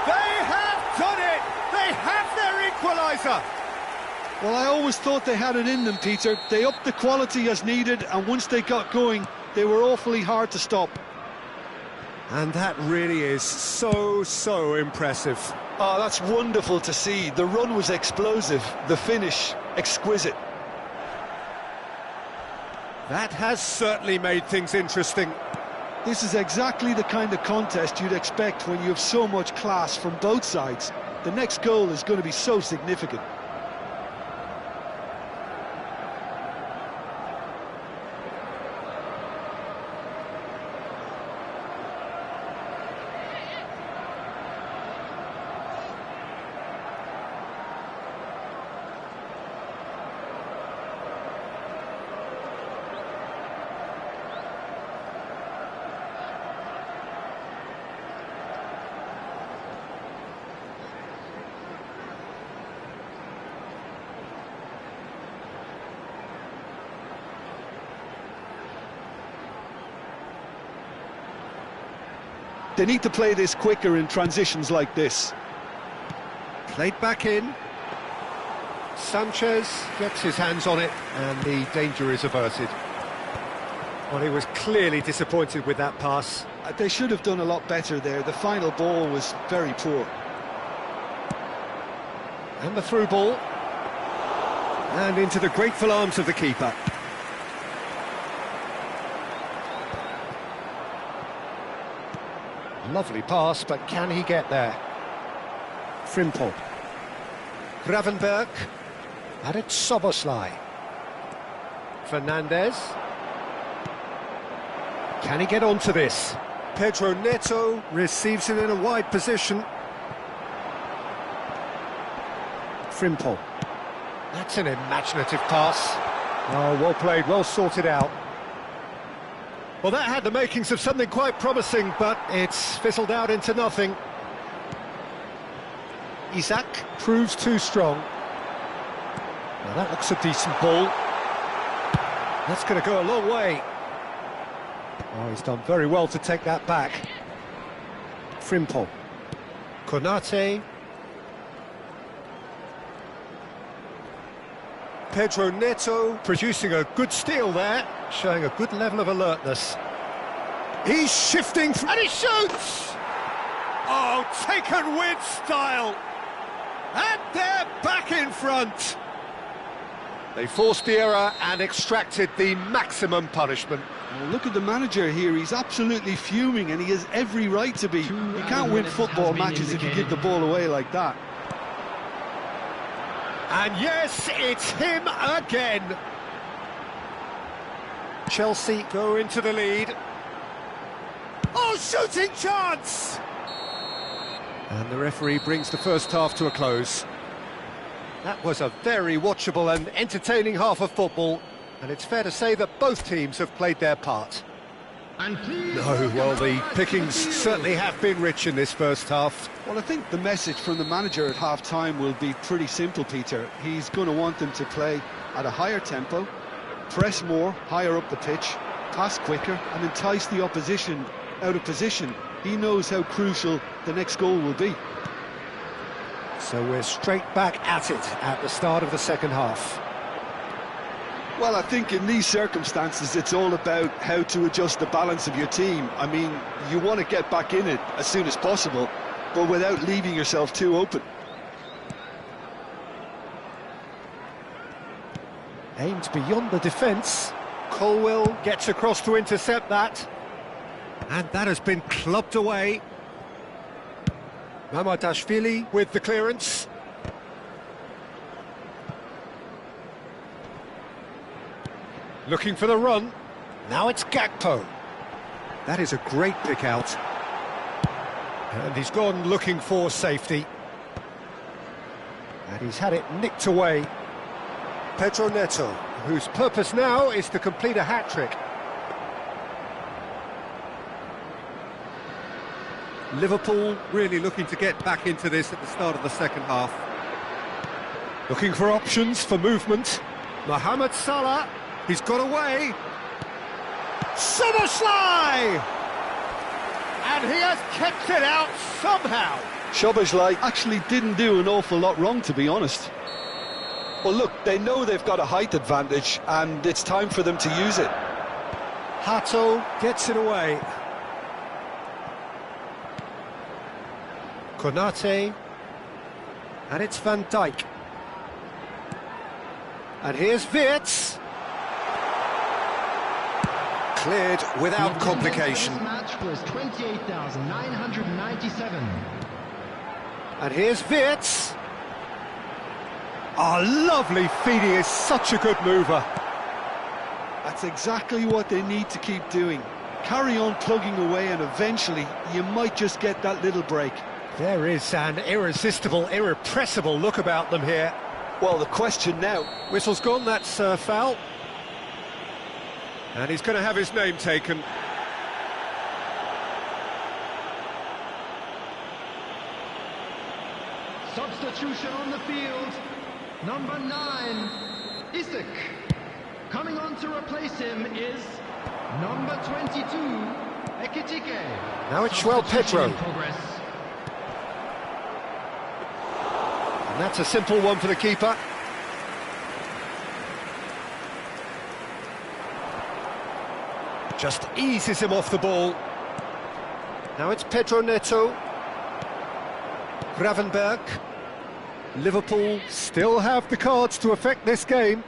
Speaker 1: They have done it! They have their equaliser!
Speaker 4: Well, I always thought they had it in them, Peter. They upped the quality as needed, and once they got going, they were awfully hard to stop.
Speaker 1: And that really is so impressive.
Speaker 4: Oh, that's wonderful to see. The run was explosive, the finish exquisite.
Speaker 1: That has certainly made things interesting.
Speaker 4: This is exactly the kind of contest you'd expect when you have so much class from both sides. The next goal is going to be so significant. They need to play this quicker in transitions like this.
Speaker 1: Played back in. Sanchez gets his hands on it, and the danger is averted. Well, he was clearly disappointed with that pass.
Speaker 4: They should have done a lot better there. The final ball was very poor.
Speaker 1: And the through ball. And into the grateful arms of the keeper. Lovely pass, but can he get there? Frimpong. Gravenberg. And it's Soboslai. Fernandez. Can he get onto this? Pedro Neto receives it in a wide position. Frimpong. That's an imaginative pass. Oh, well played, well sorted out. Well, that had the makings of something quite promising, but it's fizzled out into nothing. Isaac proves too strong. Now that looks a decent ball. That's going to go a long way. Oh, he's done very well to take that back. Frimpong. Konate. Pedro Neto producing a good steal there, showing a good level of alertness. He's shifting and he shoots! Oh, taken with style! And they're back in front! They forced the error and extracted the maximum punishment.
Speaker 4: Well, look at the manager here, he's absolutely fuming and he has every right to be. You can't win football matches if you give the ball away like that.
Speaker 1: And yes, it's him again. Chelsea go into the lead. Oh, shooting chance! And the referee brings the first half to a close. That was a very watchable and entertaining half of football, and it's fair to say that both teams have played their part. No, well, the pickings certainly have been rich in this first half.
Speaker 4: Well, I think the message from the manager at half-time will be pretty simple, Peter. He's going to want them to play at a higher tempo, press more, higher up the pitch, pass quicker, and entice the opposition out of position. He knows how crucial the next goal will be.
Speaker 1: So we're straight back at it at the start of the second half.
Speaker 4: Well, I think in these circumstances, it's all about how to adjust the balance of your team. I mean, you want to get back in it as soon as possible, but without leaving yourself too open.
Speaker 1: Aimed beyond the defence. Colwell gets across to intercept that. And that has been clubbed away. Mamadashvili with the clearance. Looking for the run. Now it's Gakpo. That is a great pick out. And he's gone looking for safety. And he's had it nicked away. Pedro Neto, whose purpose now is to complete a hat-trick. Liverpool really looking to get back into this at the start of the second half. Looking for options for movement. Mohamed Salah. He's got away. Soboslai! And he has kept it out somehow.
Speaker 4: Soboslai actually didn't do an awful lot wrong, to be honest.
Speaker 2: Well, look, they know they've got a height advantage, and it's time for them to use it.
Speaker 1: Hato gets it away. Konate. And it's Van Dijk. And here's Wirtz. Cleared without complication.
Speaker 3: This match was 28,997.
Speaker 1: And here's Wirtz. Oh, lovely feed. He is such a good mover.
Speaker 4: That's exactly what they need to keep doing. Carry on plugging away and eventually you might just get that little break.
Speaker 1: There is an irresistible, irrepressible look about them here.
Speaker 2: Well, the question now...
Speaker 1: Whistle's gone, that's foul. And he's going to have his name taken.
Speaker 3: Substitution on the field. Number 9, Isaac. Coming on to replace him is number 22, Ekitike.
Speaker 1: Now it's Joel Pedro.
Speaker 3: In progress.
Speaker 1: And that's a simple one for the keeper. Just eases him off the ball. Now it's Pedro Neto. Gravenberg. Liverpool still have the cards to affect this game.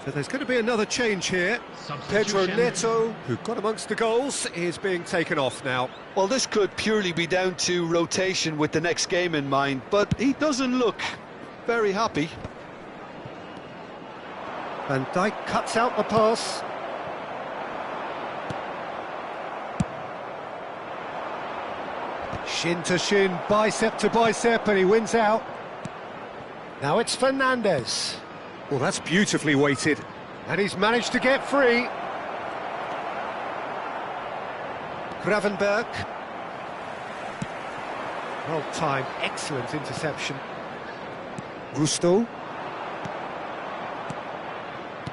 Speaker 1: So there's going to be another change here. Pedro Neto, who got amongst the goals, is being taken off now.
Speaker 2: Well, this could purely be down to rotation with the next game in mind, but he doesn't look very happy.
Speaker 1: Van Dijk cuts out the pass. Shin to shin, bicep to bicep, and he wins out. Now it's Fernandes. Well, that's beautifully weighted. And he's managed to get free. Gravenberg. Well timed, excellent interception. Gusto.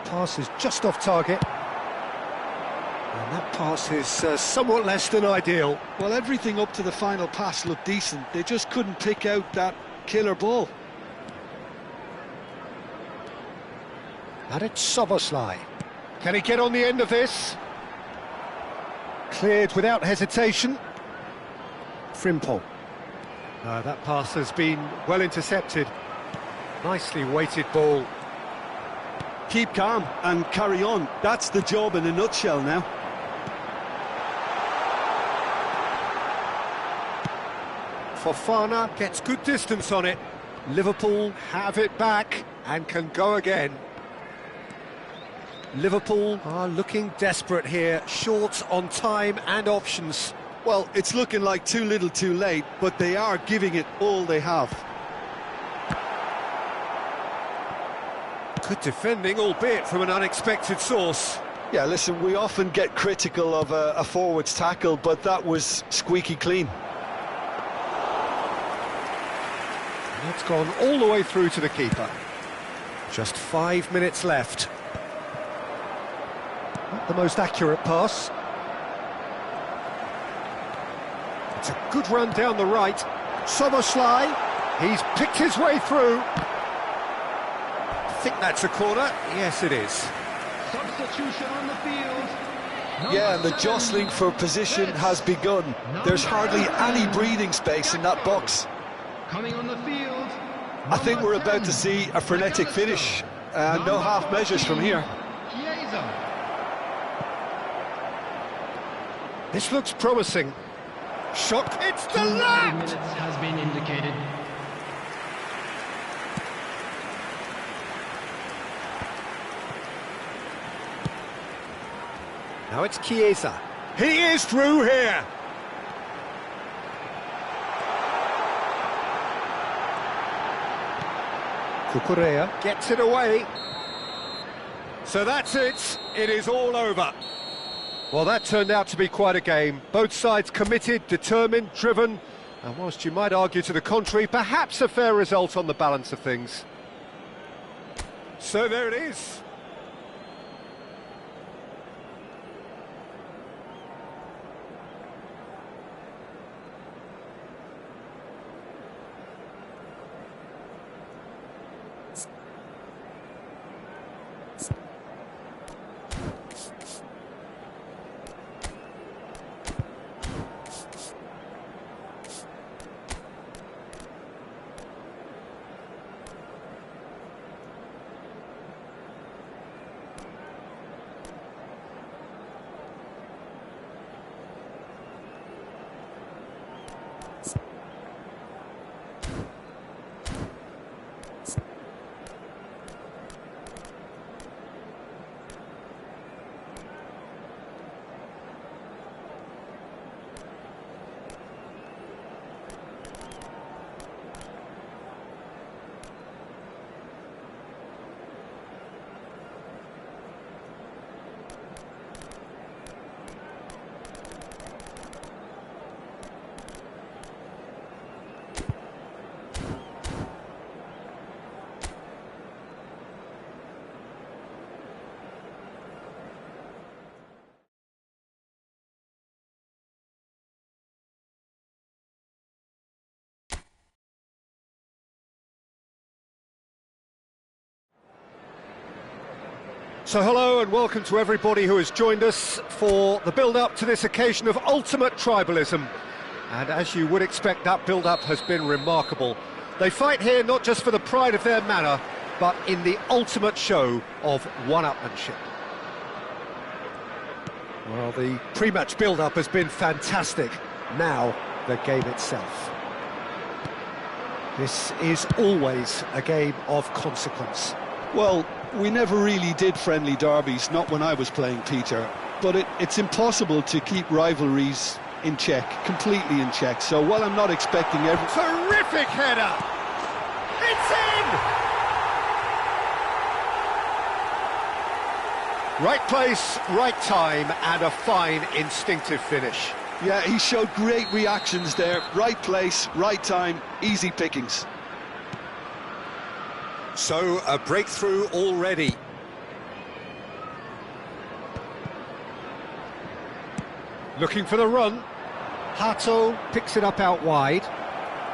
Speaker 1: Pass is just off target. And that pass is somewhat less than ideal.
Speaker 4: Well, everything up to the final pass looked decent. They just couldn't pick out that killer ball.
Speaker 1: And it's Soboslai. Can he get on the end of this? Cleared without hesitation. Frimpong. That pass has been well intercepted. Nicely weighted ball.
Speaker 4: Keep calm and carry on. That's the job in a nutshell now.
Speaker 1: Fofana gets good distance on it. Liverpool have it back and can go again. Liverpool are looking desperate here, short on time and options.
Speaker 4: Well, it's looking like too little too late, but they are giving it all they have.
Speaker 1: Good defending, albeit from an unexpected source.
Speaker 2: Yeah, listen, we often get critical of a forward's tackle, but that was squeaky clean.
Speaker 1: And it's gone all the way through to the keeper. Just 5 minutes left. Not the most accurate pass. It's a good run down the right. Soboslai, he's picked his way through. I think that's a corner. Yes, it is.
Speaker 3: Substitution on the field.
Speaker 2: Yeah, and the jostling for position has begun. There's hardly any breathing space in that box.
Speaker 3: Coming on the field.
Speaker 2: I think we're about to see a frenetic finish. No half measures from here.
Speaker 1: This looks promising. Shot, it's the
Speaker 3: 2
Speaker 1: left!
Speaker 3: minutes has been indicated.
Speaker 1: Now it's Chiesa. He is through here! Cucurella gets it away. So that's it. It is all over. Well, that turned out to be quite a game. Both sides committed, determined, driven, and whilst you might argue to the contrary, perhaps a fair result on the balance of things. So there it is. So hello and welcome to everybody who has joined us for the build-up to this occasion of ultimate tribalism. And as you would expect, that build-up has been remarkable. They fight here not just for the pride of their manor, but in the ultimate show of one-upmanship. Well, the pre-match build-up has been fantastic. Now, the game itself. This is always a game of consequence.
Speaker 4: Well, we never really did friendly derbies, not when I was playing, Peter. But it's impossible to keep rivalries in check, completely in check. So while I'm not expecting every...
Speaker 1: Terrific header! It's in! Right place, right time, and a fine instinctive finish.
Speaker 4: Yeah, he showed great reactions there. Right place, right time, easy pickings.
Speaker 1: So, a breakthrough already. Looking for the run. Hato picks it up out wide.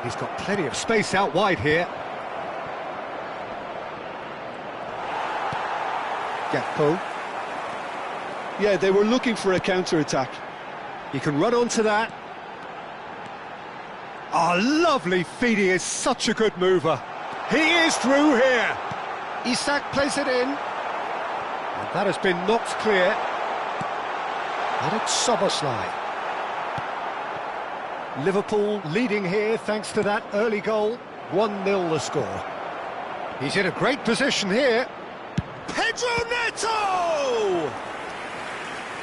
Speaker 1: He's got plenty of space out wide here. Galepo.
Speaker 4: Yeah, they were looking for a counter-attack.
Speaker 1: He can run onto that. Oh, lovely feed. He is such a good mover. He is through here. Isak plays it in. And that has been knocked clear. And it's Soboslai. Liverpool leading here thanks to that early goal. 1-0 the score. He's in a great position here. Pedro Neto!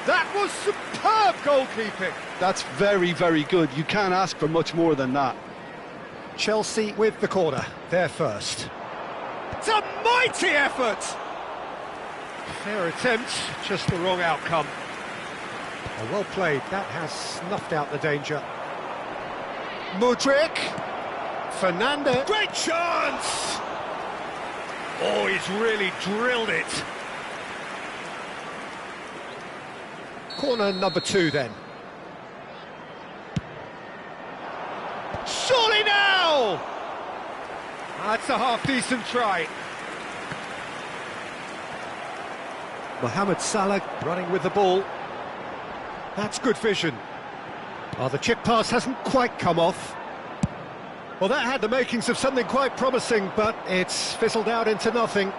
Speaker 1: That was superb goalkeeping.
Speaker 4: That's very, very good. You can't ask for much more than that.
Speaker 1: Chelsea with the corner, they're first. It's a mighty effort! Fair attempt, just the wrong outcome. Oh, well played, that has snuffed out the danger. Mudryk, Fernandez, great chance! Oh, he's really drilled it. Corner number 2 then. Surely now! That's a half-decent try. Mohamed Salah running with the ball. That's good vision. Oh, the chip pass hasn't quite come off. Well, that had the makings of something quite promising, but it's fizzled out into nothing.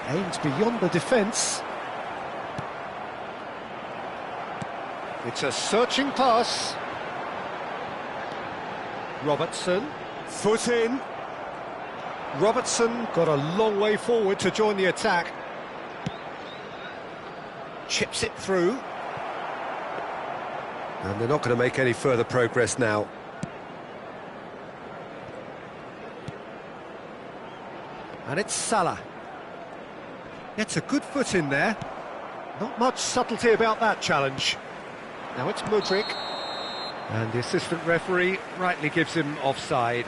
Speaker 1: Aimed beyond the defence. It's a searching pass. Robertson, foot in. Robertson got a long way forward to join the attack. Chips it through. And they're not going to make any further progress now. And it's Salah. Gets a good foot in there. Not much subtlety about that challenge. Now it's Mudryk. And the assistant referee rightly gives him offside.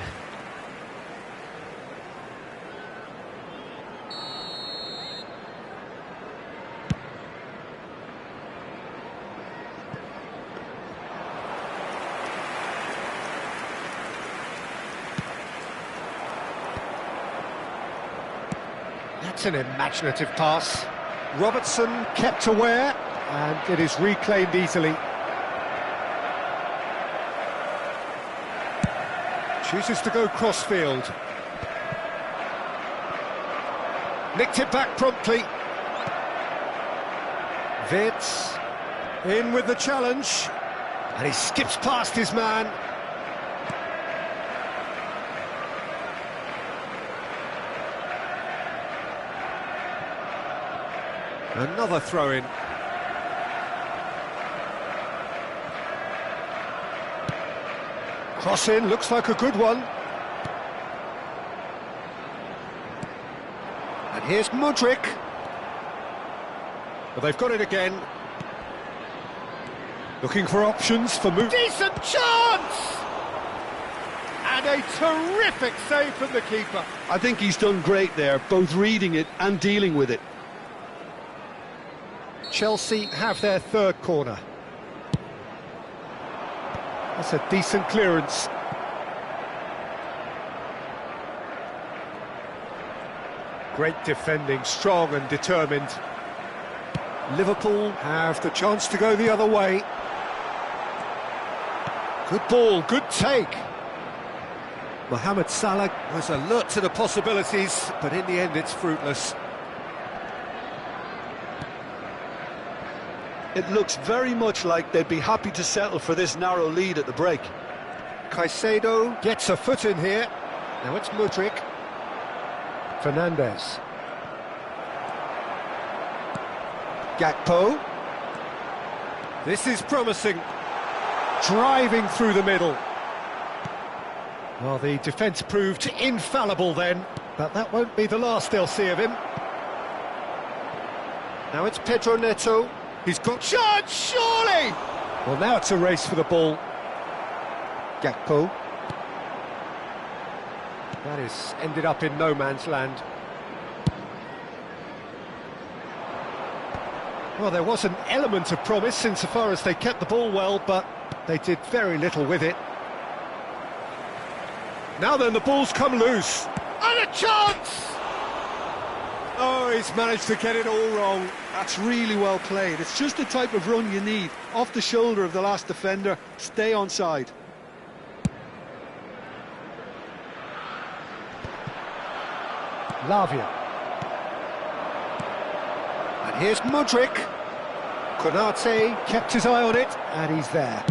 Speaker 1: That's an imaginative pass. Robertson kept aware, and it is reclaimed easily. Chooses to go cross-field. Nicked it back promptly. Vitz in with the challenge. And he skips past his man. Another throw-in. Cross in, looks like a good one. And here's Mudryk. But they've got it again. Looking for options for move. Decent chance! And a terrific save from the keeper.
Speaker 4: I think he's done great there, both reading it and dealing with it.
Speaker 1: Chelsea have their third corner. That's a decent clearance. Great defending, strong and determined. Liverpool have the chance to go the other way. Good ball, good take. Mohamed Salah was alert to the possibilities, but in the end it's fruitless.
Speaker 4: It looks very much like they'd be happy to settle for this narrow lead at the break.
Speaker 1: Caicedo gets a foot in here. Now it's Mudryk. Fernandes. Gakpo. This is promising. Driving through the middle. Well, the defence proved infallible then, but that won't be the last they'll see of him. Now it's Pedro Neto. He's got chance, surely! Well, now it's a race for the ball. Gakpo. That is ended up in no man's land. Well, there was an element of promise insofar as they kept the ball well, but they did very little with it. Now then, the ball's come loose. And a chance! Oh, he's managed to get it all wrong.
Speaker 4: That's really well played. It's just the type of run you need. Off the shoulder of the last defender, stay onside.
Speaker 1: Lavia. And here's Mudryk. Konate kept his eye on it, and he's there.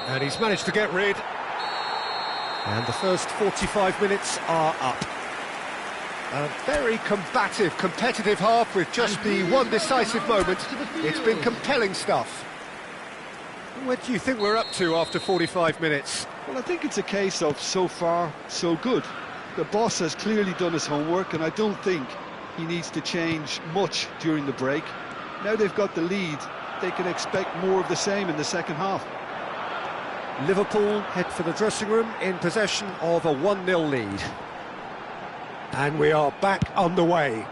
Speaker 1: And he's managed to get rid. And the first 45 minutes are up. A very combative, competitive half with just the one decisive moment. It's been compelling stuff. What do you think we're up to after 45 minutes?
Speaker 4: Well, I think it's a case of so far, so good. The boss has clearly done his homework, and I don't think he needs to change much during the break. Now they've got the lead, they can expect more of the same in the second half.
Speaker 1: Liverpool head for the dressing room in possession of a 1-0 lead. And we are back on the way.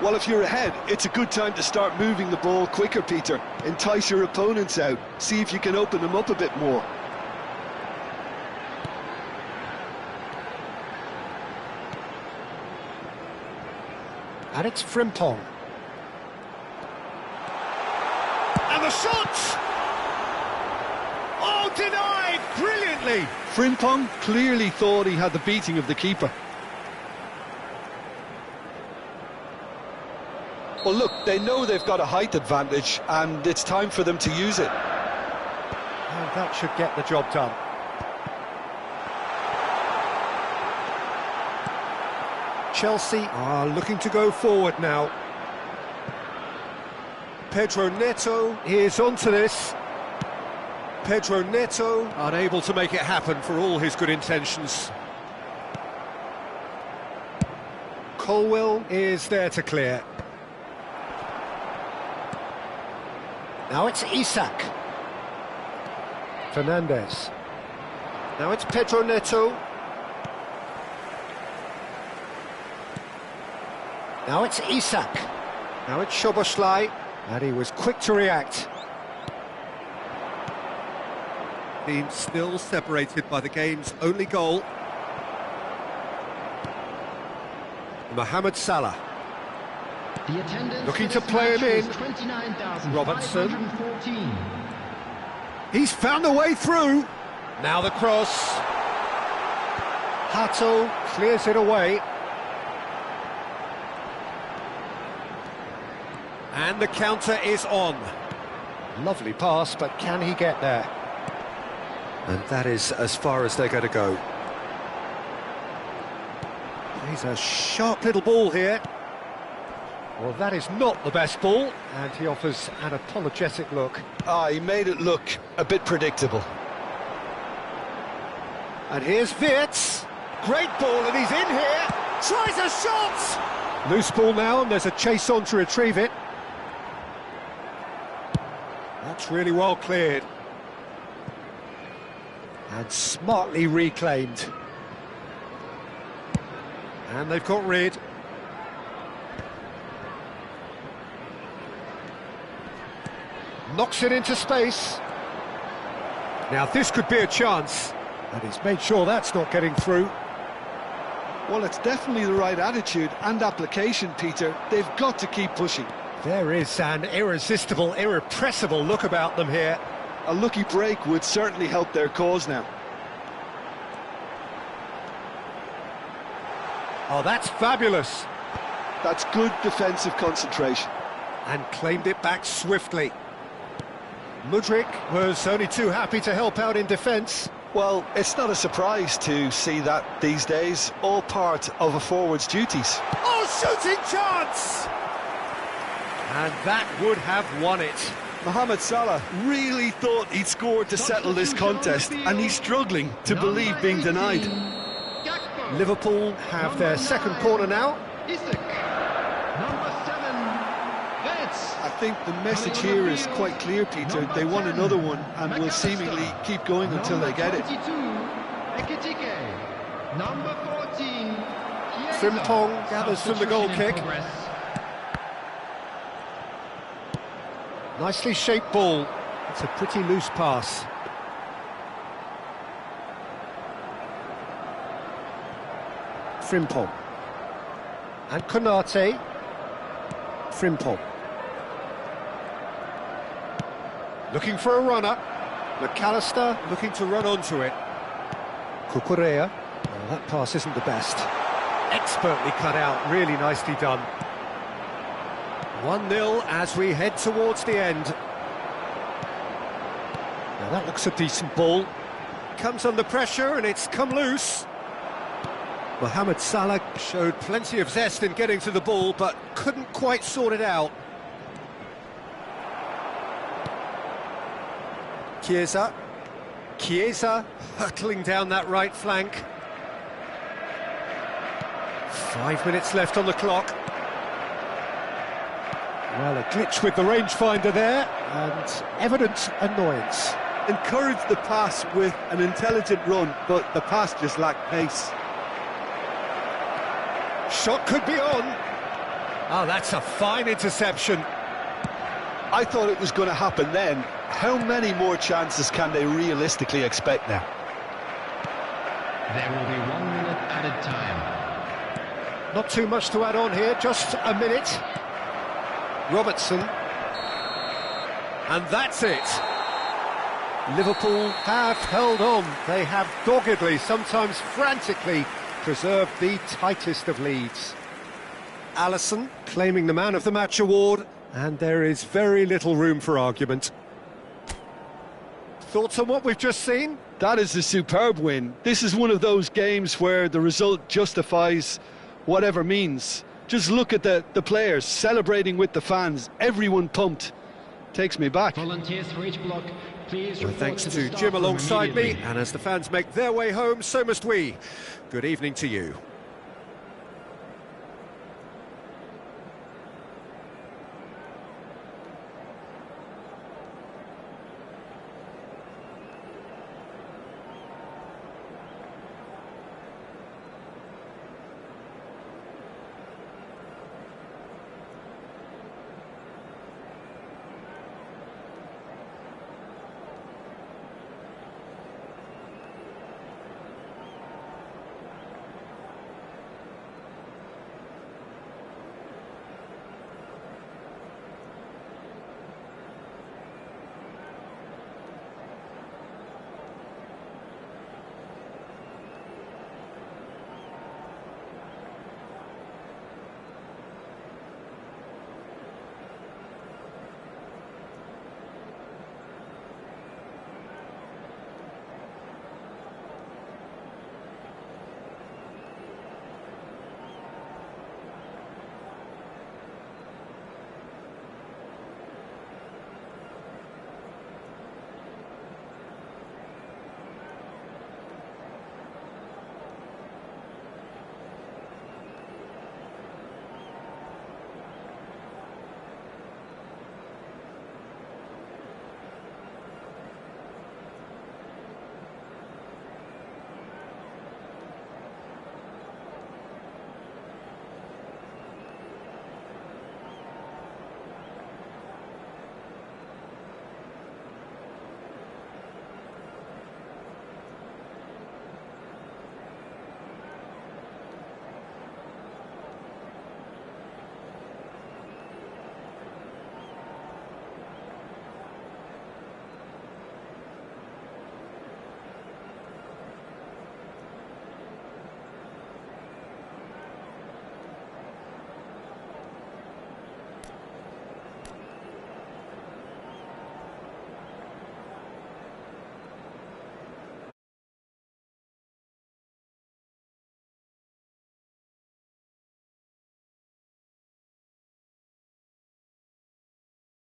Speaker 4: Well, if you're ahead, it's a good time to start moving the ball quicker, Peter. Entice your opponents out, see if you can open them up a bit more.
Speaker 1: And it's Frimpong. And the shot! Oh, denied brilliantly!
Speaker 4: Frimpong clearly thought he had the beating of the keeper. Well, look, they know they've got a height advantage, and it's time for them to use it.
Speaker 1: And that should get the job done. Chelsea are looking to go forward now. Pedro Neto is onto this. Pedro Neto unable to make it happen for all his good intentions. Colwell is there to clear. Now it's Isak. Fernandes. Now it's Pedro Neto. Now it's Isak. Now it's Szoboszlai. And he was quick to react. Team still separated by the game's only goal. Mohamed Salah. Looking to play him in. Robertson. He's found a way through. Now the cross. Hato clears it away. And the counter is on. Lovely pass, but can he get there? And that is as far as they're going to go. He's a sharp little ball here. Well, that is not the best ball, and he offers an apologetic look.
Speaker 4: He made it look a bit predictable.
Speaker 1: And here's Wirtz. Great ball, and he's in here. Tries a shot! Loose ball now, and there's a chase on to retrieve it. That's really well cleared. And smartly reclaimed. And they've got rid. Knocks it into space. Now this could be a chance. And he's made sure that's not getting through.
Speaker 4: Well, it's definitely the right attitude and application, Peter. They've got to keep pushing.
Speaker 1: There is an irresistible, irrepressible look about them here.
Speaker 4: A lucky break would certainly help their cause now.
Speaker 1: Oh, that's fabulous.
Speaker 4: That's good defensive concentration.
Speaker 1: And claimed it back swiftly. Mudryk was only too happy to help out in defence.
Speaker 4: Well, it's not a surprise to see that these days, all part of a forward's duties.
Speaker 1: Oh, shooting chance! And that would have won it.
Speaker 2: Mohamed Salah really thought he'd scored to settle this contest, and he's struggling to believe being denied.
Speaker 1: Liverpool have their second corner now.
Speaker 4: I think the message here is quite clear, Peter. They want another one and will seemingly keep going until they get it.
Speaker 1: Frimpong gathers from the goal kick. Nicely shaped ball. It's a pretty loose pass. Frimpong. And Konate. Frimpong. Looking for a runner. McAllister looking to run onto it. Cucurella. Well, that pass isn't the best. Expertly cut out, really nicely done. 1-0 as we head towards the end. Now that looks a decent ball. Comes under pressure and it's come loose. Mohamed Salah showed plenty of zest in getting to the ball, but couldn't quite sort it out. Chiesa hurtling down that right flank. 5 minutes left on the clock. Well, a glitch with the rangefinder there, and evident annoyance.
Speaker 4: Encouraged the pass with an intelligent run, but the pass just lacked pace.
Speaker 1: Shot could be on. Oh, that's a fine interception.
Speaker 4: I thought it was going to happen then. How many more chances can they realistically expect now?
Speaker 3: There will be 1 minute added time.
Speaker 1: Not too much to add on here, just a minute. Robertson. And that's it. Liverpool have held on. They have doggedly, sometimes frantically, preserved the tightest of leads. Alisson claiming the Man of the Match award, and there is very little room for argument. Thoughts on what we've just seen?
Speaker 2: That is a superb win. This is one of those games where the result justifies whatever means. Just look at the players celebrating with the fans. Everyone pumped. Takes me back.
Speaker 3: Volunteers for each block, please.
Speaker 1: Well, thanks to Jim alongside me, and as the fans make their way home, so must we. Good evening to you.